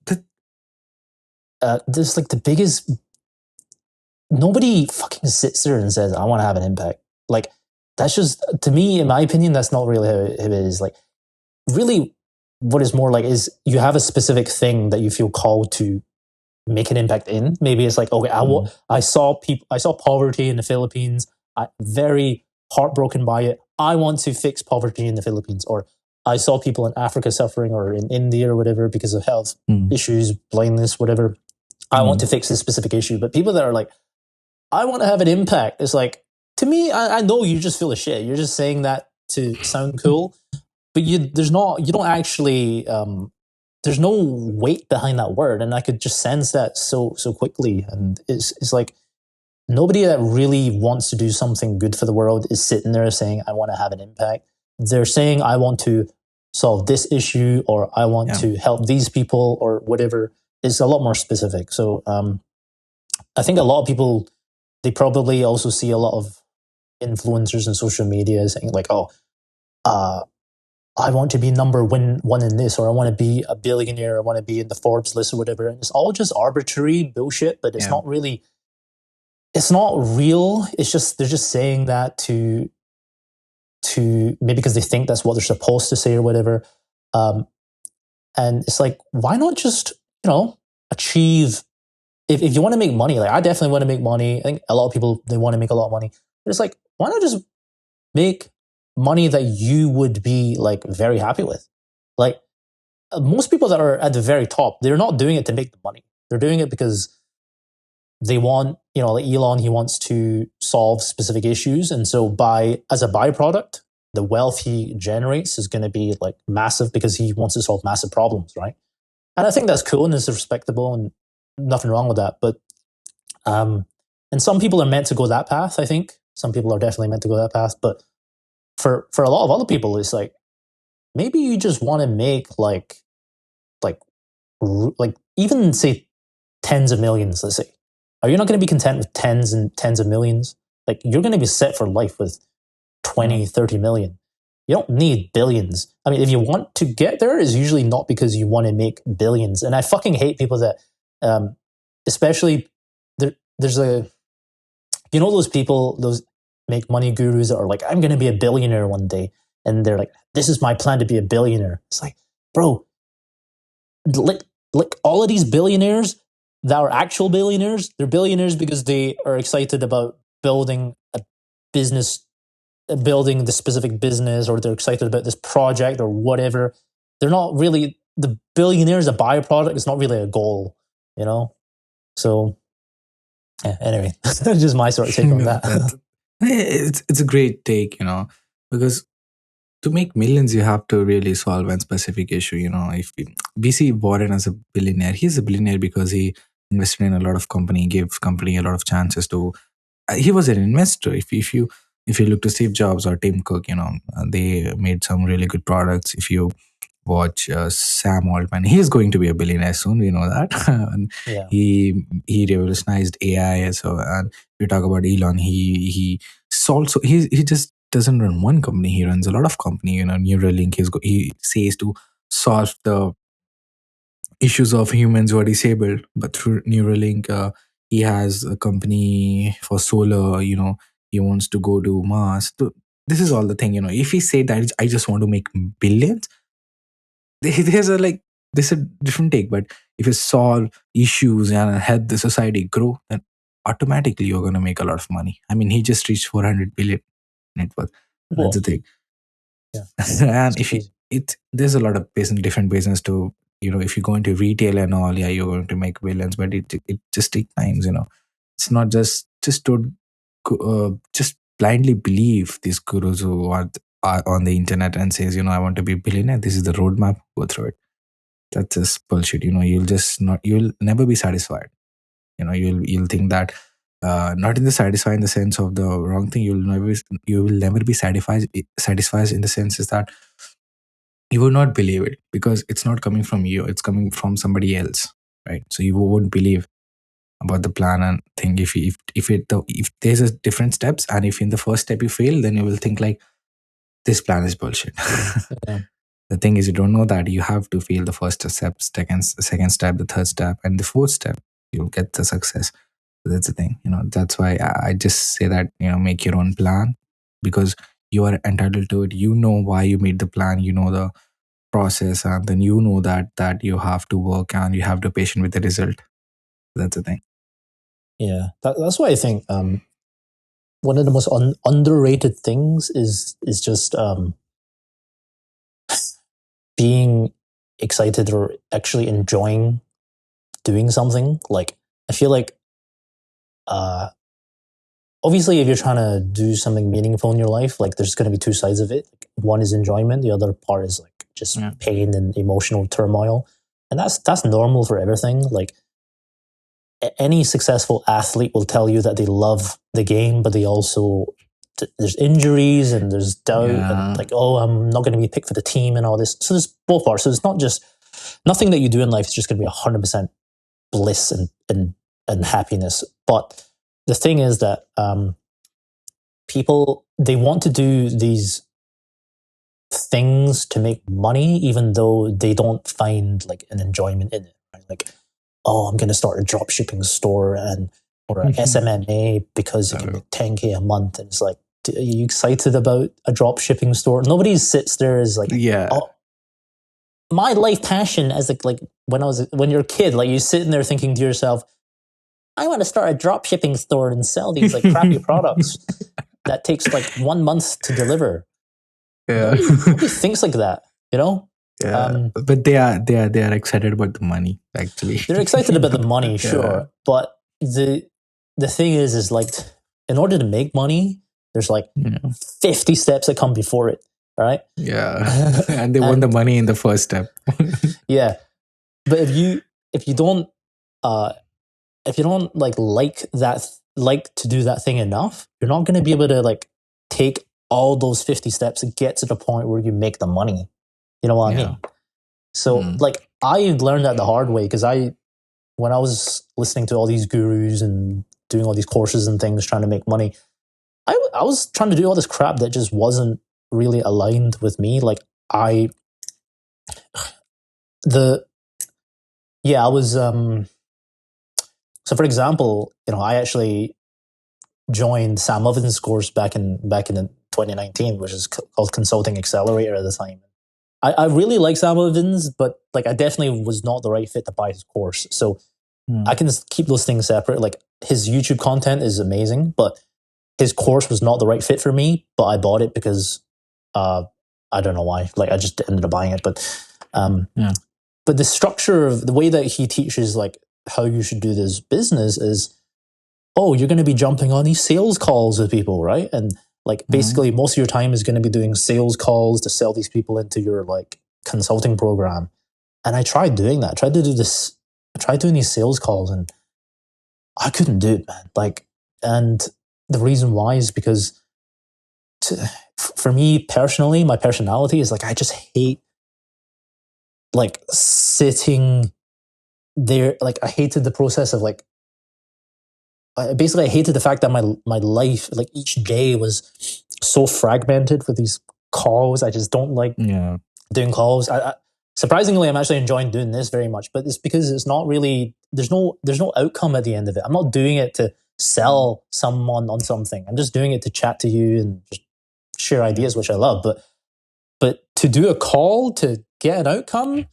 this is like the biggest. Nobody fucking sits there and says, "I want to have an impact." Like that's just, to me, in my opinion, that's not really how it is. Like really, what is more like is you have a specific thing that you feel called to make an impact in. Maybe it's like, okay, I saw poverty in the Philippines. I'm very heartbroken by it. I want to fix poverty in the Philippines. Or I saw people in Africa suffering, or in India or whatever, because of health issues, blindness, whatever. I want to fix this specific issue. But people that are like, I want to have an impact, it's like, to me, I know you just feel a shit. You're just saying that to sound cool, but you don't actually, there's no weight behind that word. And I could just sense that so quickly. And it's like, nobody that really wants to do something good for the world is sitting there saying, I want to have an impact. They're saying, I want to solve this issue, or I want to help these people, or whatever. It's a lot more specific. So I think a lot of people, they probably also see a lot of influencers in social media saying like, "Oh, I want to be number one in this, or I want to be a billionaire, I want to be in the Forbes list or whatever." And it's all just arbitrary bullshit, but it's not really, it's not real. It's just, they're just saying that to maybe because they think that's what they're supposed to say or whatever. And it's like, why not just, achieve, if you want to make money, like I definitely want to make money. I think a lot of people, they want to make a lot of money. But it's like, why not just make money that you would be like very happy with? Like most people that are at the very top, they're not doing it to make the money. They're doing it because they want, like Elon, he wants to solve specific issues. And so as a byproduct, the wealth he generates is going to be like massive because he wants to solve massive problems, right? And I think that's cool and it's respectable and nothing wrong with that. But and some people are meant to go that path. I think some people are definitely meant to go that path. But for a lot of other people, it's like maybe you just want to make like even say tens of millions. Let's say, are you not going to be content with tens and tens of millions? Like you're going to be set for life with 20, 30 million. You don't need billions. I mean, if you want to get there, it's usually not because you want to make billions. And I fucking hate people that, especially there's those people, those make money gurus that are like, I'm going to be a billionaire one day. and they're like, "This is my plan to be a billionaire." It's like, bro, like all of these billionaires that are actual billionaires, they're billionaires because they are excited about building a business, building the specific business, or they're excited about this project or whatever. They're not really, the billionaire is a byproduct. It's not really a goal, you know? So, yeah, anyway, that's just my sort of take on No, that. it's a great take, because to make millions, you have to really solve one specific issue. If we see Warren as a billionaire, he's a billionaire because he invested in a lot of company, gave company a lot of chances to. He was an investor. If you look to Steve Jobs or Tim Cook, they made some really good products. If you watch Sam Altman, he's going to be a billionaire soon. We know that. And Yeah. he revolutionized AI. So, and we talk about Elon. He solved. So he just doesn't run one company. He runs a lot of company. Neuralink. He says to solve the issues of humans who are disabled, but through Neuralink, he has a company for solar. He wants to go to Mars. So this is all the thing. If he say that I just want to make billions, there's a different take. But if you solve issues and help the society grow, then automatically you're going to make a lot of money. I mean, he just reached 400 billion net worth. That's Well, the thing. yeah. And It's if you, crazy. there's a lot of different business to, if you go into retail and all, yeah, you're going to make billions, but it just takes times. It's not just to just blindly believe these gurus who are on the internet and says, I want to be a billionaire, this is the roadmap, go through it. That's just bullshit. You'll never be satisfied. You'll think that, not in the satisfied in the sense of the wrong thing. You will never be satisfied in the sense is that you will not believe it because it's not coming from you, it's coming from somebody else, right? So you won't believe about the plan and think. If there's a different steps, and if in the first step you fail, then you will think like, this plan is bullshit. Yeah. The thing is, you don't know that you have to fail the first step, second step, the third step, and the fourth step, you'll get the success. So that's the thing. That's why I just say that, make your own plan, because you are entitled to it. You know why you made the plan, the process, and then you know that you have to work and you have to be patient with the result. That's the thing. Yeah. That's why I think one of the most underrated things is just being excited or actually enjoying doing something. Like, I feel like obviously if you're trying to do something meaningful in your life, like, there's going to be two sides of it. One is enjoyment, the other part is like just pain and emotional turmoil, and that's normal for everything. Like, any successful athlete will tell you that they love the game, but they also, there's injuries and there's doubt and like, oh, I'm not going to be picked for the team and all this. So there's both parts. So it's not just, nothing that you do in life is just going to be 100% bliss and happiness. But the thing is that people, they want to do these things to make money, even though they don't find like an enjoyment in it. Right? Like, oh, I'm going to start a drop shipping store or a SMMA because you can make 10K a month. And it's like, are you excited about a drop shipping store? Nobody sits there as like, Yeah. oh, my life passion as like when you're a kid, like, you're sitting there thinking to yourself, I want to start a drop shipping store and sell these like crappy products that takes like 1 month to deliver. Yeah. Nobody thinks like that, Yeah. But they are excited about the money, actually. They're excited about the money, sure. But the thing is like, in order to make money, there's like 50 steps that come before it. Right? Yeah. And they want the money in the first step. Yeah. But if you don't like to do that thing enough, you're not going to be able to like take all those 50 steps and get to the point where you make the money. You know what I mean? So like, I learned that the hard way, because when I was listening to all these gurus and doing all these courses and things trying to make money, I was trying to do all this crap that just wasn't really aligned with me. Like, I was so for example, I actually joined Sam Ovens' course back in the 2019, which is called Consulting Accelerator at the time. I really like Sam Levin's, but like I definitely was not the right fit to buy his course. So I can just keep those things separate. Like his YouTube content is amazing, but his course was not the right fit for me. But I bought it because I don't know why. Like I just ended up buying it. But but the structure of the way that he teaches like how you should do this business is, oh, you're going to be jumping on these sales calls with people, right? And like basically most of your time is going to be doing sales calls to sell these people into your like consulting program. And I tried doing that. I tried doing these sales calls and I couldn't do it, man. Like, and the reason why is because for me personally, my personality is like, I just hate like sitting there. Like I hated the process of like, basically I hated the fact that my life, like each day was so fragmented with these calls. I just don't like doing calls. Surprisingly, I'm actually enjoying doing this very much, but it's because it's not really, there's no outcome at the end of it. I'm not doing it to sell someone on something. I'm just doing it to chat to you and just share ideas, which I love. But to do a call to get an outcome,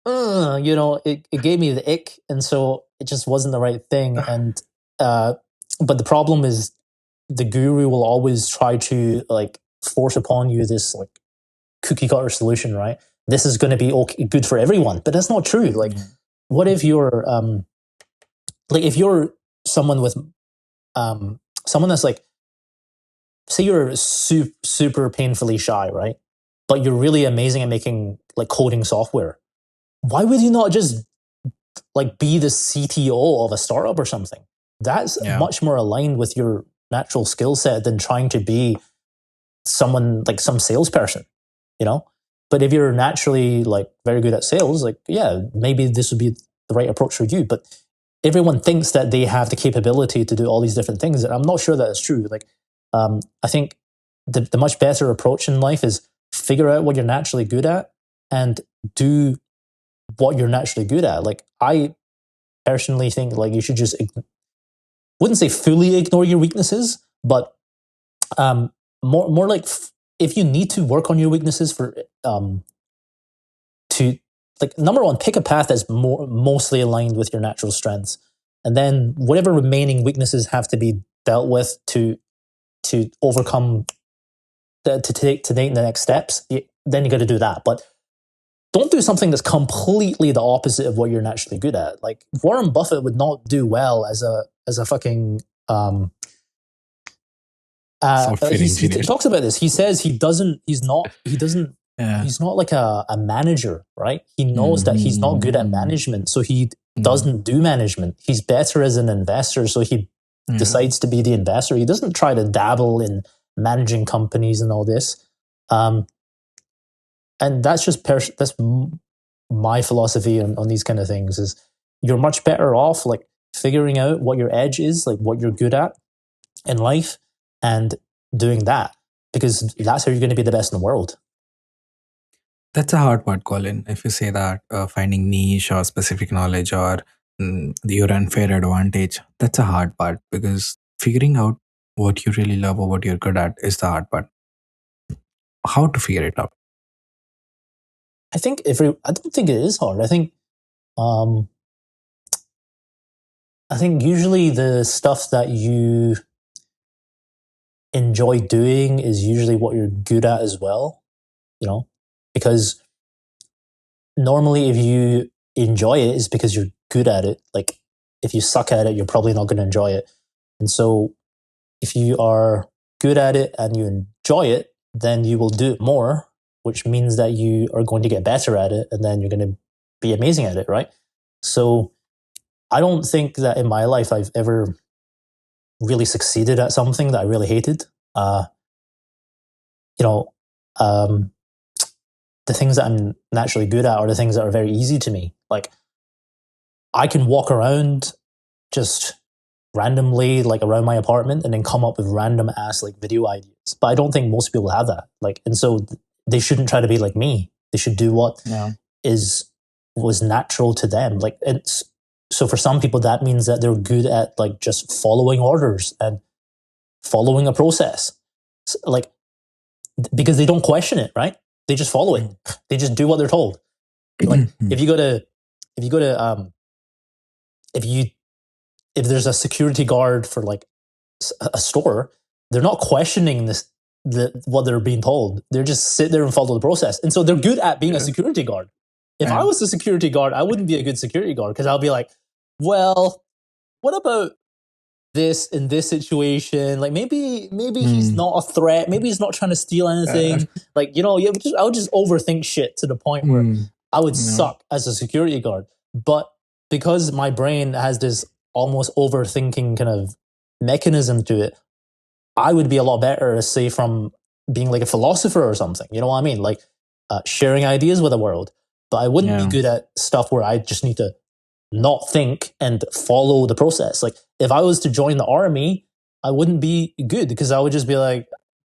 it gave me the ick. And so it just wasn't the right thing. And, but the problem is the guru will always try to like force upon you this like cookie cutter solution, right? This is going to be okay, good for everyone, but that's not true. Like, what if you're, like, if you're someone with, someone that's like, say you're super painfully shy, right? But you're really amazing at making like coding software. Why would you not just like be the CTO of a startup or something? That's much more aligned with your natural skill set than trying to be someone like some salesperson, you know? But if you're naturally like very good at sales, like, yeah, maybe this would be the right approach for you. But everyone thinks that they have the capability to do all these different things. And I'm not sure that is true. Like, I think the much better approach in life is figure out what you're naturally good at and do what you're naturally good at. Like, I personally think like you should just, wouldn't say fully ignore your weaknesses, but more like if you need to work on your weaknesses for to like, number one, pick a path that's mostly aligned with your natural strengths, and then whatever remaining weaknesses have to be dealt with to overcome to take the next steps, then you got to do that. But don't do something that's completely the opposite of what you're naturally good at. Like Warren Buffett would not do well as a fucking he talks about this. He says he's not like a manager, right? He knows that he's not good at management, so he doesn't do management. He's better as an investor, so he decides to be the investor. He doesn't try to dabble in managing companies and all this. And that's just that's my philosophy on these kind of things. Is you're much better off like figuring out what your edge is, like what you're good at in life, and doing that, because that's how you're going to be the best in the world. That's a hard part, Colin. If you say that finding niche or specific knowledge or your unfair advantage, that's a hard part, because figuring out what you really love or what you're good at is the hard part. How to figure it out? I don't think it is hard. I think usually the stuff that you enjoy doing is usually what you're good at as well, you know, because normally if you enjoy it, it's because you're good at it. Like if you suck at it, you're probably not going to enjoy it. And so if you are good at it and you enjoy it, then you will do it more, which means that you are going to get better at it, and then you're going to be amazing at it, right? So I don't think that in my life I've ever really succeeded at something that I really hated. The things that I'm naturally good at are the things that are very easy to me. Like I can walk around just randomly, like around my apartment, and then come up with random ass like video ideas. But I don't think most people have that. Like, and so they shouldn't try to be like me. They should do what was natural to them. Like, so for some people that means that they're good at like just following orders and following a process. So, like because they don't question it, right? They just follow it. They just do what they're told. Like if you go to if you if there's a security guard for like a store, they're not questioning what they're being told. They're just sit there and follow the process, and so they're good at being a security guard. If I was a security guard, I wouldn't be a good security guard because I'll be like, well, what about this in this situation? Like maybe he's not a threat. Maybe he's not trying to steal anything. Like I would just overthink shit to the point where I would suck as a security guard. But because my brain has this almost overthinking kind of mechanism to it, I would be a lot better, say, from being like a philosopher or something. You know what I mean? Like sharing ideas with the world. But I wouldn't be good at stuff where I just need to not think and follow the process. Like if I was to join the army, I wouldn't be good because I would just be like,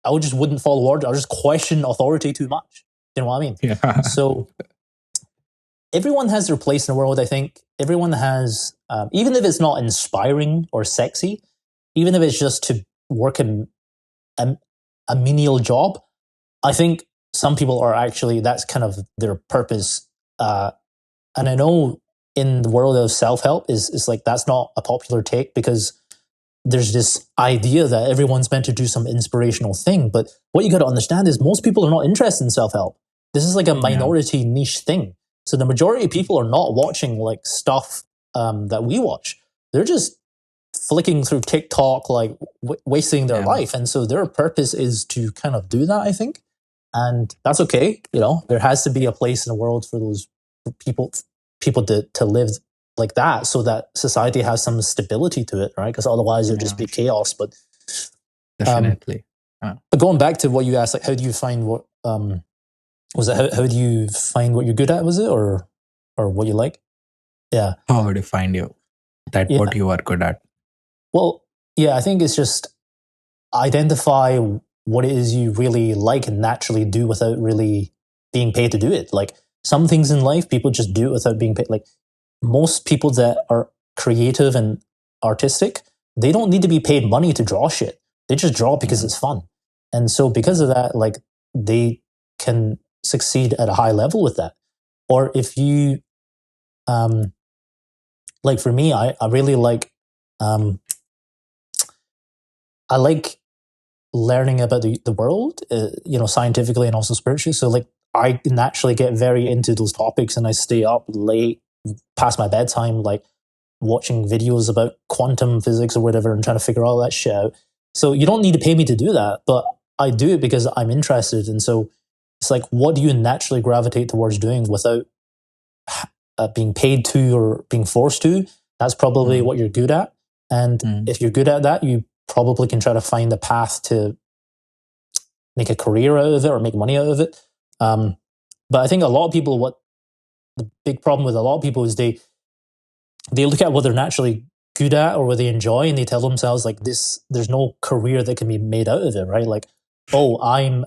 wouldn't follow order. I'll just question authority too much. You know what I mean? Yeah. So everyone has their place in the world, I think. Everyone has, even if it's not inspiring or sexy, even if it's just to work in a menial job, I think some people are actually, that's kind of their purpose. And I know in the world of self-help is like, that's not a popular take because there's this idea that everyone's meant to do some inspirational thing. But what you got to understand is most people are not interested in self-help. This is like a minority niche thing. So the majority of people are not watching like stuff that we watch. They're just flicking through TikTok, like wasting their life. And so their purpose is to kind of do that, I think. And that's okay. There has to be a place in the world for those people to live like that so that society has some stability to it, right? Because otherwise it'll just be chaos. But definitely. But going back to what you asked, like how do you find what was it? How do you find what you're good at? Was it or what you like? Yeah. How would you find what you are good at? Well, yeah, I think it's just identify what it is you really like and naturally do without really being paid to do it. Like some things in life, people just do it without being paid. Like most people that are creative and artistic, they don't need to be paid money to draw shit. They just draw because it's fun. And so because of that, like they can succeed at a high level with that. Or if you, like for me, I really like, I like learning about the world, scientifically and also spiritually. So like I naturally get very into those topics and I stay up late past my bedtime, like watching videos about quantum physics or whatever and trying to figure all that shit out. So you don't need to pay me to do that, but I do it because I'm interested. And so it's like, what do you naturally gravitate towards doing without being paid to or being forced to? That's probably what you're good at. And if you're good at that, you probably can try to find a path to make a career out of it or make money out of it. But I think a lot of people, the big problem with a lot of people is they look at what they're naturally good at or what they enjoy and they tell themselves like there's no career that can be made out of it, right? Like, oh, I'm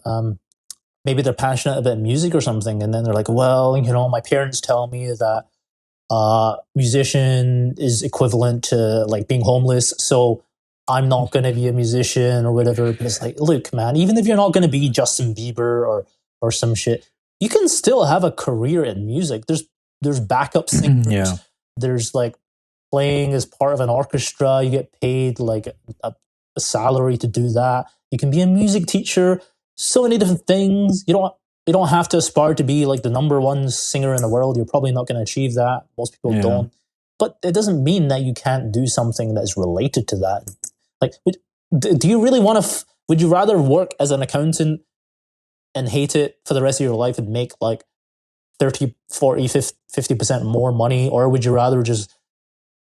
maybe they're passionate about music or something, and then they're like, well, my parents tell me that musician is equivalent to like being homeless, so I'm not going to be a musician or whatever. But it's like, look, man, even if you're not going to be Justin Bieber or some shit, you can still have a career in music. There's backup singers. There's like playing as part of an orchestra. You get paid like a salary to do that. You can be a music teacher. So many different things. You don't have to aspire to be like the number one singer in the world. You're probably not going to achieve that. Most people don't. But it doesn't mean that you can't do something that's related to that. Like, do you really want to? Would you rather work as an accountant and hate it for the rest of your life and make like 30, 40, 50% more money? Or would you rather just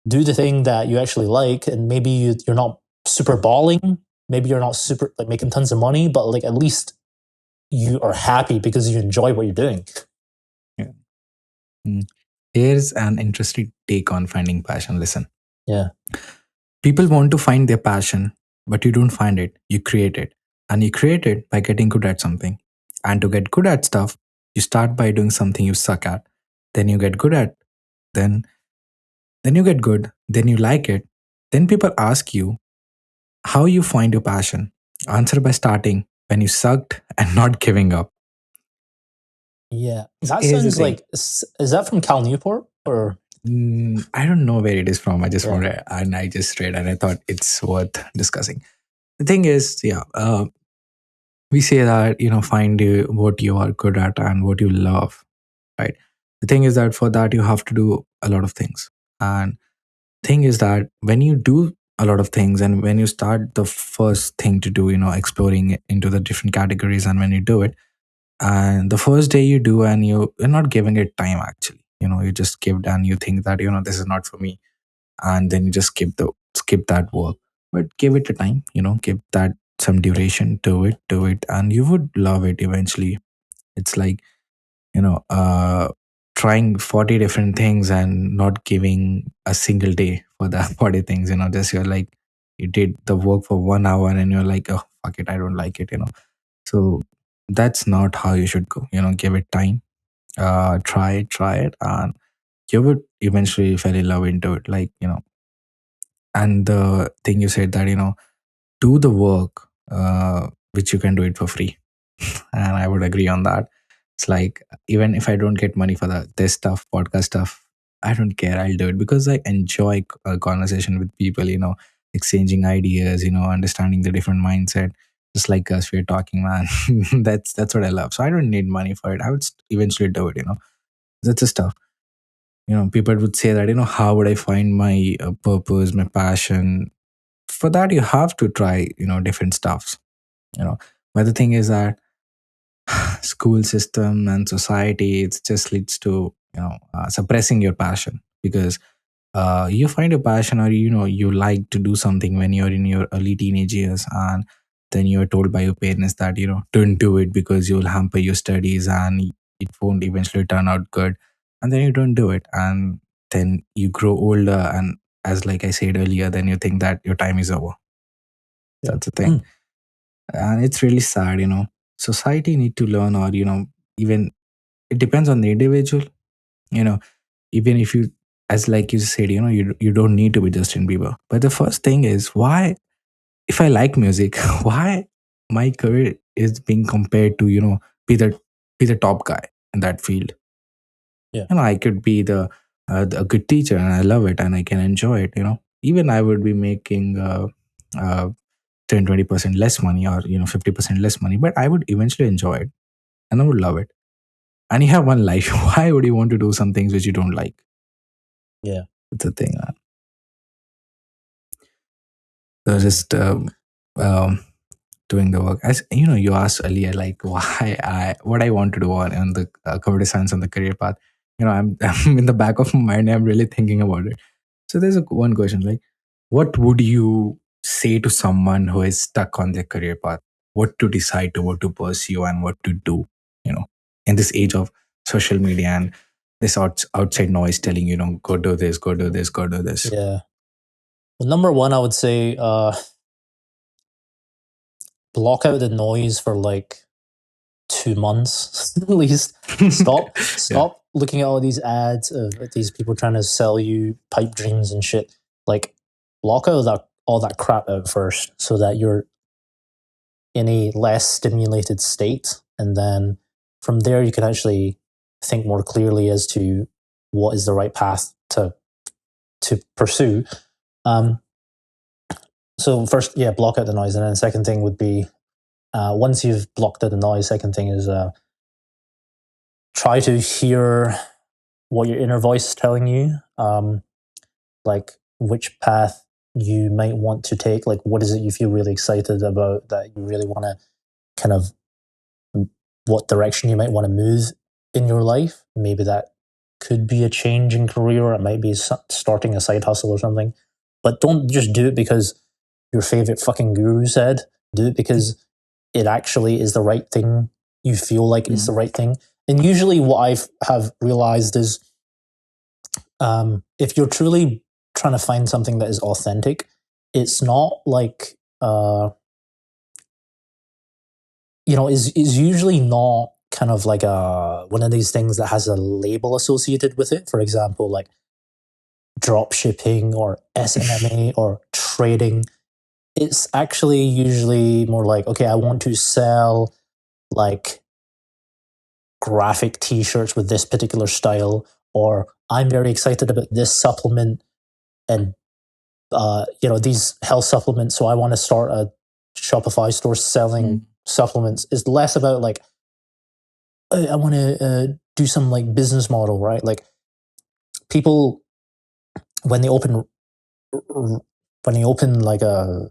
do the thing that you actually like and maybe you're not super balling? Maybe you're not super like making tons of money, but like at least you are happy because you enjoy what you're doing. Yeah. Here's an interesting take on finding passion. Listen. Yeah. People want to find their passion, but you don't find it. You create it. And you create it by getting good at something. And to get good at stuff, you start by doing something you suck at. Then you get good at, then you get good, then you like it. Then people ask you how you find your passion. Answer by starting when you sucked and not giving up. Yeah, So that here's the sounds thing. like, is that from Cal Newport or? I don't know where it is from. I just Yeah, found it and I just read and I thought it's worth discussing. The thing is, yeah, we say that, find what you are good at and what you love, right? The thing is that for that, you have to do a lot of things. And thing is that when you do a lot of things and when you start the first thing to do, exploring into the different categories, and when you do it, and the first day you do and you're not giving it time actually, you just skipped and you think that, this is not for me, and then you just skip that work. But give it a time, give that some duration to it, and you would love it eventually. It's like, you know uh trying 40 different things and not giving a single day for the 40 things, just you're like, you did the work for 1 hour and you're like, oh fuck it, I don't like it. So that's not how you should go. Give it time, try it, and you would eventually fall in love into it, like, and the thing you said that, do the work, which you can do it for free. And I would agree on that. It's like, even if I don't get money for this stuff, podcast stuff, I don't care, I'll do it because I enjoy a conversation with people, exchanging ideas, understanding the different mindset, just like us, we're talking, man. That's what I love. So I don't need money for it. I would eventually do it. That's the stuff. People would say that, how would I find my purpose, my passion? For that, you have to try, different stuffs. you know but the thing is that school system and society, it just leads to, suppressing your passion, because you find a passion, or you like to do something when you're in your early teenage years, and then you're told by your parents that, don't do it because you'll hamper your studies and it won't eventually turn out good, and then you don't do it, and then you grow older, and as like I said earlier, then you think that your time is over. yeah, That's the thing. And it's really sad. Society need to learn, or even it depends on the individual. you know Even if you, as like you said, you don't need to be Justin Bieber, but the first thing is, why, if I like music, why my career is being compared to, be the be the top guy in that field. yeah, I could be a good teacher and I love it and I can enjoy it. Even I would be making uh 10-20% less money, or 50% less money, but I would eventually enjoy it and I would love it. And you have one life. Why would you want to do some things which you don't like? yeah, It's a thing, man. So just doing the work. As you asked earlier, like, why what I want to do on the computer science on the career path. I'm in the back of my mind. I'm really thinking about it. So there's one question, like, what would you say to someone who is stuck on their career path? What to decide to, what to pursue, and what to do? You know, in this age of social media and this outside noise telling go do this, go do this, go do this. yeah. Well, number one, I would say, block out the noise for like 2 months at least. Stop, Yeah. stop looking at all these ads of these people trying to sell you pipe dreams and shit. Like, block out all that crap out first, so that you're in a less stimulated state, and then from there you can actually think more clearly as to what is the right path to pursue. Um, so first, yeah, block out the noise, and then the second thing would be, once you've blocked out the noise, second thing is, try to hear what your inner voice is telling you, like which path you might want to take, like what is it you feel really excited about, that you really want to kind of, what direction you might want to move in your life. Maybe that could be a change in career, or it might be starting a side hustle or something. But don't just do it because your favorite fucking guru said. Do it because it actually is the right thing. You feel like it's the right thing. And usually, what have realized is, if you're truly trying to find something that is authentic, it's not like, is usually not kind of like one of these things that has a label associated with it. For example, like drop shipping or SMMA or trading. it's actually usually more like, okay, I want to sell like graphic t-shirts with this particular style, or I'm very excited about this supplement and these health supplements, so I want to start a Shopify store selling supplements. Is less about like I want to do some like business model, right? Like people when they open like a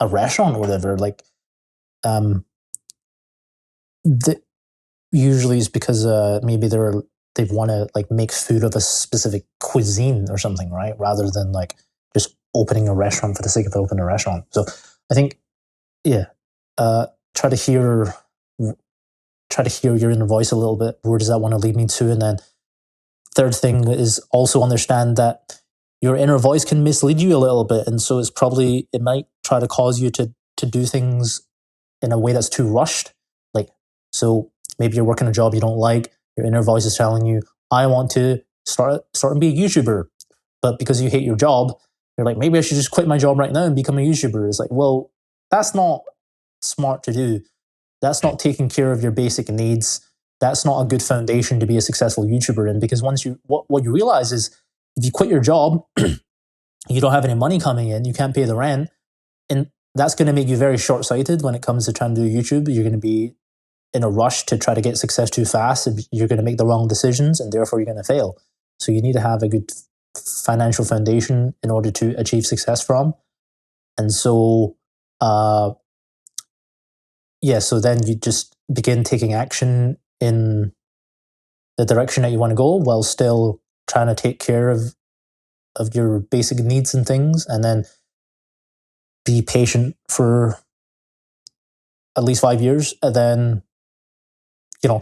restaurant or whatever, like um the, usually is because maybe they want to like make food of a specific cuisine or something, right? Rather than like just opening a restaurant for the sake of opening a restaurant. So I think, yeah, uh, try to hear your inner voice a little bit. Where does that want to lead me to? And then third thing is also understand that your inner voice can mislead you a little bit, and so it might try to cause you to do things in a way that's too rushed. Like, so maybe you're working a job you don't like. Your inner voice is telling you, "I want to start and be a YouTuber," but because you hate your job, you're like, "Maybe I should just quit my job right now and become a YouTuber." It's like, well, that's not smart to do. That's not taking care of your basic needs. That's not a good foundation to be a successful YouTuber in, because once what you realize is if you quit your job, you don't have any money coming in, you can't pay the rent, and that's going to make you very short-sighted when it comes to trying to do YouTube. You're going to be in a rush to try to get success too fast. You're going to make the wrong decisions, and therefore you're going to fail. So you need to have a good financial foundation in order to achieve success from. And so, so then you just begin taking action in the direction that you want to go while still trying to take care of your basic needs and things, and then be patient for at least 5 years, and then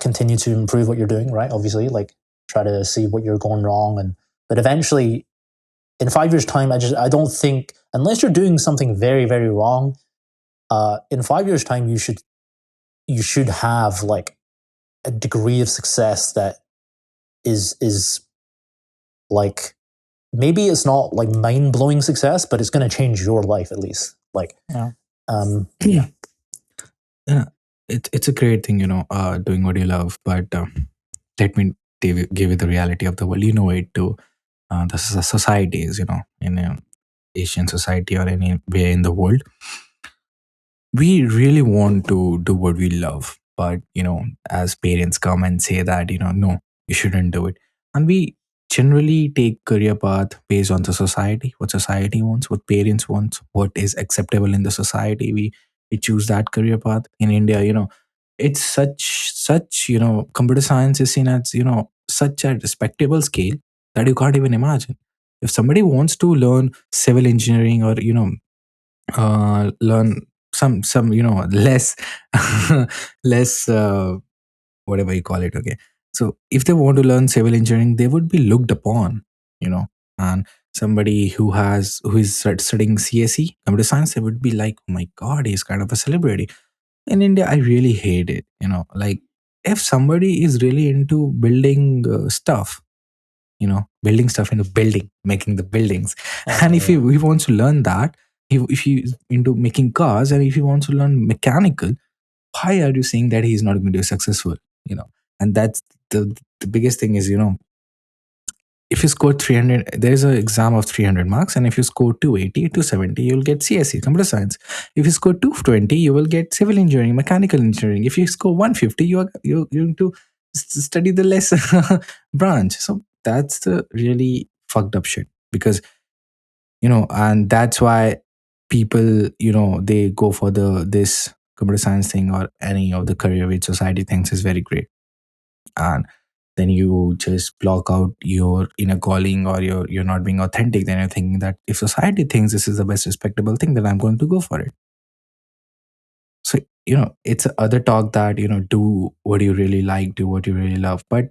continue to improve what you're doing, right? Obviously, like try to see what you're going wrong, but eventually in 5 years time, I don't think, unless you're doing something very, very wrong, in 5 years time you should have like a degree of success that is like, maybe it's not like mind-blowing success, but it's going to change your life at least. Like, Yeah. Yeah. Yeah, it's a great thing, doing what you love. But let me give you the reality of the world. You know it too. The societies, in Asian society or anywhere in the world, we really want to do what we love, but as parents come and say that no, you shouldn't do it, and we generally take career path based on the society, what society wants, what parents want, what is acceptable in the society. We choose that career path. In India, it's such computer science is seen as such a respectable scale that you can't even imagine. If somebody wants to learn civil engineering or learn some less less whatever you call it, okay, so if they want to learn civil engineering, they would be looked upon, and somebody who is studying CSE, computer science, they would be like, oh my god, he's kind of a celebrity. In India, I really hate it, like if somebody is really into building stuff, building stuff into building, making the buildings. And if he wants to learn that, if he's into making cars, and if he wants to learn mechanical, why are you saying that he's not going to be successful? And that's the biggest thing is, if you score 300, there's an exam of 300 marks, and if you score 280, 270, you'll get CSE, computer science. If you score 220, you will get civil engineering, mechanical engineering. If you score 150, you're going to study the less branch. So that's the really fucked up shit, because and that's why people, they go for this computer science thing or any of the career which society thinks is very great, and then you just block out your inner calling, or you're not being authentic. Then you're thinking that if society thinks this is the best respectable thing, then I'm going to go for it. So it's other talk that do what you really like, do what you really love. But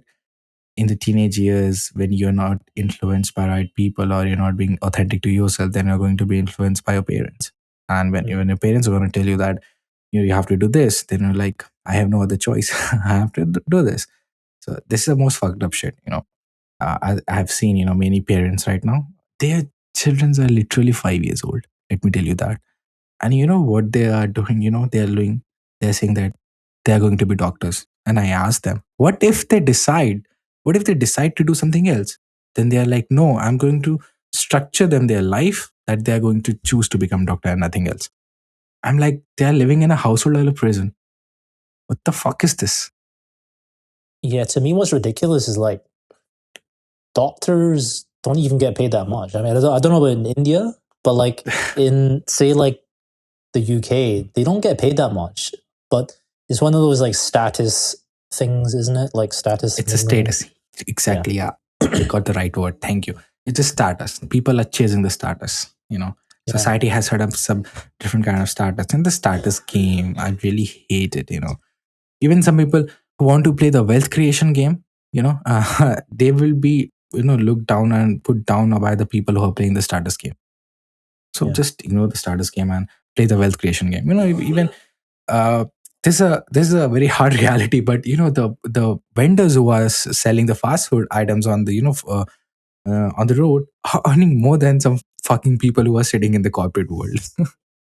in the teenage years, when you're not influenced by right people, or you're not being authentic to yourself, then you're going to be influenced by your parents. And when your parents are going to tell you that you have to do this, then you're like, I have no other choice. I have to do this. So this is the most fucked up shit. I have seen many parents right now. Their children are literally 5 years old. Let me tell you that. And you know what they are doing? They're saying that they are going to be doctors. And I asked them, what if they decide to do something else? Then they are like, no, I'm going to structure them their life that they are going to choose to become doctor and nothing else. I'm like, they are living in a household level prison. What the fuck is this? Yeah, to me, what's ridiculous is like doctors don't even get paid that much. I mean, I don't know about in India, but like in say like the UK, they don't get paid that much. But it's one of those like status things, isn't it? Like status. It's a status. Exactly. Yeah. You got the right word. Thank you. It's a status. People are chasing the status. Yeah. Society has set up some different kind of status. And the status game, I really hate it. Even some people who want to play the wealth creation game, they will be, looked down and put down by the people who are playing the status game. So Yeah. just ignore the status game and play the wealth creation game. Even this is a very hard reality, but the vendors who are selling the fast food items on the on the road are earning more than some fucking people who are sitting in the corporate world.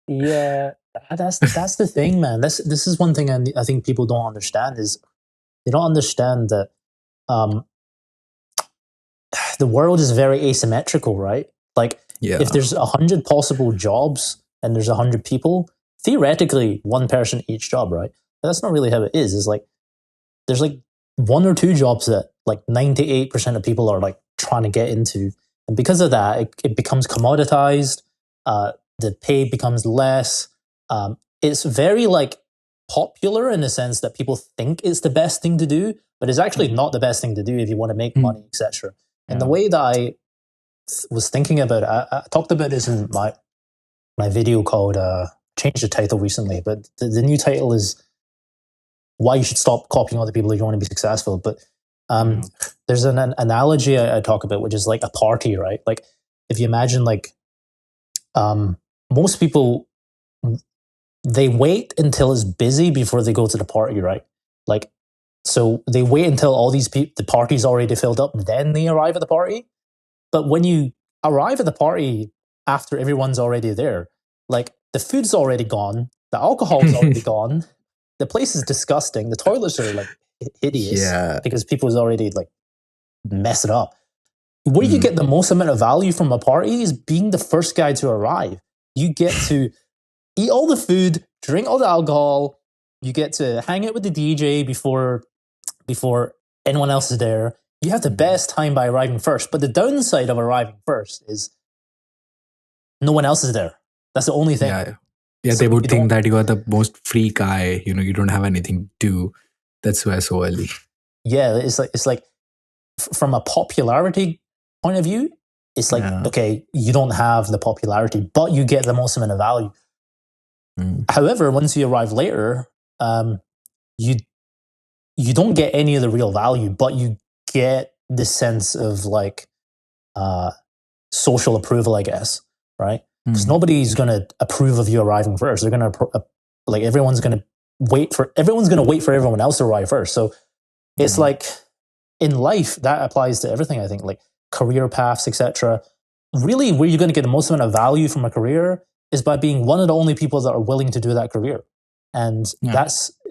Yeah, that's the thing, man. This is one thing I think people don't understand is they don't understand that um, the world is very asymmetrical, right? Like Yeah. if there's 100 possible jobs and there's 100 people, theoretically one person each job, right? But that's not really how it is. It's like there's like one or two jobs that like 98% of people are like trying to get into, and because of that, it becomes commoditized. The pay becomes less. It's very like popular in the sense that people think it's the best thing to do, but it's actually not the best thing to do if you want to make money, etc. And the way that I was thinking about it, I talked about this in my video called changed the title recently, but the new title is why you should stop copying other people if you want to be successful. But there's an analogy I talk about, which is like a party, right? Like if you imagine like most people, they wait until it's busy before they go to the party, right? Like, so they wait until all these people, the party's already filled up, then they arrive at the party. But when you arrive at the party after everyone's already there, like the food's already gone, the alcohol's already gone, the place is disgusting, the toilets are like hideous because people's already like messed it up. Where you get the most amount of value from a party is being the first guy to arrive. You get to eat all the food, drink all the alcohol. You get to hang out with the DJ before anyone else is there. You have the best time by arriving first. But the downside of arriving first is no one else is there. That's the only thing. Yeah, so they would think that you are the most free guy. You don't have anything to do. That's why so early. Yeah, it's like from a popularity point of view, it's like okay, you don't have the popularity, but you get the most amount of value. However, once you arrive later, you don't get any of the real value, but you get the sense of like social approval, I guess, right? Because nobody's going to approve of you arriving first. They're going to like everyone's going to wait for everyone else to arrive first. So it's like in life that applies to everything. I think like career paths, etc. Really, where you're going to get the most amount of value from a career is by being one of the only people that are willing to do that career, and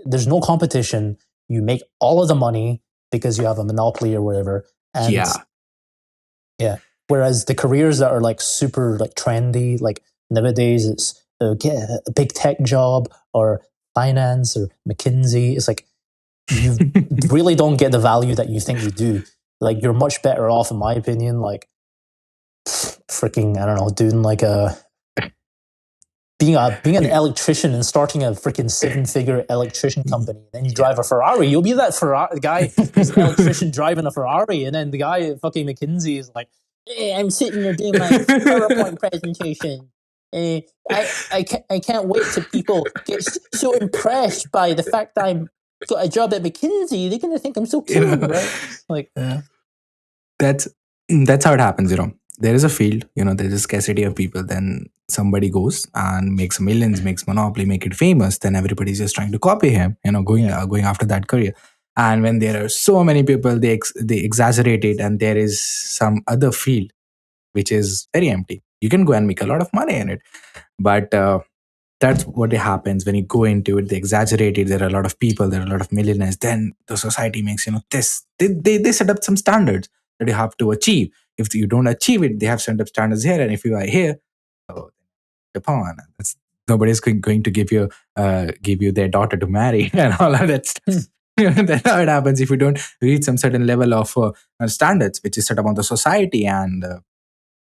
there's no competition. You make all of the money because you have a monopoly or whatever. And yeah. Whereas the careers that are like super like trendy, like nowadays it's get a big tech job or finance or McKinsey. It's like you really don't get the value that you think you do. Like you're much better off, in my opinion, like freaking, I don't know, doing like being an electrician and starting a freaking 7-figure electrician company. Then you drive a Ferrari. You'll be that Ferrari guy who's an electrician driving a Ferrari, and then the guy at fucking McKinsey is like, "Hey, I'm sitting here doing my PowerPoint presentation. I can't wait till people get so impressed by the fact that I'm got a job at McKinsey. They're gonna think I'm so cool, right?" Like, that's how it happens. There is a field. There's a scarcity of people. Then somebody goes and makes millions, makes monopoly, make it famous. Then everybody's just trying to copy him. Going after that career. And when there are so many people, they exaggerate it, and there is some other field which is very empty. You can go and make a lot of money in it, but that's what happens when you go into it. They exaggerate it. There are a lot of people, there are a lot of millionaires. Then the society makes, this. They set up some standards that you have to achieve. If you don't achieve it, they have set up standards here. And if you are here, oh, Japan, nobody's going to give you their daughter to marry and all of that stuff. That's how it happens if you don't reach some certain level of standards, which is set up on the society, and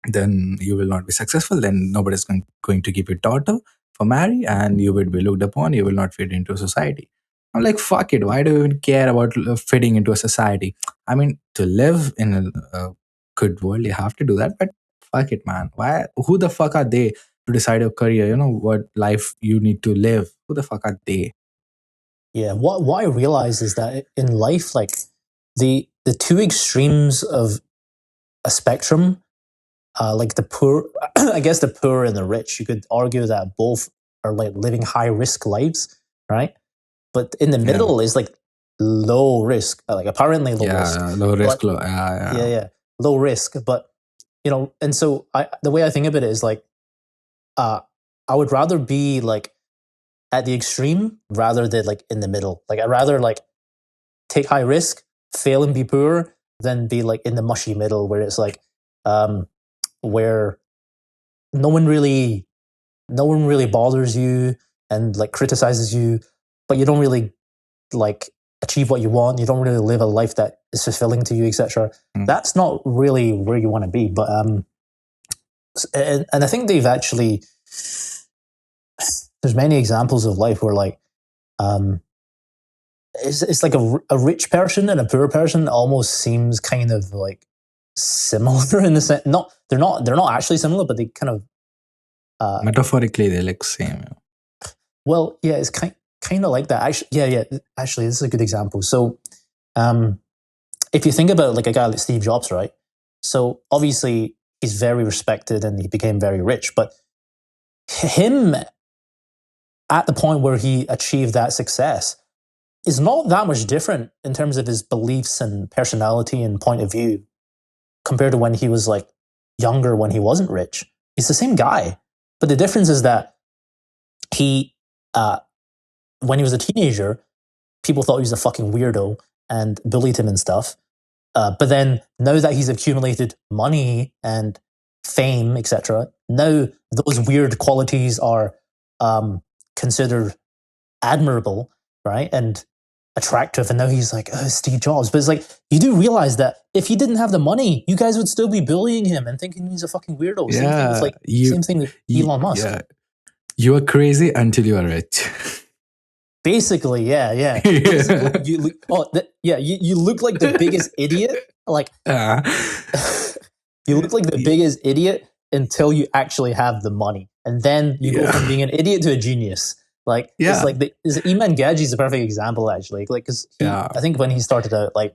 then you will not be successful. Then nobody's going to give you daughter for marry, and you will be looked upon. You will not fit into society. I'm like, fuck it. Why do you even care about fitting into a society? I mean, to live in a good world, you have to do that. But fuck it, man. Why? Who the fuck are they to decide your career? What life you need to live. Who the fuck are they? Yeah, what I realize is that in life, like the two extremes of a spectrum, like the poor, I guess the poor and the rich, you could argue that both are like living high risk lives, right? But in the middle is like low risk, like apparently low risk. Low risk. But, low risk. But and so the way I think of it is like, I would rather be like at the extreme rather than like in the middle. Like I'd rather like take high risk, fail and be poor, than be like in the mushy middle where it's like, where no one really bothers you and like criticizes you, but you don't really like achieve what you want. You don't really live a life that is fulfilling to you, etc. That's not really where you want to be. But and I think they've actually, there's many examples of life where like it's like a rich person and a poor person almost seems kind of like similar in the sense. They're not actually similar, but they kind of metaphorically they look same. Well, yeah, it's kind of like that. Actually, actually, this is a good example. So, if you think about like a guy like Steve Jobs, right? So obviously he's very respected and he became very rich, but him at the point where he achieved that success is not that much different in terms of his beliefs and personality and point of view compared to when he was like younger, when he wasn't rich. He's the same guy, but the difference is that he, when he was a teenager, people thought he was a fucking weirdo and bullied him and stuff. But then now that he's accumulated money and fame, etc., now those weird qualities are considered admirable, right? And attractive. And now he's like, oh, Steve Jobs. But it's like, you do realize that if he didn't have the money, you guys would still be bullying him and thinking he's a fucking weirdo. Yeah, Same thing with Elon Musk. Yeah. You are crazy until you are rich. Basically, yeah. Basically, you look like the biggest idiot. Like, you look like the biggest idiot until you actually have the money. And then you go from being an idiot to a genius. Like, it's like Iman Gaji is a perfect example, actually. Like, because I think when he started out, like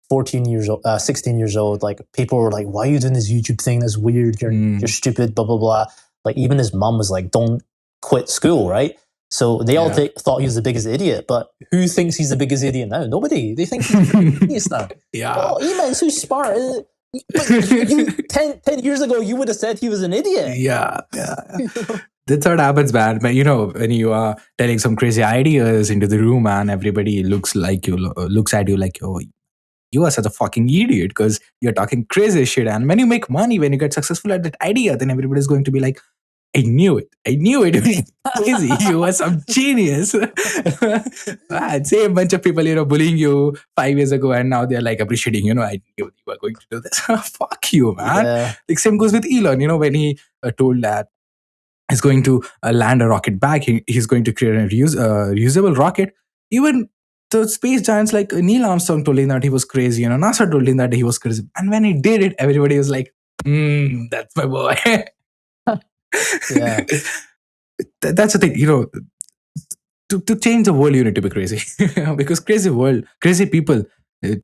16 years old, like people were like, "Why are you doing this YouTube thing? That's weird. You're stupid." Blah blah blah. Like even his mom was like, "Don't quit school," right? So they all thought he was the biggest idiot. But who thinks he's the biggest idiot now? Nobody. They think he's a genius now. Oh, Iman's so smart. But 10 years ago, you would have said he was an idiot. Yeah. That's what happens, man. But when you are telling some crazy ideas into the room, and everybody looks at you like, oh, you are such a fucking idiot because you're talking crazy shit. And when you make money, when you get successful at that idea, then everybody's going to be like, I knew it. Crazy. You are some genius. Man, same bunch of people, bullying you 5 years ago, and now they're like appreciating, I knew you were going to do this. Fuck you, man. Yeah. Like same goes with Elon, when he told that he's going to land a rocket back. He's going to create a reusable rocket. Even the space giants like Neil Armstrong told him that he was crazy. NASA told him that he was crazy. And when he did it, everybody was like, that's my boy. Yeah. That's the thing, to change the world, you need to be crazy. Because crazy people, it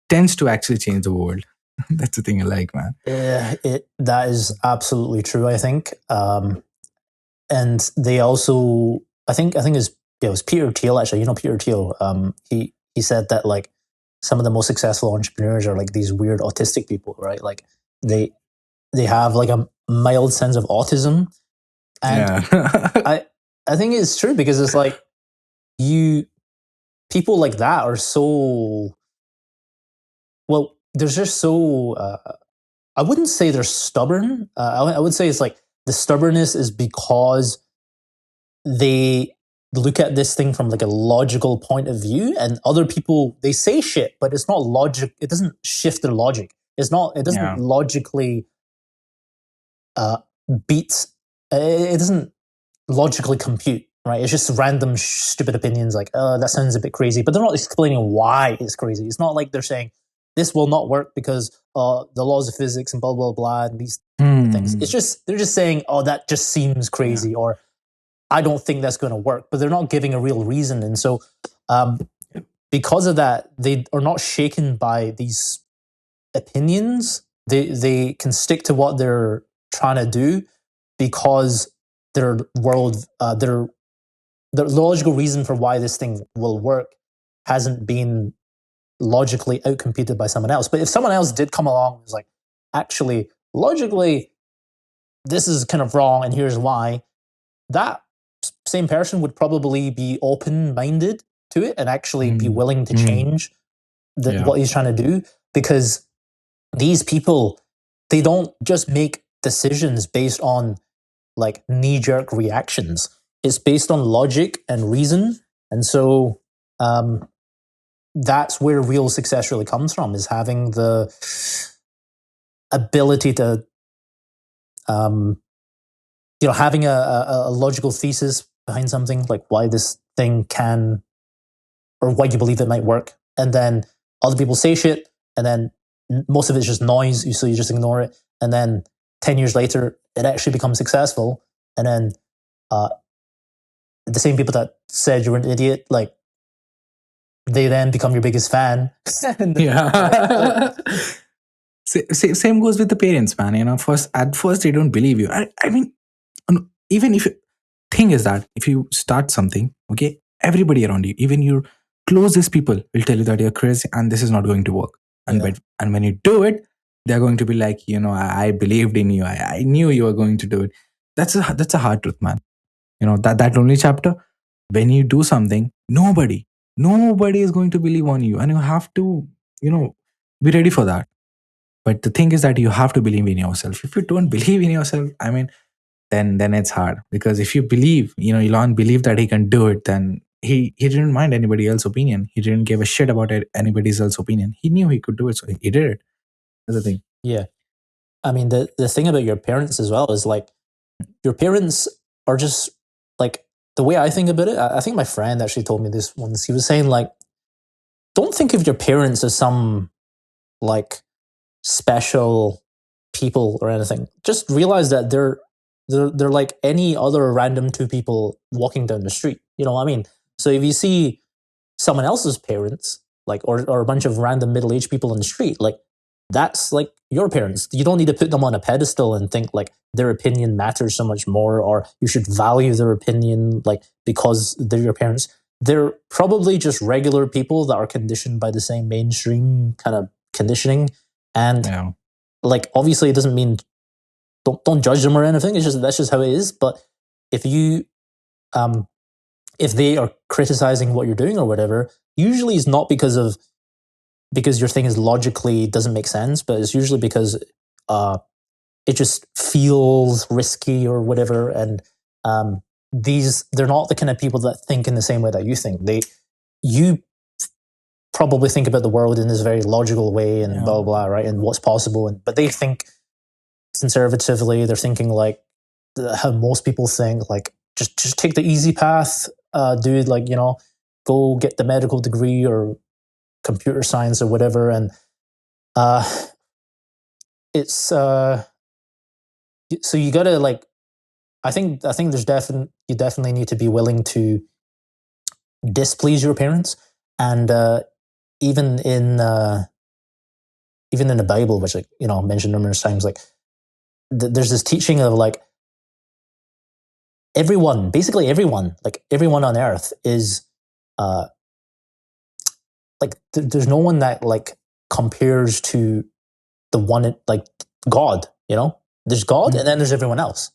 tends to actually change the world. That's the thing I like, man. That is absolutely true, I think. And they also, I think it was Peter Thiel, actually. Peter Thiel. He said that like some of the most successful entrepreneurs are like these weird autistic people, right? Like they have like a mild sense of autism, And Yeah. I think it's true because it's like people like that are so, well, they're just so, I wouldn't say they're stubborn. I would say it's like the stubbornness is because they look at this thing from like a logical point of view, and other people, they say shit, but it's not logic. It doesn't shift their logic. It doesn't Yeah. logically uh, beat, it doesn't logically compute, right? It's just random stupid opinions like, that sounds a bit crazy, but they're not explaining why it's crazy. It's not like they're saying this will not work because the laws of physics and blah blah blah and these things. Hmm. It's just, they're just saying, oh, that just seems Yeah. crazy, or I don't think that's going to work, but they're not giving a real reason. And so um, because of that, they are not shaken by these opinions. They can stick to what they're trying to do because their world, the logical reason for why this thing will work hasn't been logically outcompeted by someone else. But if someone else did come along and was like, actually, logically, this is kind of wrong, and here's why, that same person would probably be open-minded to it and actually be Hmm. willing to Hmm. change Yeah. what he's trying to do, because these people, they don't just make decisions based on like knee-jerk reactions. It's based on logic and reason. And so that's where real success really comes from, is having the ability to having a logical thesis behind something, like why this thing can, or why you believe it might work. And then other people say shit, and then most of it's just noise, so you just ignore it. And then 10 years later, it actually becomes successful. And then uh, the same people that said you were an idiot, like, they then become your biggest fan. Yeah. Same goes with the parents, man. At first they don't believe you. I mean, even if thing is that if you start something, okay, everybody around you, even your closest people, will tell you that you're crazy and this is not going to work. And Yeah. when you do it, they're going to be like, I believed in you. I knew you were going to do it. That's a hard truth, man. That only chapter. When you do something, nobody is going to believe on you, and you have to, be ready for that. But the thing is that you have to believe in yourself. If you don't believe in yourself, I mean, then it's hard, because if you believe, Elon believed that he can do it, then he didn't mind anybody else's opinion. He didn't give a shit about anybody else's opinion. He knew he could do it, so he did it. That's the thing. Yeah. I mean, the thing about your parents as well is like, your parents are just like, the way I think about it, I think my friend actually told me this once. He was saying, like, don't think of your parents as some like special people or anything. Just realize that they're like any other random two people walking down the street. You know what I mean? So if you see someone else's parents, like, or a bunch of random middle-aged people in the street, like, that's like your parents. You don't need to put them on a pedestal and think like their opinion matters so much more, or you should value their opinion like because they're your parents. They're probably just regular people that are conditioned by the same mainstream kind of conditioning. And Yeah. like, obviously it doesn't mean don't judge them or anything. It's just, that's just how it is. But if you if they are criticizing what you're doing or whatever, usually it's not because your thing is logically doesn't make sense, but it's usually because it just feels risky or whatever. And they're not the kind of people that think in the same way that you think. You probably think about the world in this very logical way and blah blah, right? And what's possible, but they think conservatively. They're thinking like how most people think, like just take the easy path, dude. Like, go get the medical degree or computer science or whatever. And it's so you gotta like, I think you definitely need to be willing to displease your parents. And even in even in the Bible, which, like, mentioned numerous times, like there's this teaching of like basically everyone, like everyone on earth is uh like there's no one that like compares to the one, like God. There's God, and then there's everyone else.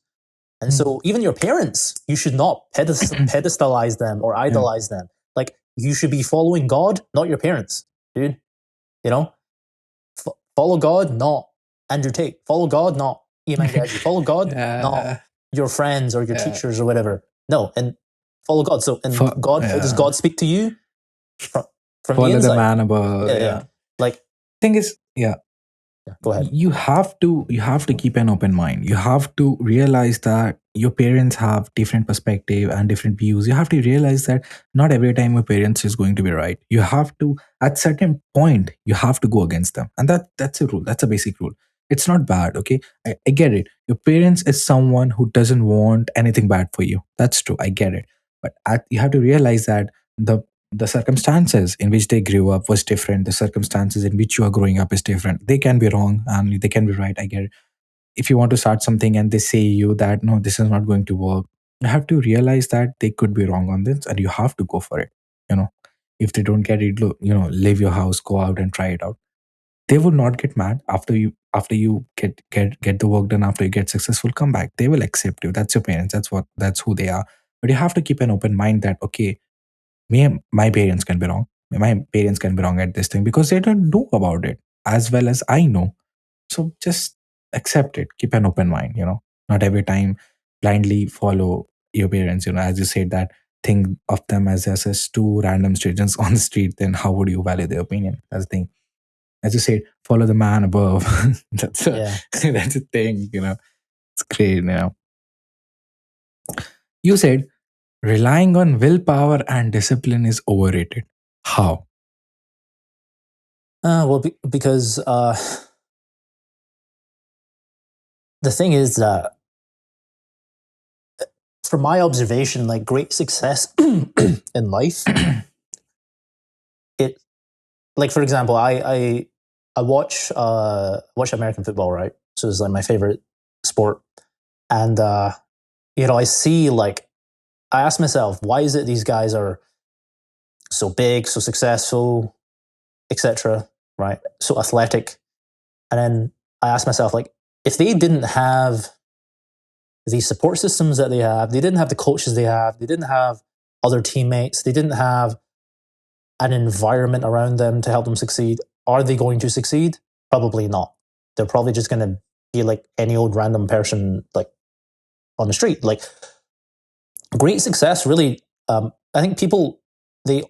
And so even your parents, you should not pedestalize them or idolize them. Like, you should be following God, not your parents, dude. You know, follow God, not Andrew Tate. Follow God, not Iman Gaji. Follow God, not your friends or your teachers or whatever. No, and follow God. So, and God, how does God speak to you? From follow the inside. The man above. Yeah. Like, thing is, go ahead. You have to keep an open mind. You have to realize that your parents have different perspective and different views. You have to realize that not every time your parents is going to be right. You have to, at certain point, you have to go against them, and that's a rule. That's a basic rule. It's not bad, okay? I get it. Your parents is someone who doesn't want anything bad for you. That's true. I get it. But you have to realize that the circumstances in which they grew up was different. The circumstances in which you are growing up is different. They can be wrong and they can be right. I get it. If you want to start something and they say you that no, this is not going to work, you have to realize that they could be wrong on this and you have to go for it. If they don't get it, leave your house, go out and try it out. They will not get mad after you get the work done, after you get successful, come back. They will accept you. That's your parents. That's who they are. But you have to keep an open mind that, okay, my parents can be wrong. My parents can be wrong at this thing because they don't know about it as well as I know. So just accept it. Keep an open mind. Not every time blindly follow your parents. As you said, that think of them as just two random strangers on the street. Then how would you value their opinion? That's the thing. As you said, follow the man above. That's a thing. It's great. You said relying on willpower and discipline is overrated. How? Well, because the thing is that, from my observation, like, great success in life, like, for example, I watch American football, right? So it's like my favorite sport, and I see, like, I ask myself, why is it these guys are so big, so successful, etc., right? So athletic. And then I ask myself, like, if they didn't have these support systems that they have, they didn't have the coaches they have, they didn't have other teammates, they didn't have an environment around them to help them succeed, are they going to succeed? Probably not. They're probably just going to be like any old random person, like, on the street. Like, great success really, I think people, they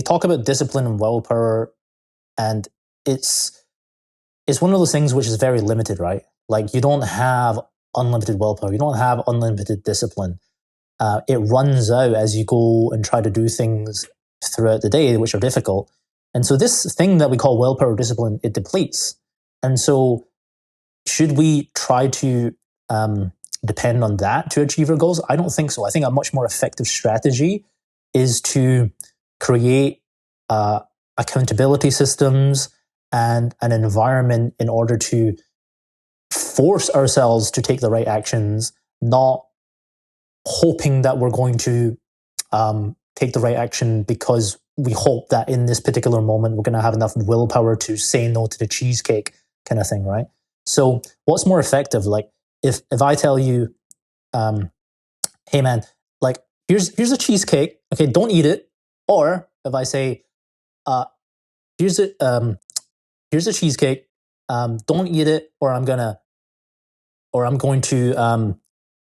talk about discipline and willpower, and it's one of those things which is very limited, right? Like, you don't have unlimited willpower, you don't have unlimited discipline. It runs out as you go and try to do things throughout the day which are difficult. And so this thing that we call willpower discipline, it depletes. And so should we try to depend on that to achieve our goals? I don't think so. I think a much more effective strategy is to create accountability systems and an environment in order to force ourselves to take the right actions, not hoping that we're going to take the right action because we hope that in this particular moment we're going to have enough willpower to say no to the cheesecake, kind of thing, right? So what's more effective? Like, if I tell you, hey man, like, here's a cheesecake, okay, don't eat it. Or if I say, here's a cheesecake, don't eat it, or I'm going to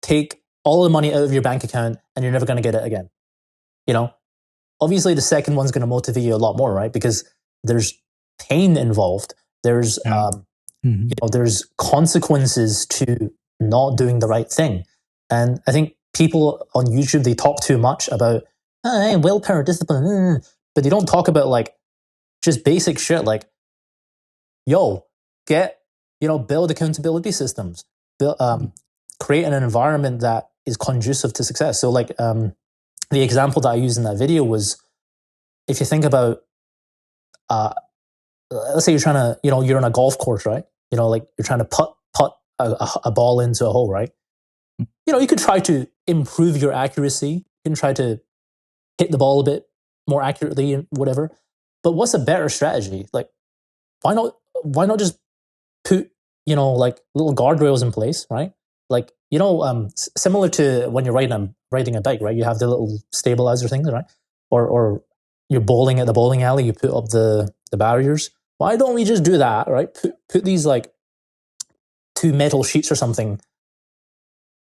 take all the money out of your bank account and you're never going to get it again. Obviously the second one's going to motivate you a lot more, right? Because there's pain involved. There's there's consequences to not doing the right thing. And I think people on YouTube, they talk too much about willpower, discipline, but they don't talk about, like, just basic shit, like, build accountability systems, create an environment that is conducive to success. So, like, the example that I used in that video was, if you think about, let's say you're trying to, you're on a golf course, right? Like, you're trying to putt a ball into a hole, right? You could try to improve your accuracy. You can try to hit the ball a bit more accurately and whatever. But what's a better strategy? Like, why not just put, like little guardrails in place, right? Like, similar to when you're riding a bike, right? You have the little stabilizer things, right? Or you're bowling at the bowling alley, you put up the barriers. Why don't we just do that, right? Put these like two metal sheets or something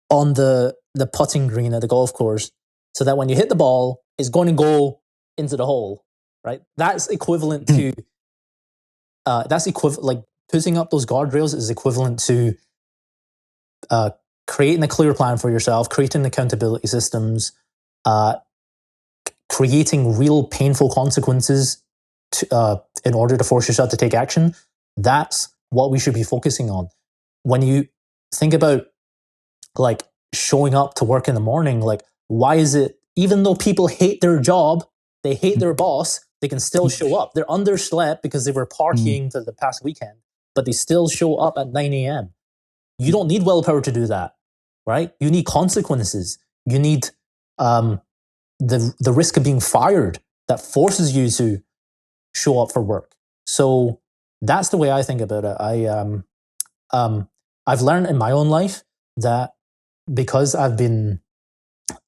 on the putting green at the golf course, so that when you hit the ball, it's going to go into the hole, right? That's equivalent to like putting up those guardrails is equivalent to creating a clear plan for yourself, creating accountability systems, uh, creating real painful consequences in order to force yourself to take action. That's what we should be focusing on. When you think about like showing up to work in the morning, like why is it, even though people hate their job, they hate their boss, they can still show up. They're underslept because they were partying for the past weekend, but they still show up at 9 a.m. You don't need willpower to do that, right? You need consequences. You need the risk of being fired that forces you to show up for work. So that's the way I think about it. I've learned in my own life that because I've been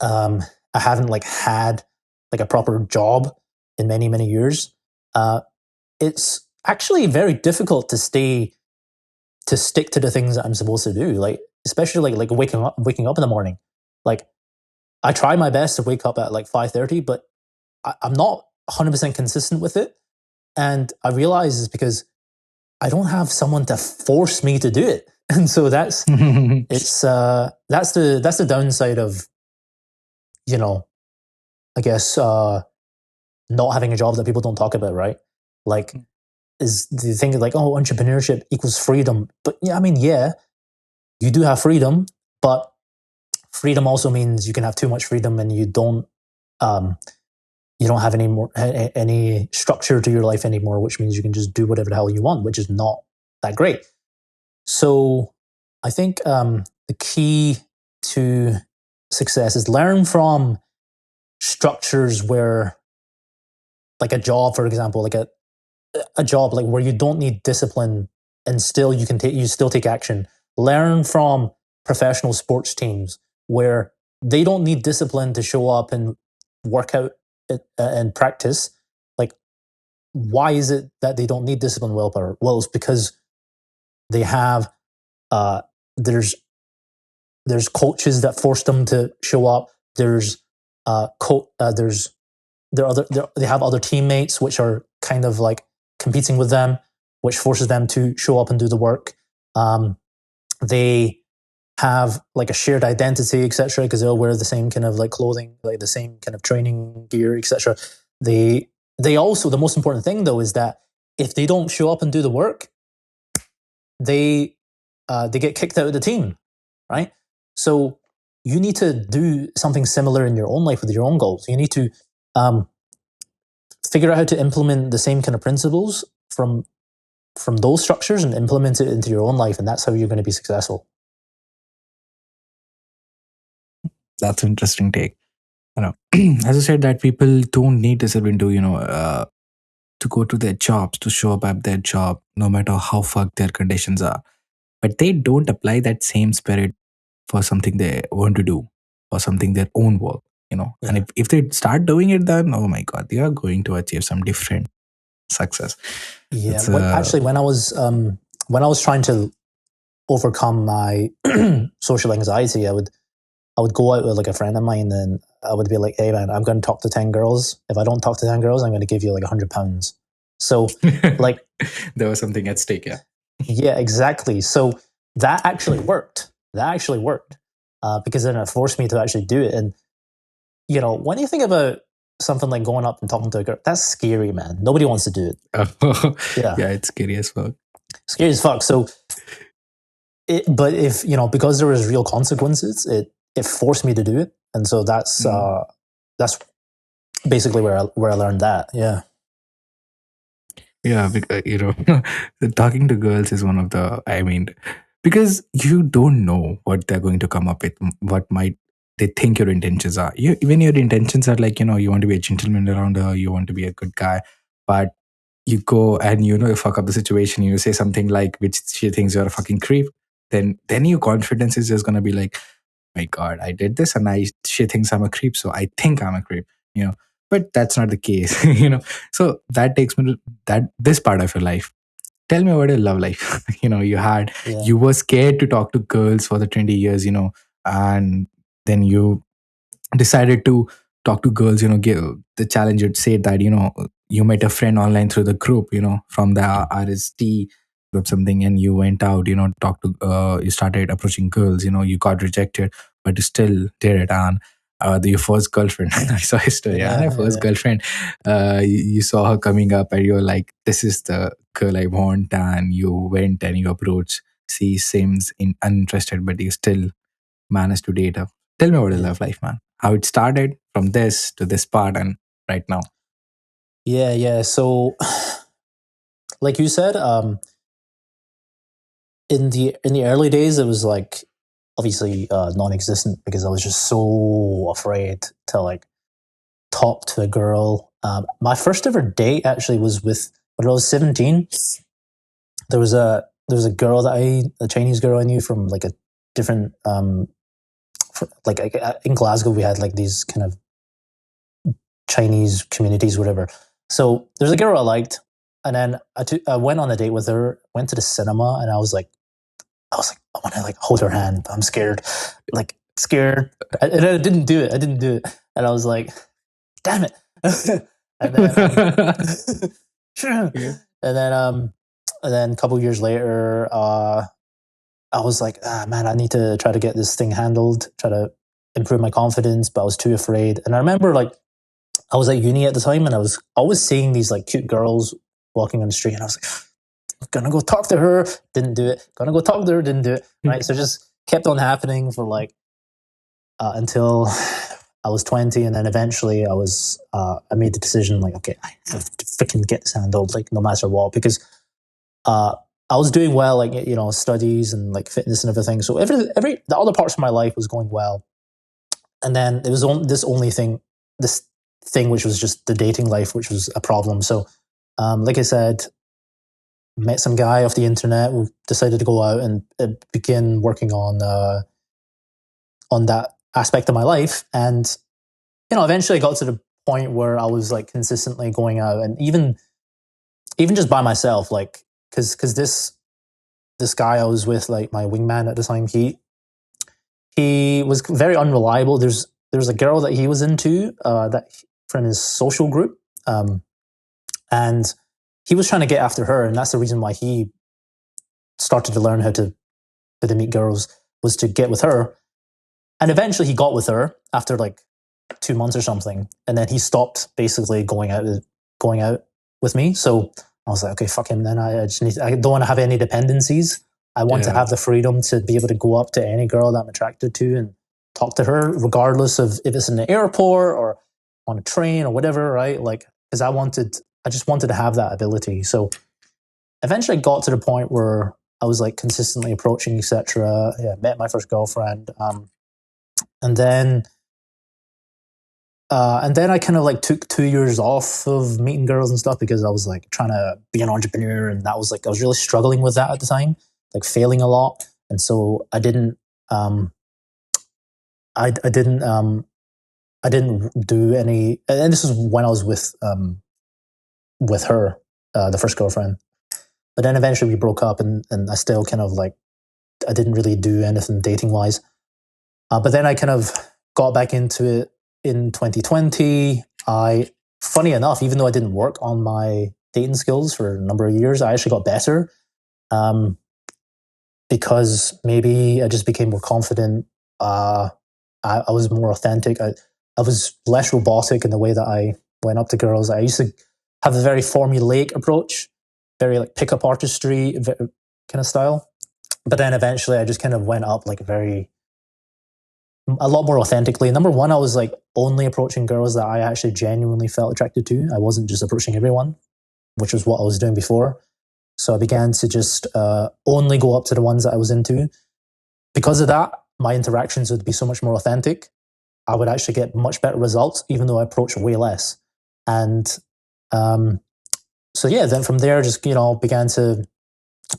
I haven't like had like a proper job in many years. It's actually very difficult to stick to the things that I'm supposed to do. Like especially like waking up in the morning. Like I try my best to wake up at like 5:30, but I'm not 100% consistent with it. And I realize it's because I don't have someone to force me to do it. And so that's the downside of, I guess not having a job that people don't talk about, right? Like is the thing like, oh, entrepreneurship equals freedom. But yeah, I mean, yeah, you do have freedom, but freedom also means you can have too much freedom and you don't have any structure to your life anymore, which means you can just do whatever the hell you want, which is not that great. So I think the key to success is learn from structures where, like a job, for example, like a job like where you don't need discipline and still you still take action. Learn from professional sports teams where they don't need discipline to show up and work out and practice. Like, why is it that they don't need discipline willpower? Well, it's because they have there's coaches that force them to show up. There's they have other teammates which are kind of like competing with them, which forces them to show up and do the work. They have like a shared identity, etc., because they all wear the same kind of like clothing, like the same kind of training gear, etc. They also, the most important thing though is that if they don't show up and do the work, they get kicked out of the team, right? So you need to do something similar in your own life with your own goals. You need to figure out how to implement the same kind of principles from those structures and implement it into your own life, and that's how you're going to be successful. That's an interesting take. As I said, that people don't need discipline to to go to their jobs, to show up at their job, no matter how fucked their conditions are. But they don't apply that same spirit for something they want to do, or something their own work. Yeah. And if they start doing it, then oh my god, they are going to achieve some different success. Yeah, actually, when I was trying to overcome my social anxiety, I would go out with like a friend of mine, and I would be like, "Hey man, I'm going to talk to 10 girls. If I don't talk to 10 girls, I'm going to give you like £100." So, like, there was something at stake, yeah. Yeah, exactly. So that actually worked. Because then it forced me to actually do it. And when you think about something like going up and talking to a girl, that's scary, man. Nobody wants to do it. Yeah, it's scary as fuck. Scary as fuck. So, but if because there was real consequences, it forced me to do it, and so that's basically where I learned that. Yeah. Yeah, talking to girls is one of the, because you don't know what they're going to come up with, what might they think your intentions are. Even your intentions are like, you want to be a gentleman around her, you want to be a good guy, but you go and you fuck up the situation, you say something like which she thinks you're a fucking creep, then your confidence is just gonna be like, my god, I did this and she thinks I'm a creep, so I think I'm a creep, you know. But that's not the case. So that takes me to that this part of your life. Tell me about your love life. Yeah. You were scared to talk to girls for the 20 years, and then you decided to talk to girls, give the challenge. You'd say that, you met a friend online through the group, from the RST group something, and you went out, talked to, you started approaching girls, you got rejected, but you still did it. And your first girlfriend, I saw a story, and my Yeah. first girlfriend, you saw her coming up and you're like, this is the girl I want. And you went and you approached. She seems uninterested, but you still managed to date her. Tell me about your Yeah. love life, man. How it started from this to this part and right now. Yeah. So, like you said, in the early days, it was like obviously non-existent because I was just so afraid to like talk to a girl. My first ever date actually was with when I was 17. There was a girl a Chinese girl I knew from like a different in Glasgow we had like these kind of Chinese communities, whatever. So there's a girl I liked, and then I went on a date with her. Went to the cinema, and I was like, I want to like hold her hand, but I'm scared, like scared. And I didn't do it. And I was like, damn it. and then, Yeah. and then, and then a couple years later, I was like, man, I need to try to get this thing handled, try to improve my confidence, but I was too afraid. And I remember like I was at uni at the time, and I was always seeing these like cute girls walking on the street, and I was like, gonna go talk to her, didn't do it. Gonna go talk to her, didn't do it. Right, so it just kept on happening for like until I was 20, and then eventually I made the decision like, okay, I have to freaking get this handled, like no matter what, because uh, I was doing well, like studies and like fitness and everything. So every the other parts of my life was going well, and then it was this thing which was just the dating life, which was a problem. So, like I said, met some guy off the internet. We decided to go out and begin working on that aspect of my life, and eventually I got to the point where I was like consistently going out, and even just by myself, like because this guy I was with, like my wingman at the time, he was very unreliable. There's a girl that he was into that from his social group, and he was trying to get after her, and that's the reason why he started to learn how to meet girls, was to get with her. And eventually he got with her after like 2 months or something, and then he stopped basically going out with me. So I was like, okay, fuck him. Then I don't want to have any dependencies. I want to Yeah. have the freedom to be able to go up to any girl that I'm attracted to and talk to her, regardless of if it's in the airport or on a train or whatever, right? Like, because I just wanted to have that ability. So eventually I got to the point where I was like consistently approaching, etc. Yeah, met my first girlfriend, and then I kind of like took 2 years off of meeting girls and stuff because I was like trying to be an entrepreneur, and that was like I was really struggling with that at the time, like failing a lot, and so I didn't I didn't do any. And this is when I was with her, the first girlfriend. But then eventually we broke up, and I still kind of like I didn't really do anything dating wise. But then I kind of got back into it in 2020. Funny enough, even though I didn't work on my dating skills for a number of years, I actually got better, because maybe I just became more confident. I was more authentic. I was less robotic in the way that I went up to girls. I used to have a very formulaic approach, very like pickup artistry kind of style. But then eventually I just kind of went up like a lot more authentically. Number one, I was like only approaching girls that I actually genuinely felt attracted to. I wasn't just approaching everyone, which was what I was doing before. So I began to just only go up to the ones that I was into. Because of that, my interactions would be so much more authentic. I would actually get much better results, even though I approach way less. And so yeah, then from there, just began to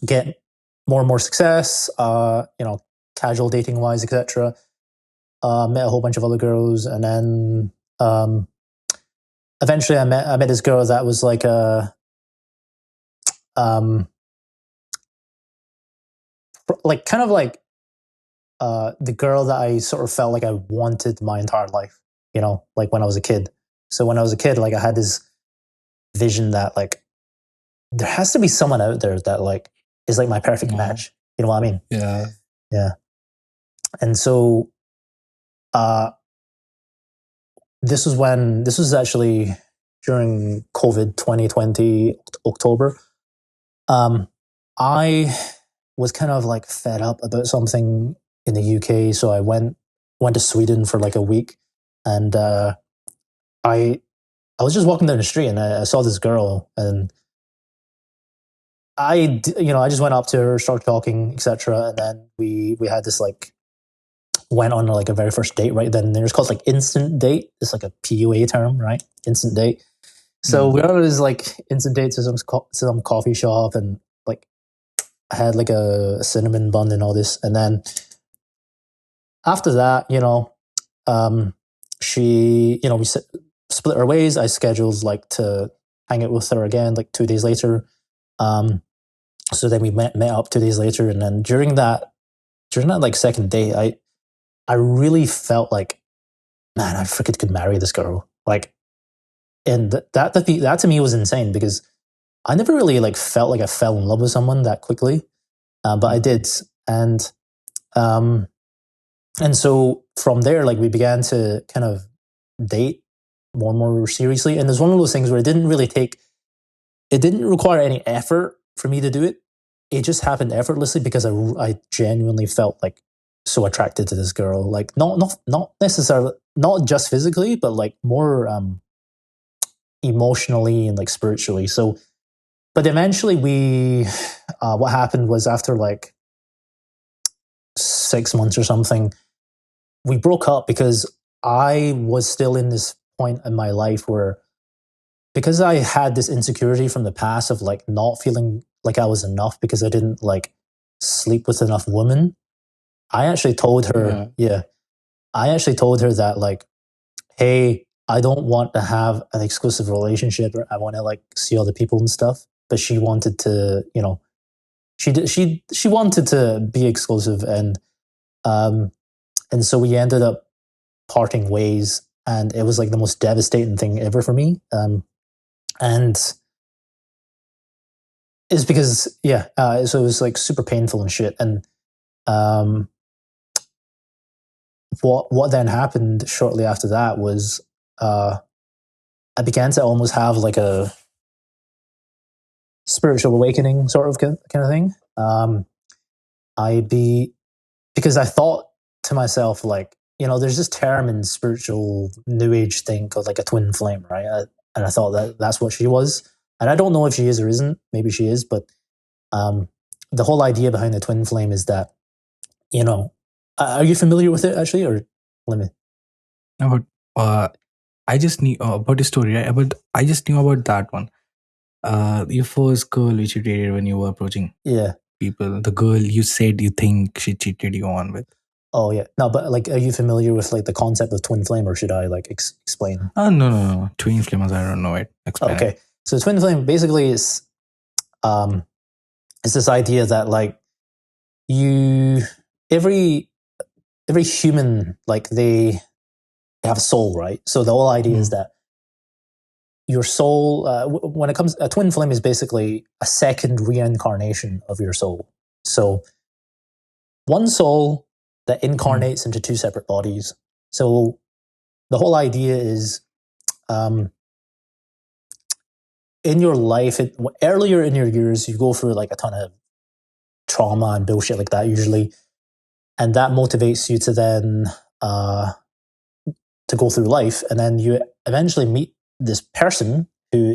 get more and more success. Casual dating wise, etc. Met a whole bunch of other girls, and then eventually I met this girl that was like a kind of like the girl that I sort of felt like I wanted my entire life, like when I was a kid. So when I was a kid, like I had this vision that like there has to be someone out there that like is like my perfect match. You know what I mean? Yeah. Yeah. And so this was actually during COVID 2020 October. I was kind of like fed up about something in the UK, so I went to Sweden for like a week, and I was just walking down the street and I saw this girl, and I just went up to her, started talking, etc., and then we had this like went on like a very first date right then and there. It's called like instant date. It's like a PUA term, right? Instant date. So we went on this like instant date to some coffee shop, and like I had like a cinnamon bun and all this, and then after that, she, we split our ways. I scheduled like to hang out with her again, like 2 days later. So then we met up 2 days later, and then during that like second date, I really felt like, man, I freaking could marry this girl. Like, and that to me was insane, because I never really like felt like I fell in love with someone that quickly, but I did, and so from there, like we began to kind of date more and more seriously. And there's one of those things where it didn't require any effort for me to do it. It just happened effortlessly because I genuinely felt like so attracted to this girl. Like not necessarily, not just physically, but like more emotionally and like spiritually. So, but eventually what happened was after like 6 months or something, we broke up because I was still in this point in my life where, because I had this insecurity from the past of like not feeling like I was enough because I didn't like sleep with enough women. I actually told her, I actually told her that like, hey, I don't want to have an exclusive relationship, or I want to like see other people and stuff. But she wanted to, she wanted to be exclusive, and so we ended up parting ways, and it was like the most devastating thing ever for me. And it's because, so it was like super painful and shit. And what then happened shortly after that was I began to almost have like a spiritual awakening sort of kind of thing. Because I thought to myself, like, there's this term in spiritual new age thing called like a twin flame, right? And I thought that that's what she was. And I don't know if she is or isn't. Maybe she is, but the whole idea behind the twin flame is that, are you familiar with it actually, or let me? No, but I just knew about the story, right? But I just knew about that one. Your first girl which you dated when you were approaching people, the girl you said you think she cheated you on with. Oh yeah, no, but like, are you familiar with like the concept of twin flame, or should I like explain? No. Twin flames, I don't know it. Explain. Okay, so twin flame basically is, it's this idea that like every human, like they have a soul, right? So the whole idea is that your soul, when it comes, a twin flame is basically a second reincarnation of your soul. So one soul that incarnates into two separate bodies. So the whole idea is, in your life, earlier in your years, you go through like a ton of trauma and bullshit like that usually, and that motivates you to then to go through life, and then you eventually meet this person who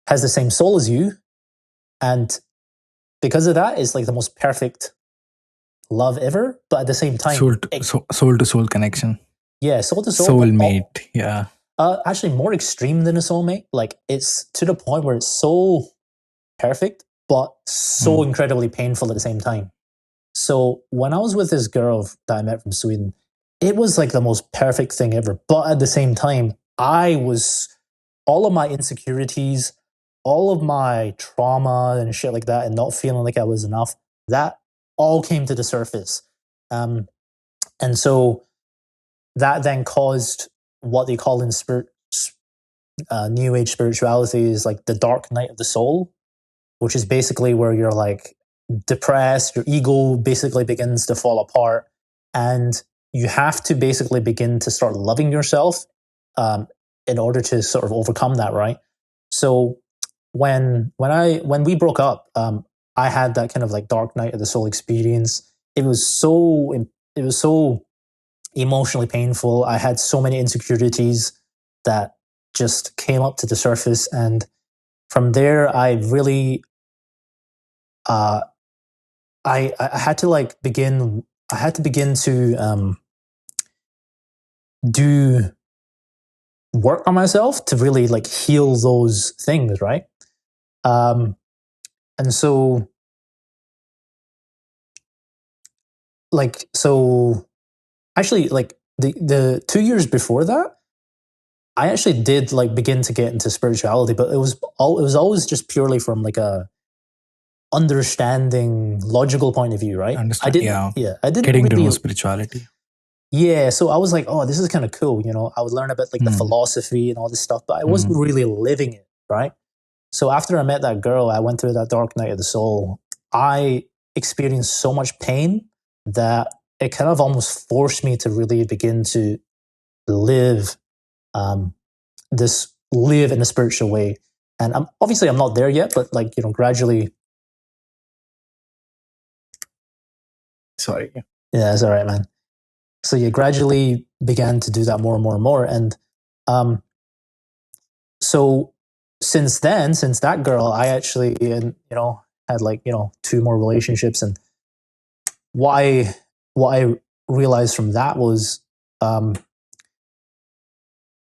has the same soul as you, and because of that, it's like the most perfect love ever. But at the same time, soul to soul connection. Yeah, soul to soul. Soulmate. Yeah. Actually, more extreme than a soulmate. Like, it's to the point where it's so perfect, but so incredibly painful at the same time. So when I was with this girl that I met from Sweden, it was like the most perfect thing ever. But at the same time, all of my insecurities, all of my trauma and shit like that, and not feeling like I was enough, that all came to the surface. And so that then caused what they call in New Age spirituality is like the dark night of the soul, which is basically where you're like depressed, your ego basically begins to fall apart, and you have to basically begin to start loving yourself in order to sort of overcome that, right? So when we broke up, I had that kind of like dark night of the soul experience. It was so emotionally painful. I had so many insecurities that just came up to the surface, and from there, I really, I had to like begin. I had to begin to do work on myself to really like heal those things, right? And so, actually, like the 2 years before that, I actually did like begin to get into spirituality, but it was always just purely from like a understanding, logical point of view, right? Understand? Yeah. I didn't Getting to really, know spirituality. yeah. So I was like, oh, this is kind of cool, you know. I would learn about like the philosophy and all this stuff, but I wasn't really living it, right? So after I met that girl, I went through that dark night of the soul. I experienced so much pain that it kind of almost forced me to really begin to live live in a spiritual way. And I'm not there yet, but like, you know, gradually. Sorry. Yeah, it's all right, man. So you gradually began to do that more and more and more. And so since then, since that girl, I actually, you know, had like, you know, 2 more relationships. And what I realized from that was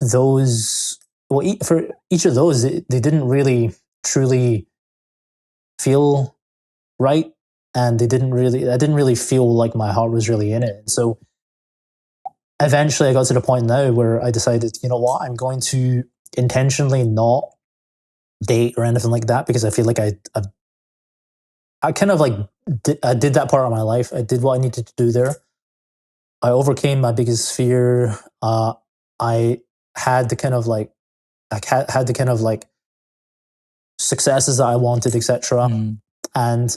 those, well, for each of those, they didn't really truly feel right. And I didn't really feel like my heart was really in it. And so eventually I got to the point now where I decided, you know what, I'm going to intentionally not date or anything like that, because I feel like I kind of like I did that part of my life. I did what I needed to do there. I overcame my biggest fear. I had the kind of like had the kind of like successes that I wanted, etc. And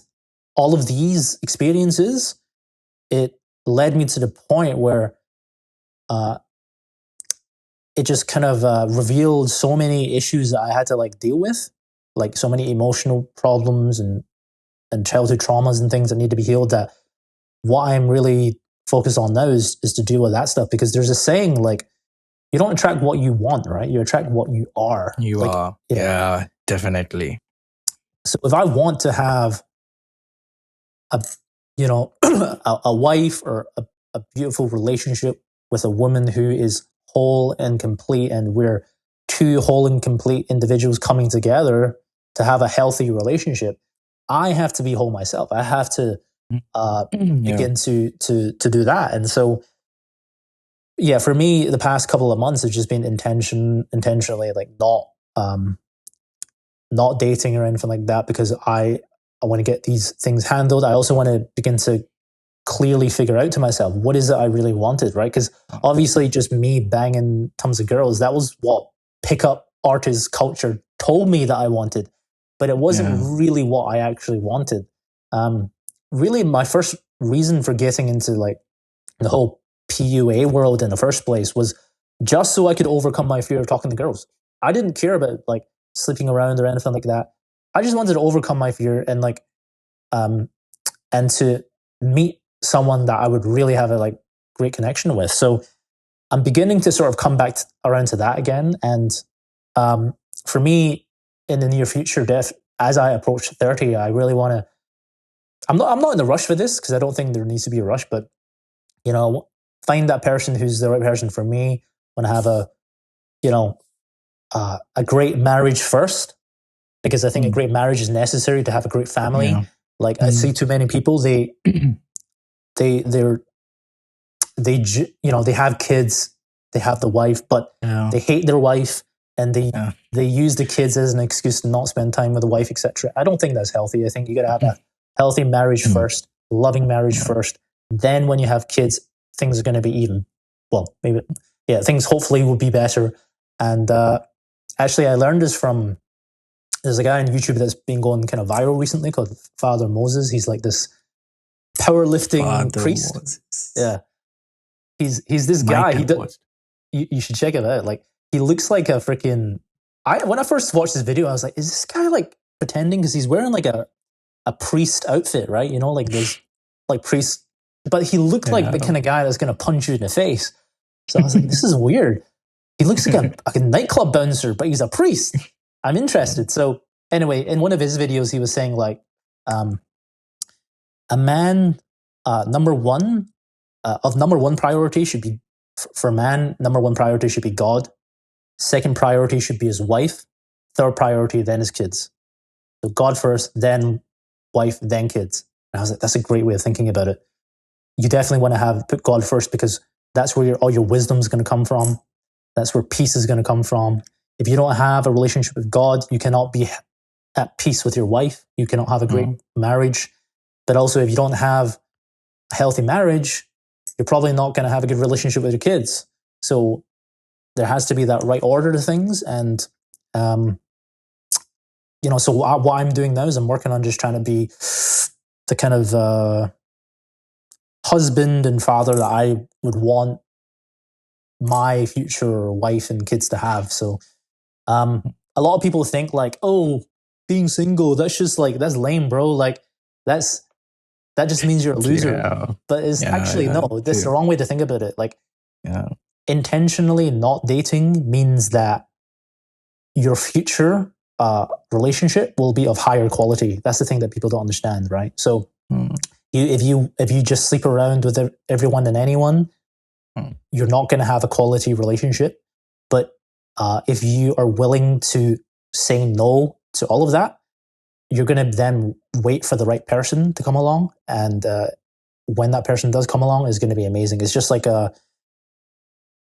all of these experiences, it led me to the point where it just kind of revealed so many issues that I had to like deal with, like so many emotional problems and childhood traumas and things that need to be healed. That what I'm really focused on now is to deal with that stuff, because there's a saying like, you don't attract what you want, right? You attract what you are. You like, are. Yeah, definitely. So if I want to have a, you know, a wife or a beautiful relationship with a woman who is whole and complete, and we're 2 whole and complete individuals coming together to have a healthy relationship, I have to be whole myself. I have to begin to do that. And so, yeah, for me, the past couple of months have just been intentionally like not dating or anything like that, because I want to get these things handled. I also want to begin to clearly figure out to myself, what is it I really wanted, right? Because obviously just me banging tons of girls, that was what pickup artist culture told me that I wanted, but it wasn't really what I actually wanted. Really, my first reason for getting into like the whole PUA world in the first place was just so I could overcome my fear of talking to girls. I didn't care about like sleeping around or anything like that. I just wanted to overcome my fear and like and to meet someone that I would really have a like great connection with. So I'm beginning to sort of come back around to that again. And for me, in the near future, as I approach 30, I really want to. I'm not in a rush for this, because I don't think there needs to be a rush. But you know, find that person who's the right person for me. Want to have a a great marriage first, because I think a great marriage is necessary to have a great family. Yeah. Like I see too many people, they have kids, they have the wife, but Yeah. they hate their wife, and Yeah. they use the kids as an excuse to not spend time with the wife, etc. I don't think that's healthy. I think you got to have a healthy marriage first, loving marriage first. Then when you have kids, things are going to be even, well, maybe, yeah, things hopefully will be better. And actually, I learned this from, there's a guy on YouTube that's been going kind of viral recently called Father Moses. He's like this powerlifting Father priest. Moses. Yeah. He's this guy. You should check it out. Like, he looks like a freaking. When I first watched this video, I was like, is this guy like pretending? Because he's wearing like a priest outfit, right? You know, like this, like priest. But he looked like the kind of guy that's going to punch you in the face. So I was like, this is weird. He looks like a nightclub bouncer, but he's a priest. I'm interested. So anyway, in one of his videos, he was saying like, a man, number one priority should be, for a man, number one priority should be God. Second priority should be his wife. Third priority, then his kids. So God first, then wife, then kids. And I was like, that's a great way of thinking about it. You definitely want to put God first, because that's where all your wisdom is going to come from. That's where peace is going to come from. If you don't have a relationship with God, you cannot be at peace with your wife. You cannot have a great marriage. But also, if you don't have a healthy marriage, you're probably not going to have a good relationship with your kids. So there has to be that right order to things. And, so what I'm doing now is I'm working on just trying to be the kind of husband and father that I would want my future wife and kids to have. So a lot of people think like, oh, being single, that's lame, bro. Like that just means you're a loser. Yeah. But it's actually, no, that's the wrong way to think about it. Like, intentionally not dating means that your future relationship will be of higher quality. That's the thing that people don't understand, right? So if you just sleep around with everyone and anyone, you're not going to have a quality relationship. But if you are willing to say no to all of that, you're going to then wait for the right person to come along. And when that person does come along, it's going to be amazing. It's just like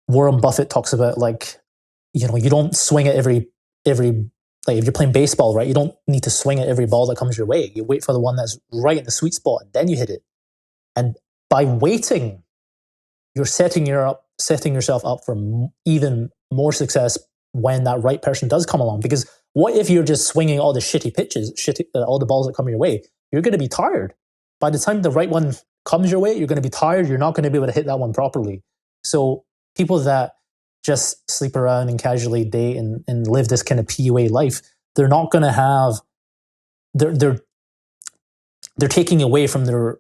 Warren Buffett talks about, like, you don't swing at every, like if you're playing baseball, right? You don't need to swing at every ball that comes your way. You wait for the one that's right in the sweet spot, and then you hit it. And by waiting, you're setting yourself up for even more success when that right person does come along. Because what if you're just swinging all the shitty pitches, all the balls that come your way? You're going to be tired. By the time the right one comes your way, you're going to be tired. You're not going to be able to hit that one properly. So people that just sleep around and casually date and live this kind of PUA life, they're not going to have, they're taking away from their,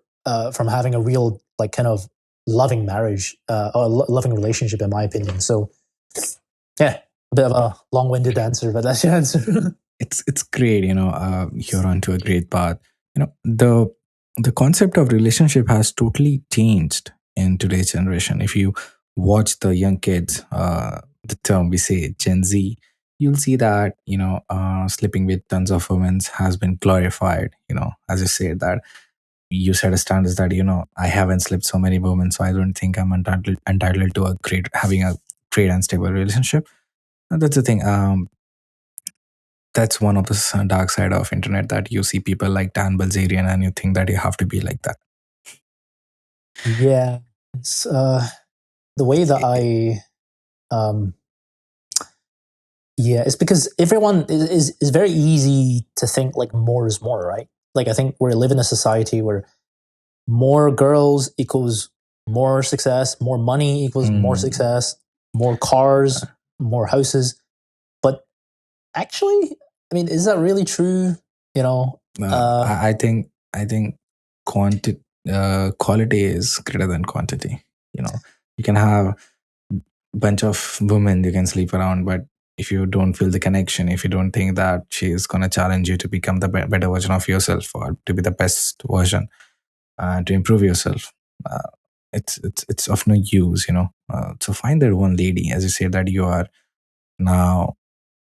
from having a real, like, kind of loving marriage, or loving relationship, in my opinion. So yeah, a bit of a long-winded answer, but that's your answer. It's great, you're onto a great path. The concept of relationship has totally changed in today's generation. If you watch the young kids, the term we say Gen Z, you'll see that sleeping with tons of women has been glorified. As you said, that you set a standard that I haven't slept so many women, so I don't think I'm entitled to having a great and stable relationship. And that's the thing. That's one of the dark side of internet, that you see people like Dan Bilzerian and you think that you have to be like that. Yeah, it's the way that it's because everyone is very easy to think like more is more, right? Like, I think we live in a society where more girls equals more success, more money equals more success, more cars, more houses. But actually, I mean, is that really true? I think quality is greater than quantity. You can have a bunch of women you can sleep around, but if you don't feel the connection, if you don't think that she is going to challenge you to become the better version of yourself, or to be the best version, to improve yourself, it's of no use. So find that one lady, as you say, that you are now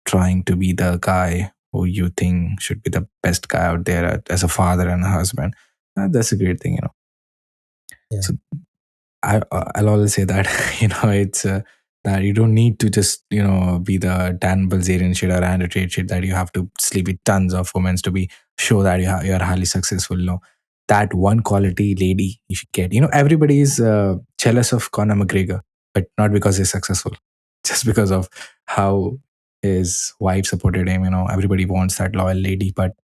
trying to be the guy who you think should be the best guy out there as a father and a husband. That's a great thing, Yeah. So I'll always say that it's that you don't need to just be the Dan Bilzerian shit or Andrew Tate shit that you have to sleep with tons of women to be sure that you're highly successful. That one quality lady you should get. Everybody is jealous of Conor McGregor, but not because he's successful, just because of how his wife supported him. Everybody wants that loyal lady, but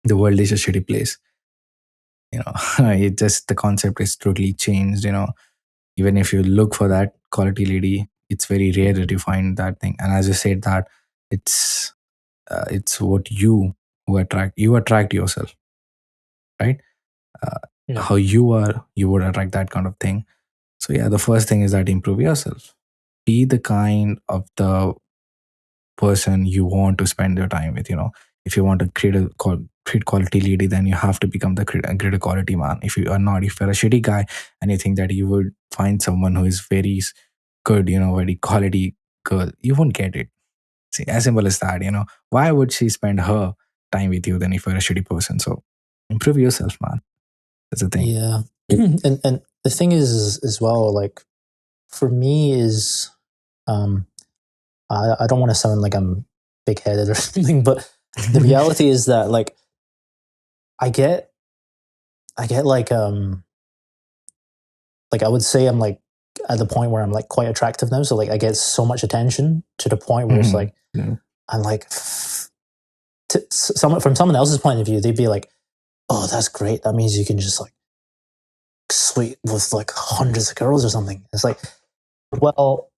the world is a shitty place. It just the concept is totally changed. Even if you look for that quality lady, it's very rare that you find that thing. And as you said, that it's what you attract yourself, right? Yeah. How you are, you would attract that kind of thing. So yeah, the first thing is that improve yourself. Be the kind of the person you want to spend your time with. If you want to create quality lady, then you have to become the create a quality man. If you are not, if you're a shitty guy and you think that you would find someone who is very good, very quality girl, you won't get it. See, as simple as that. Why would she spend her time with you then if you're a shitty person? So improve yourself, man. That's the thing. Yeah. And the thing is as well, like for me is I don't want to sound like I'm big headed or something, but the reality is that like I get like I would say I'm like at the point where I'm like quite attractive now. So like I get so much attention to the point where it's like I'm like from someone else's point of view, they'd be like, "Oh, that's great. That means you can just like sleep with like hundreds of girls or something." It's like, well,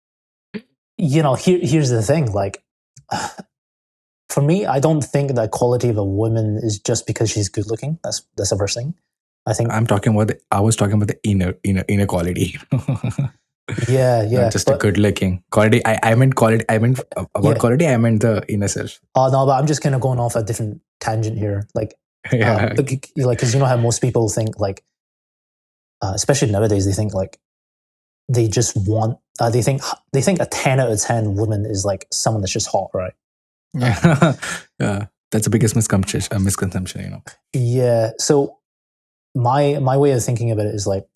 here's the thing. Like, for me, I don't think the quality of a woman is just because she's good looking. That's the first thing. I think I was talking about the inner quality. Yeah. Not just a good looking quality. I meant quality. I meant about quality. I meant the inner self. Oh no, but I'm just kind of going off a different tangent here. Like, Yeah. because you know how most people think, like, especially nowadays, they think like they just want. They think a 10 out of 10 woman is like someone that's just hot, right? Yeah. Yeah. That's the biggest misconception. Yeah. So my way of thinking about it is like,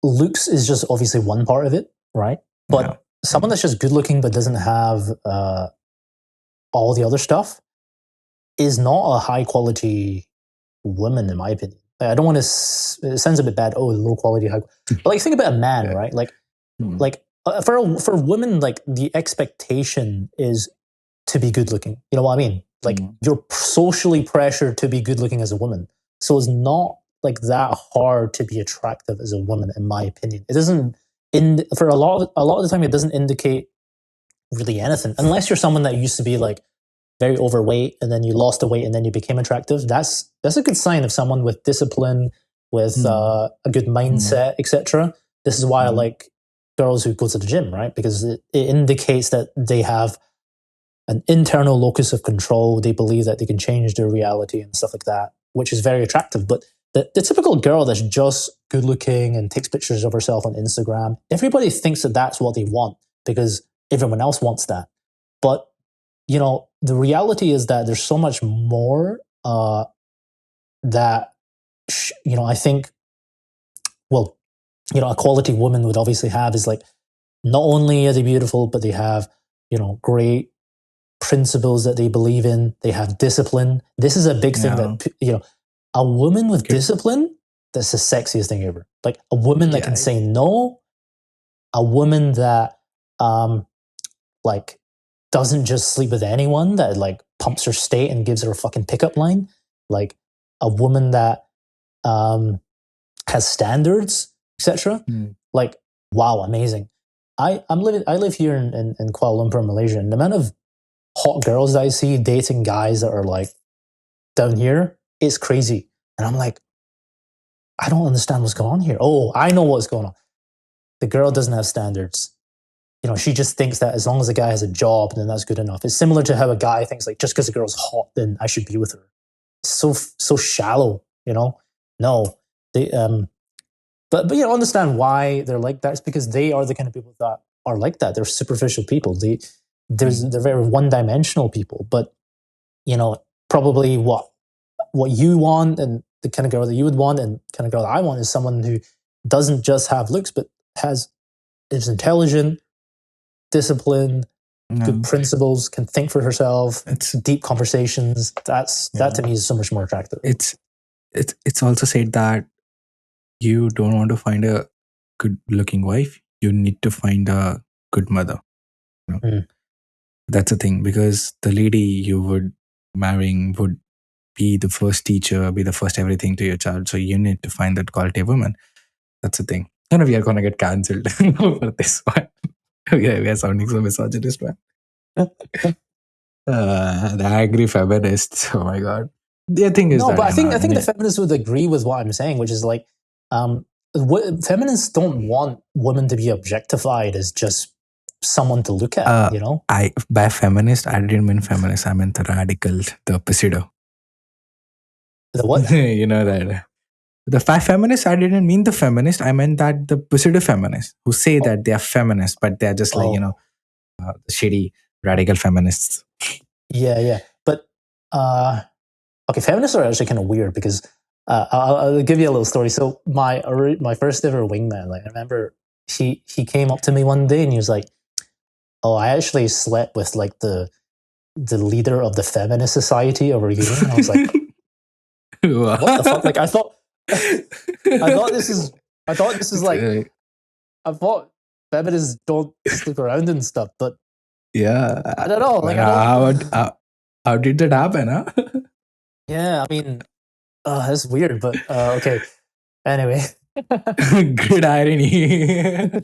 looks is just obviously one part of it, right? But someone that's just good looking but doesn't have all the other stuff is not a high quality woman, in my opinion. I don't want to. It sounds a bit bad. Oh, low quality, high. But like, think about a man, right? Like for women, like the expectation is to be good looking. You know what I mean? Like you're socially pressured to be good looking as a woman, so it's not like that hard to be attractive as a woman, in my opinion. It doesn't. For a lot of the time, it doesn't indicate really anything, unless you're someone that used to be like very overweight and then you lost the weight and then you became attractive. That's a good sign of someone with discipline, with a good mindset, etc. This is why I like girls who go to the gym, right? Because it indicates that they have an internal locus of control. They believe that they can change their reality and stuff like that, which is very attractive. But the typical girl that's just good looking and takes pictures of herself on Instagram, everybody thinks that that's what they want because everyone else wants that. But the reality is that there's so much more that, I think, well, a quality woman would obviously have is like, not only are they beautiful, but they have, great principles that they believe in. They have discipline. This is a big thing that, a woman with discipline, that's the sexiest thing ever. Like a woman that can say no, a woman that, like, doesn't just sleep with anyone, that like pumps her state and gives her a fucking pickup line, like a woman that has standards, etc. Like, wow, amazing. I live here in Kuala Lumpur, Malaysia, and the amount of hot girls that I see dating guys that are like down here is crazy. And I'm like, I don't understand what's going on here. Oh, I know what's going on. The girl doesn't have standards. She just thinks that as long as a guy has a job, then that's good enough. It's similar to how a guy thinks like, just because a girl's hot, then I should be with her. It's so shallow, No, they but understand why they're like that. It's because they are the kind of people that are like that. They're superficial people. They're very one-dimensional people. But probably what you want and the kind of girl that you would want and kind of girl that I want is someone who doesn't just have looks, but is intelligent, disciplined, good principles, can think for herself. It's deep conversations. That to me is so much more attractive. It's also said that you don't want to find a good looking wife, you need to find a good mother. That's the thing, because the lady you would marrying would be the first teacher, be the first everything to your child. So you need to find that quality of woman. That's the thing. We are gonna get cancelled for this one. we are sounding so misogynist, man. The angry feminists. Oh my god. The thing is I think the feminists would agree with what I'm saying, which is like, feminists don't want women to be objectified as just someone to look at. By feminist, I didn't mean feminist. I meant the radical, the pseudo. The what? That. The feminists, I didn't mean the feminist. I meant that the pseudo feminists who say that they are feminists, but they're just like, shitty radical feminists. Yeah. But, okay, feminists are actually kind of weird because I'll give you a little story. So my first ever wingman, like I remember he came up to me one day and he was like, "Oh, I actually slept with like the leader of the feminist society over here." And I was like, "What the fuck?" Like I thought this is like, I thought feminists don't sleep around and stuff, but yeah, I don't know. Like, how did that happen, huh? Yeah, I mean, that's weird, but okay. Anyway, good irony.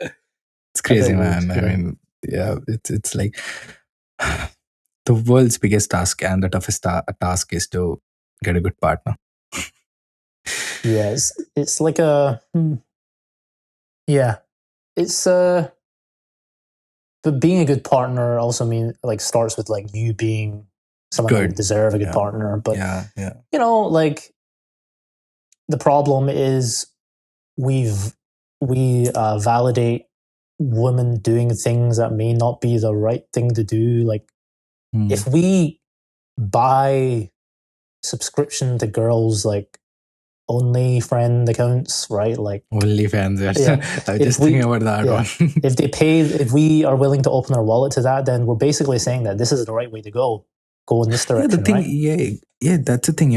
It's crazy, man. I mean, yeah, it's like the world's biggest task and the toughest task is to get a good partner. Yeah, it's like it's but being a good partner also starts with like you being someone who would deserve a good partner. But like the problem is we validate women doing things that may not be the right thing to do. Like if we buy subscription to girls like OnlyFriend accounts, right? Like OnlyFans. I was just thinking about that one. if we are willing to open our wallet to that, then we're basically saying that this is the right way to go in this direction. Yeah, the thing, right? That's the thing.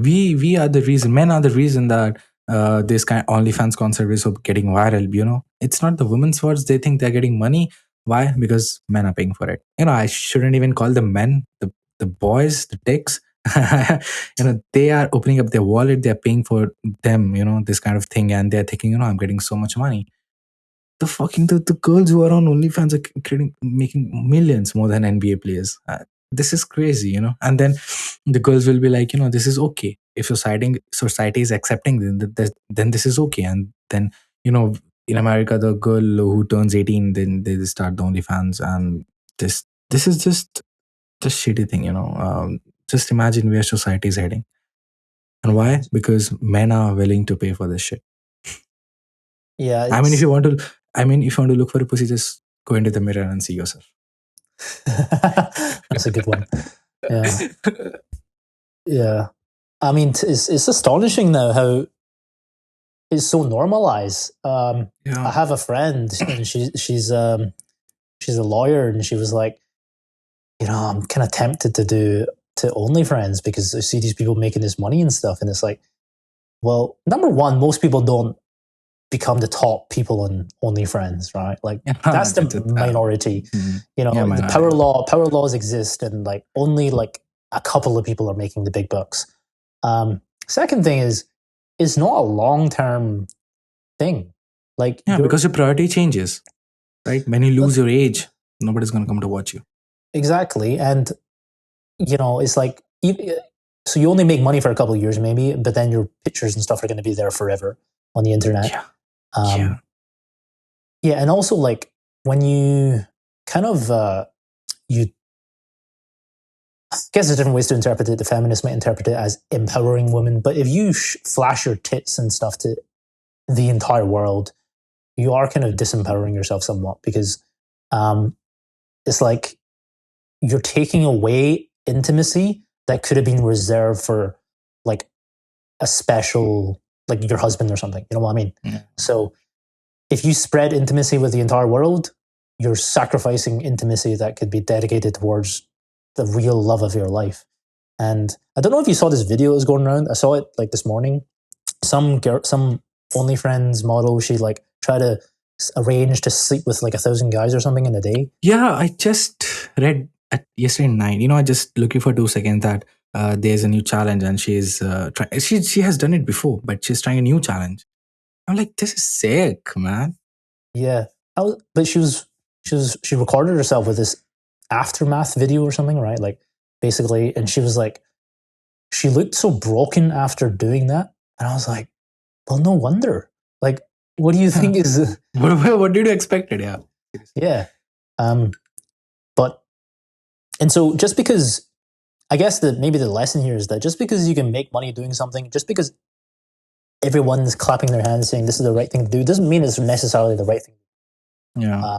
We are the reason. Men are the reason that this kind of OnlyFans concept is getting viral. It's not the women's words. They think they're getting money. Why? Because men are paying for it. I shouldn't even call them men. The boys, the dicks. They are opening up their wallet. They're paying for them. This kind of thing, and they're thinking, I'm getting so much money. The girls who are on OnlyFans are making millions more than NBA players. This is crazy, and then the girls will be like, this is okay. If society is accepting, then this is okay. And then, in America, the girl who turns 18, then they start the OnlyFans, and this is just the shitty thing, just imagine where society is heading. And why? Because men are willing to pay for this shit. Yeah. I mean, if you want to look for a pussy, just go into the mirror and see yourself. That's a good one. Yeah. Yeah. I mean, it's astonishing now how it's so normalized. I have a friend and she's a lawyer, and she was like, I'm kind of tempted to do to OnlyFans because I see these people making this money and stuff. And it's like, well, number one, most people don't become the top people on OnlyFans, right? Like that's the minority. The power laws exist, and like only like a couple of people are making the big bucks. Second thing is, it's not a long-term thing. Like because your priority changes, right? When you lose your age, nobody's gonna come to watch you. Exactly, and it's like so you only make money for a couple of years, maybe, but then your pictures and stuff are going to be there forever on the internet. And also like when you kind of you guess there's different ways to interpret it. The feminists might interpret it as empowering women, but if you flash your tits and stuff to the entire world, you are kind of disempowering yourself somewhat, because it's like you're taking away intimacy that could have been reserved for like a special, like your husband or something. You know what I mean? Yeah. So if you spread intimacy with the entire world, you're sacrificing intimacy that could be dedicated towards the real love of your life. And I don't know if you saw this video that was going around. I saw it like this morning. Some OnlyFriends model, she like tried to arrange to sleep with like 1,000 guys or something in a day. Yeah, I just read at yesterday night. I just looking for 2 seconds that there's a new challenge, and she's she has done it before, but she's trying a new challenge. I'm like, this is sick, man. Yeah, but she recorded herself with this aftermath video or something, right? Like basically, and she was like, she looked so broken after doing that, and I was like, well, no wonder. Like, what do you think is? What did you expect? Yeah, yeah. But and so just because, I guess that maybe the lesson here is that just because you can make money doing something, just because everyone's clapping their hands saying this is the right thing to do, doesn't mean it's necessarily the right thing. Yeah.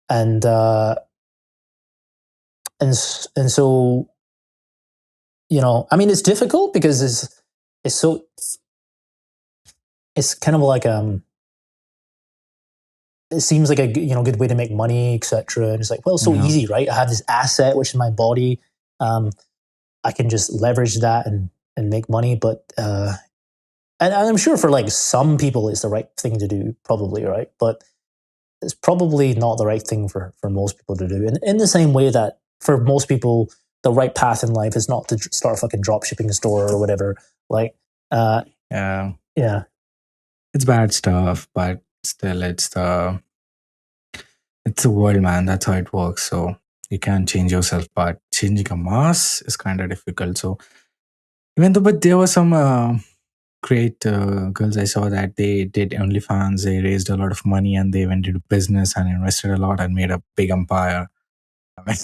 And so, I mean, it's difficult because it's kind of like it seems like a good way to make money, etc. And it's like, well, it's so easy, right? I have this asset, which is my body. I can just leverage that and make money. But and I'm sure for like some people, it's the right thing to do, probably, right? But it's probably not the right thing for most people to do. And in the same way that for most people, the right path in life is not to start a fucking drop shipping store or whatever. Like, yeah, it's bad stuff, but still, it's the world, man. That's how it works. So you can change yourself, but changing a mass is kind of difficult. So even though, but there were some great girls I saw that they did OnlyFans. They raised a lot of money and they went into business and invested a lot and made a big empire. I mean,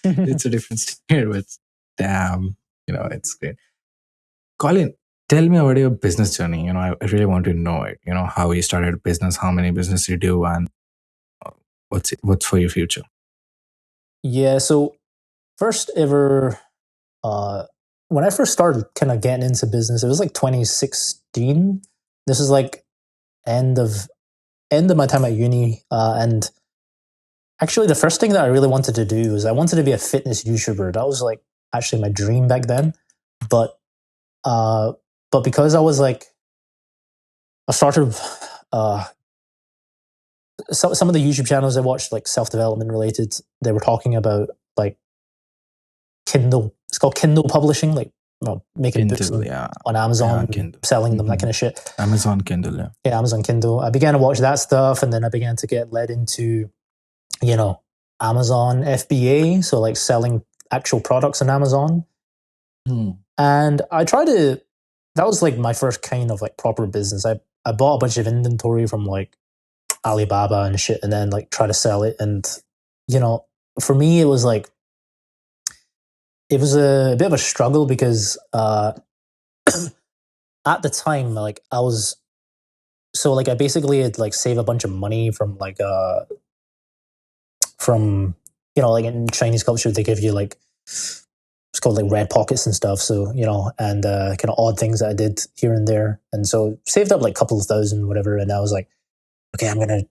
it's a different story, but damn, it's great. Colin, tell me about your business journey. I really want to know it. How you started a business, how many business you do, and what's for your future. Yeah. So first ever, when I first started kind of getting into business, it was like 2016. This is like end of my time at uni, and actually the first thing that I really wanted to do was I wanted to be a fitness YouTuber. That was like actually my dream back then, but because I was like, I started some of the YouTube channels I watched, like self-development related, they were talking about like Kindle. It's called Kindle publishing, like making books on Amazon, selling them, that kind of shit. Amazon Kindle, yeah. Yeah, Amazon Kindle. I began to watch that stuff, and then I began to get led into, Amazon FBA, so like selling actual products on Amazon. And I tried to, that was like my first kind of like proper business. I bought a bunch of inventory from like Alibaba and shit, and then like try to sell it. And, for me, it was like, it was a bit of a struggle because at the time, like I basically had like save a bunch of money from like like in Chinese culture, they give you like, it's called like red pockets and stuff. So, and kind of odd things that I did here and there. And so saved up like a couple of thousand, whatever. And I was like, okay, I'm going to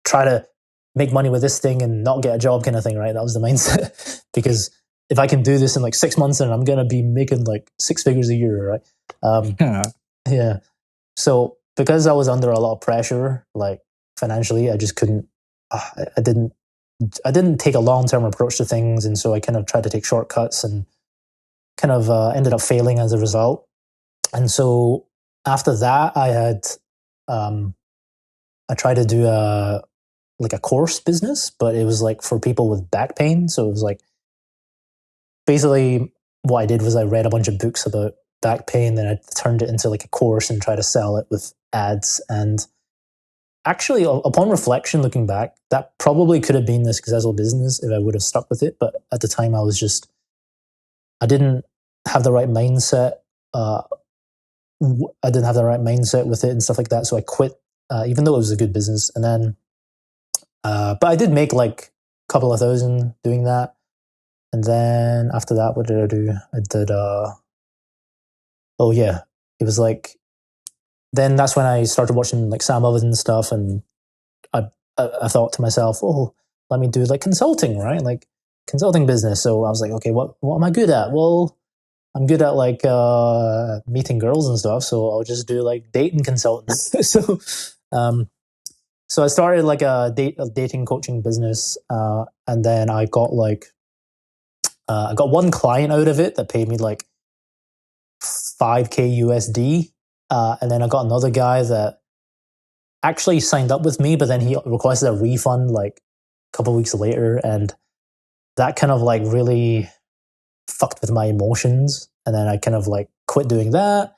try to make money with this thing and not get a job kind of thing, right? That was the mindset. Because if I can do this in like 6 months, then I'm going to be making like 6 figures a year, right? Yeah. So because I was under a lot of pressure, like financially, I just couldn't, I didn't take a long-term approach to things. And so I kind of tried to take shortcuts and kind of ended up failing as a result. And so after that, I had, I tried to do a course business, but it was like for people with back pain. So it was like, basically what I did was I read a bunch of books about back pain, then I turned it into like a course and tried to sell it with ads. And actually, upon reflection, looking back, that probably could have been the successful business if I would have stuck with it. But at the time, I didn't have the right mindset. I didn't have the right mindset with it and stuff like that. So I quit, even though it was a good business. And then, but I did make like a couple of thousand doing that. And then after that, what did I do? I did, oh yeah, it was like, then that's when I started watching like Sam Ovens and stuff. And I thought to myself, oh, let me do like consulting, right? Like consulting business. So I was like, okay, what am I good at? Well, I'm good at like meeting girls and stuff. So I'll just do like dating consultants. So I started like a dating coaching business, and then I got one client out of it that paid me like $5K USD, and then I got another guy that actually signed up with me, but then he requested a refund like a couple of weeks later, and that kind of like really fucked with my emotions. And then I kind of like quit doing that.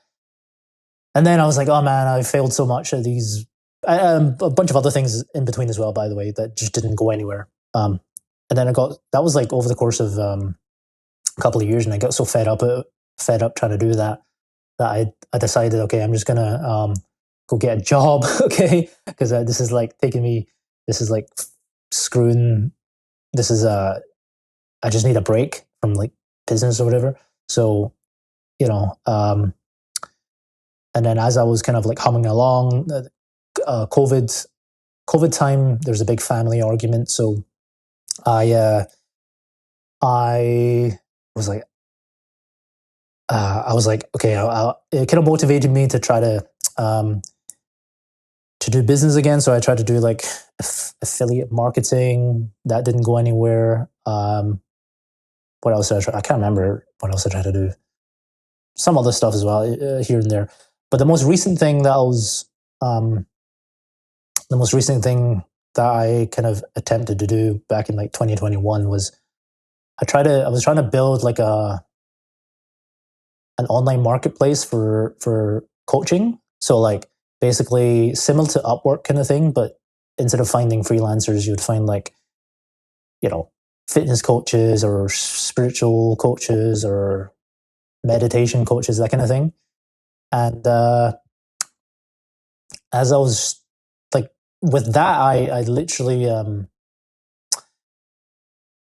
And then I was like, oh man, I failed so much at these, a bunch of other things in between as well, by the way, that just didn't go anywhere. And then that was like over the course of a couple of years, and I got so fed up trying to do that I decided, okay, I'm just gonna go get a job, okay, because this is like screwing. I just need a break from like business or whatever. So, and then as I was kind of like humming along, COVID time, there's a big family argument. So I was like, okay, it kind of motivated me to try to do business again. So I tried to do like affiliate marketing. That didn't go anywhere. What else did I try? I can't remember what else I tried to do. Some other stuff as well, here and there. But the most recent thing that I kind of attempted to do back in like 2021 was I was trying to build like an online marketplace for coaching. So like basically similar to Upwork kind of thing, but instead of finding freelancers, you would find like, fitness coaches or spiritual coaches or meditation coaches, that kind of thing. And as I was like, with that, I literally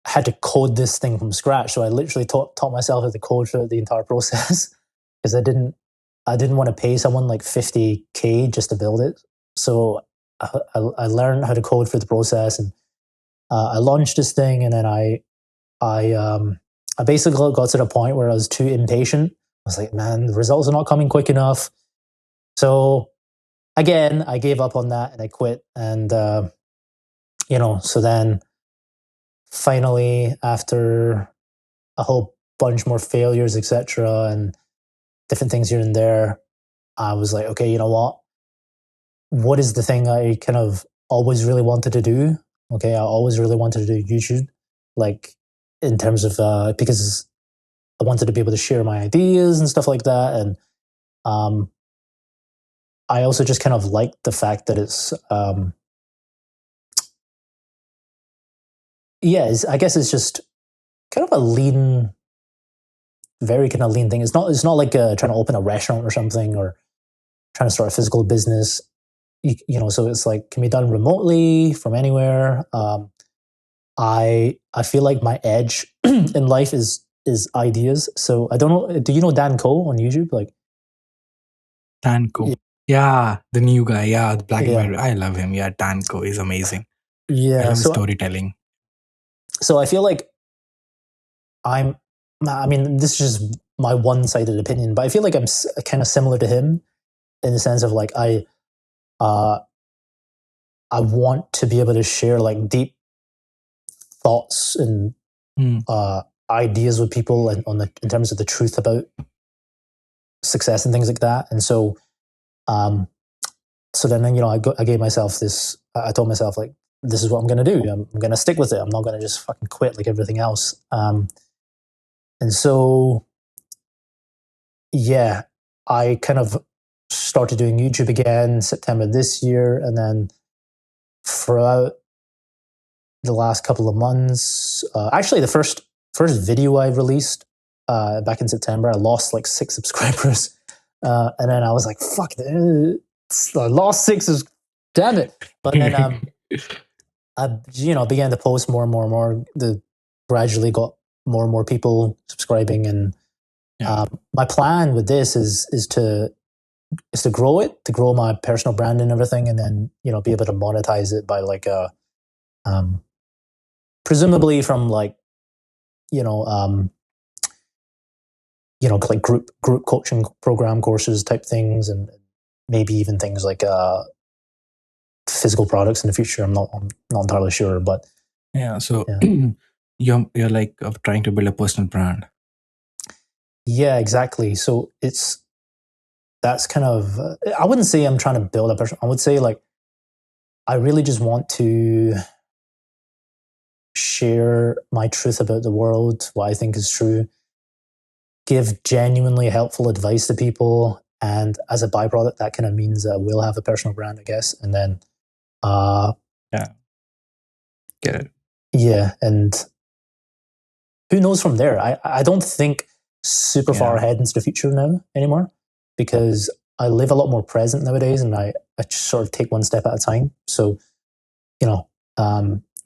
had to code this thing from scratch. So I literally taught myself how to code throughout the entire process because I didn't want to pay someone like 50K just to build it. So I learned how to code for the process, and I launched this thing, and then I basically got to the point where I was too impatient. I was like, man, the results are not coming quick enough. So again, I gave up on that and I quit. And, so then finally, after a whole bunch more failures, etc., and different things here and there, I was like, okay, you know what? What is the thing I kind of always really wanted to do? Okay, I always really wanted to do YouTube, like in terms of because I wanted to be able to share my ideas and stuff like that. And I also just kind of liked the fact that it's, I guess it's just kind of a lean, very kind of lean thing. It's not like trying to open a restaurant or something, or trying to start a physical business. So it's like, can be done remotely from anywhere. I feel like my edge in life is ideas. So I don't know. Do you know Dan Coe on YouTube? Like Danko. Yeah, the new guy. Yeah, the black and white. I love him. Yeah, Danko is amazing. Yeah, I love his storytelling. So I feel like this is just my one-sided opinion, but I feel like I'm kind of similar to him in the sense of like I want to be able to share like deep thoughts and ideas with people, and in terms of the truth about success and things like that. And so, so then I gave myself this. I told myself like, this is what I'm going to do. I'm going to stick with it. I'm not going to just fucking quit like everything else. And so, yeah, I kind of started doing YouTube again September this year, and then throughout the last couple of months. Actually, the first video I released back in September, I lost like 6 subscribers, and then I was like, "Fuck, I lost 6. Damn it!" But then I began to post more and more and more. Gradually got more and more people subscribing, and my plan with this is to grow it, to grow my personal brand and everything, and then be able to monetize it by like presumably from like like group coaching program courses type things, and maybe even things like physical products in the future. I'm not entirely sure, but so you're like trying to build a personal brand. Yeah, exactly. So that's kind of I wouldn't say I'm trying to build a person. I would say like I really just want to share my truth about the world, what I think is true, give genuinely helpful advice to people, and as a byproduct, that kind of means that we'll have a personal brand, I guess. And then, get it. Yeah, and who knows from there? I don't think super far ahead into the future now anymore, because I live a lot more present nowadays, and I just sort of take one step at a time. So,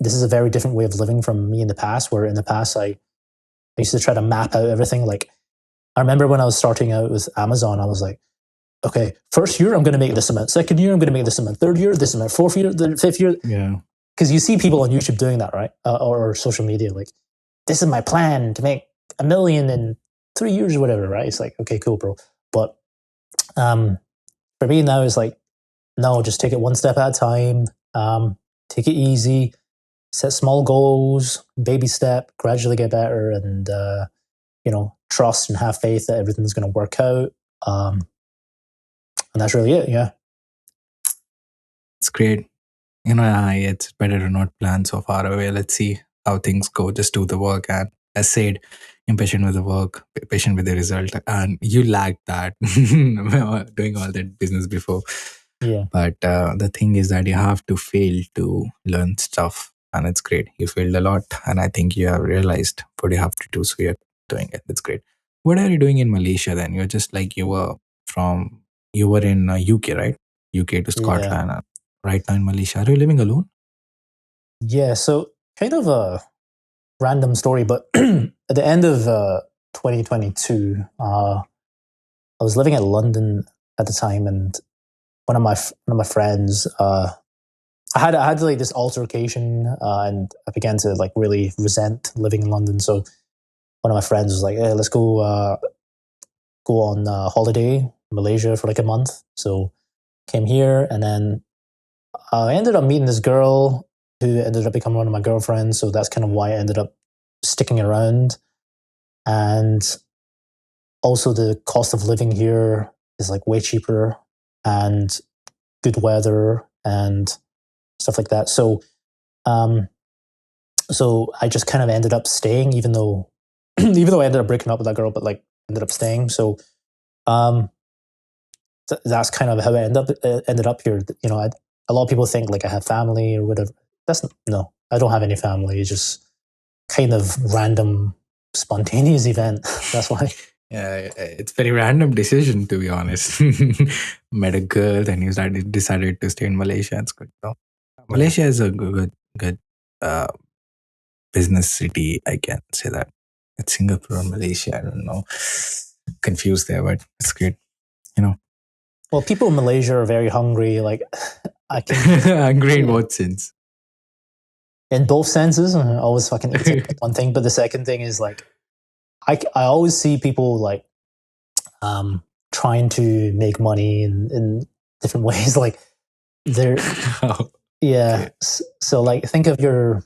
this is a very different way of living from me in the past, where in the past I used to try to map out everything. Like, I remember when I was starting out with Amazon, I was like, okay, first year I'm going to make this amount, second year I'm going to make this amount, third year this amount, fourth year, the fifth year. Yeah. Because you see people on YouTube doing that, right? Or social media, like, this is my plan to make $1 million in 3 years or whatever, right? It's like, okay, cool, bro. But for me now, it's like, no, just take it one step at a time. Take it easy, set small goals, baby step, gradually get better, and trust and have faith that everything's going to work out. And that's really it. Yeah, it's great. It's better to not plan so far away. Let's see how things go. Just do the work, and as said, impatient with the work, patient with the result. And you lacked that doing all that business before. Yeah. But the thing is that you have to fail to learn stuff, and it's great. You failed a lot, and I think you have realized what you have to do, so you're doing it. That's great. What are you doing in Malaysia then? You're just like you were in UK, right? UK to Scotland. Yeah. Right now in Malaysia. Are you living alone? Yeah, so kind of a random story, but at the end of 2022, I was living in London at the time, and one of my friends, I had like this altercation, and I began to like really resent living in London. So one of my friends was like, "Hey, let's go on holiday in Malaysia for like a month." So came here, and then I ended up meeting this girl who ended up becoming one of my girlfriends. So that's kind of why I ended up sticking around. And also the cost of living here is like way cheaper, and good weather and stuff like that. So, so I just kind of ended up staying, even though I ended up breaking up with that girl, but like ended up staying. So, that's kind of how I ended up here. A lot of people think like I have family or whatever. No, I don't have any family. It's just kind of random, spontaneous event. That's why. Yeah, it's very random decision, to be honest. Met a girl, then you decided to stay in Malaysia. It's good. No? Malaysia is a good business city. I can say that. It's Singapore or Malaysia. I don't know. Confused there, but it's good. Well, people in Malaysia are very hungry. Like, I can hungry in what sense? In both senses. I always fucking eat one thing, but the second thing is like, I always see people like trying to make money in different ways. Like they're yeah. Okay. So like, think of your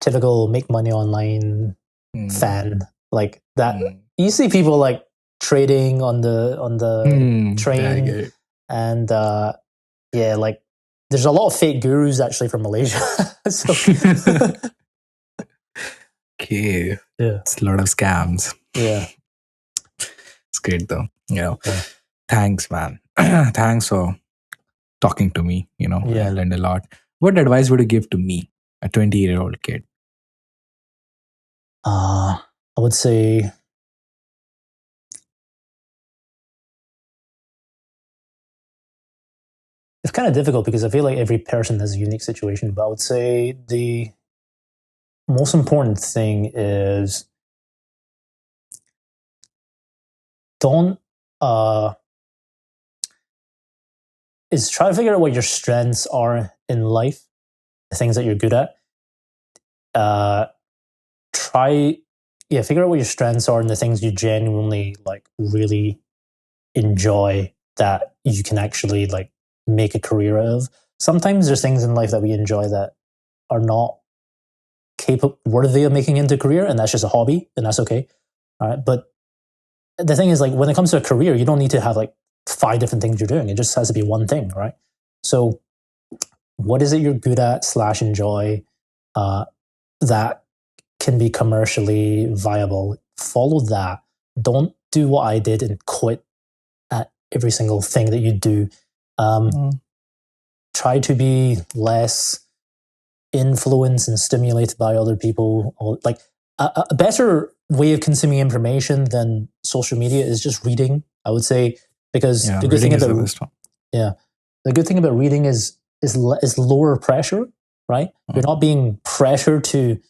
typical make money online fan like that. You see people like trading on the train, and like there's a lot of fake gurus actually from Malaysia. So okay, yeah, it's a lot of scams. Yeah, it's great though. Thanks, man. Thanks for talking to me. I learned a lot. What advice would you give to me, a 20-year-old kid? I would say it's kind of difficult because I feel like every person has a unique situation, but I would say the most important thing is don't is try to figure out what your strengths are in life, the things that you're good at. Try figure out what your strengths are and the things you genuinely like really enjoy that you can actually like make a career out of. Sometimes there's things in life that we enjoy that are not capable worthy of making into a career, and that's just a hobby, and that's okay. All right. But the thing is, like, when it comes to a career, you don't need to have like 5 different things you're doing. It just has to be one thing, right? So what is it you're good at / enjoy that can be commercially viable? Follow that. Don't do what I did and quit at every single thing that you do. Try to be less influenced and stimulated by other people. Or like a better way of consuming information than social media is just reading, I would say, because the good thing about the good thing about reading is lower pressure, right? You're not being pressured to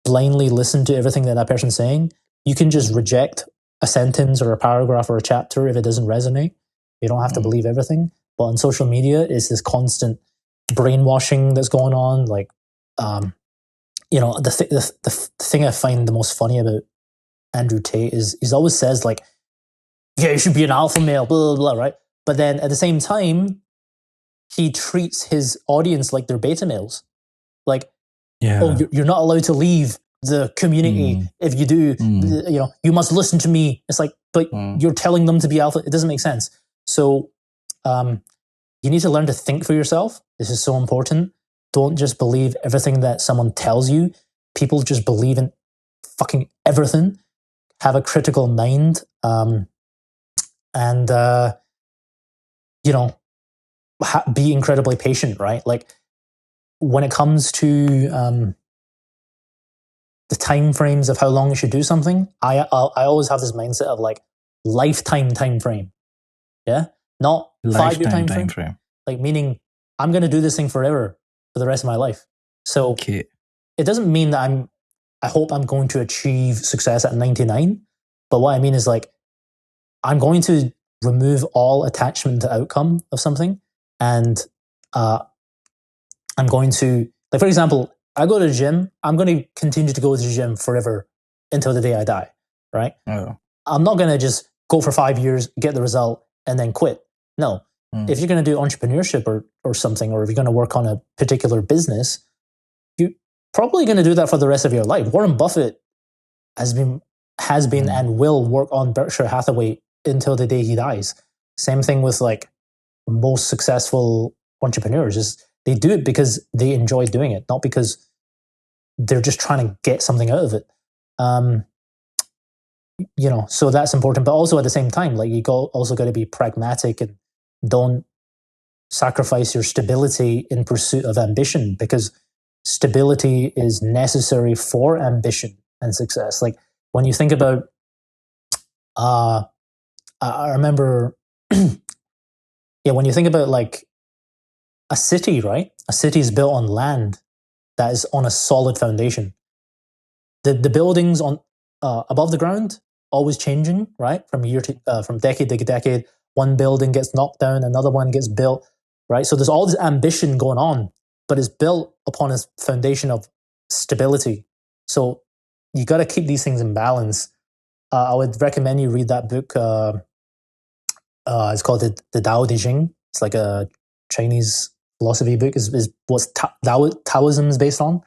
blindly listen to everything that person's saying. You can just reject a sentence or a paragraph or a chapter if it doesn't resonate. You don't have to believe everything. But on social media, it's this constant brainwashing that's going on. Like, the thing I find the most funny about Andrew Tate is he always says like, yeah, you should be an alpha male, blah, blah, blah, right? But then at the same time, he treats his audience like they're beta males. Like, oh, you're not allowed to leave the community. If you do, you must listen to me. It's like, but you're telling them to be alpha. It doesn't make sense. So you need to learn to think for yourself. This is so important. Don't just believe everything that someone tells you. People just believe in fucking everything. Have a critical mind. Be incredibly patient, right? Like, when it comes to the time frames of how long you should do something, I always have this mindset of like lifetime time frame. Yeah, not 5-year time frame. Like, meaning I'm going to do this thing forever for the rest of my life. So it doesn't mean that I hope I'm going to achieve success at 99. But what I mean is like, I'm going to remove all attachment to outcome of something. And I'm going to, like, for example, I go to the gym. I'm going to continue to go to the gym forever until the day I die, right? Oh. I'm not going to just go for 5 years, get the result, and then quit. No. If you're going to do entrepreneurship or something, or if you're going to work on a particular business, you're probably going to do that for the rest of your life. Warren Buffett has been and will work on Berkshire Hathaway until the day he dies. Same thing with like most successful entrepreneurs. Is they do it because they enjoy doing it, not because they're just trying to get something out of it. So that's important. But also at the same time, like, you also got to be pragmatic and don't sacrifice your stability in pursuit of ambition, because stability is necessary for ambition and success. Like, when you think about, I remember, when you think about like a city, right? A city is built on land that is on a solid foundation. The buildings on above the ground always changing, right? From decade to decade, one building gets knocked down, another one gets built, right? So there's all this ambition going on, but it's built upon a foundation of stability. So you got to keep these things in balance. I would recommend you read that book. It's called the Tao Te Ching. It's like a Chinese philosophy book. Is what Taoism is based on,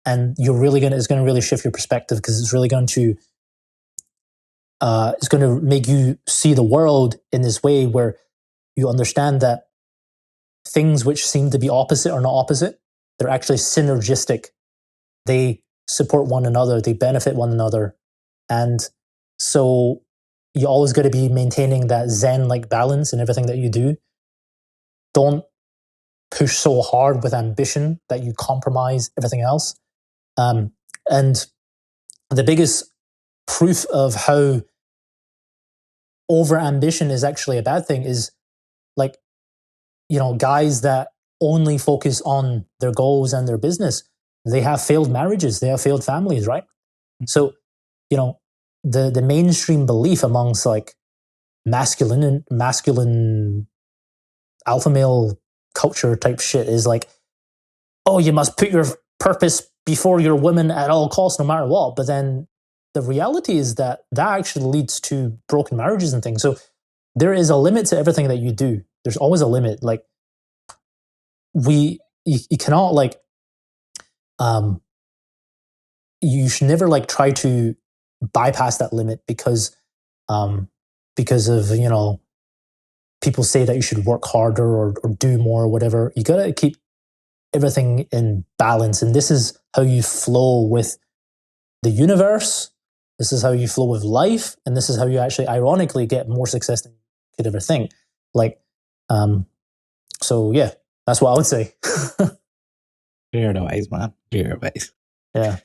and it's going to really shift your perspective, because it's really going to make you see the world in this way where you understand that things which seem to be opposite are not opposite. They're actually synergistic. They support one another. They benefit one another. And so you always got to be maintaining that Zen-like balance in everything that you do. Don't push so hard with ambition that you compromise everything else. And the biggest proof of how over ambition is actually a bad thing is like, guys that only focus on their goals and their business, they have failed marriages, they have failed families, right? So, the mainstream belief amongst like masculine alpha male culture type shit is like, oh, you must put your purpose before your women at all costs, no matter what. But then the reality is that actually leads to broken marriages and things. So there is a limit to everything that you do. There's always a limit. Like you cannot like, you should never like try to bypass that limit because of, people say that you should work harder or do more or whatever. You got to keep everything in balance. And this is how you flow with the universe. This is how you flow with life. And this is how you actually ironically get more success than you could ever think. Like, so yeah, that's what I would say. Clear advice, man. Clear advice. Yeah.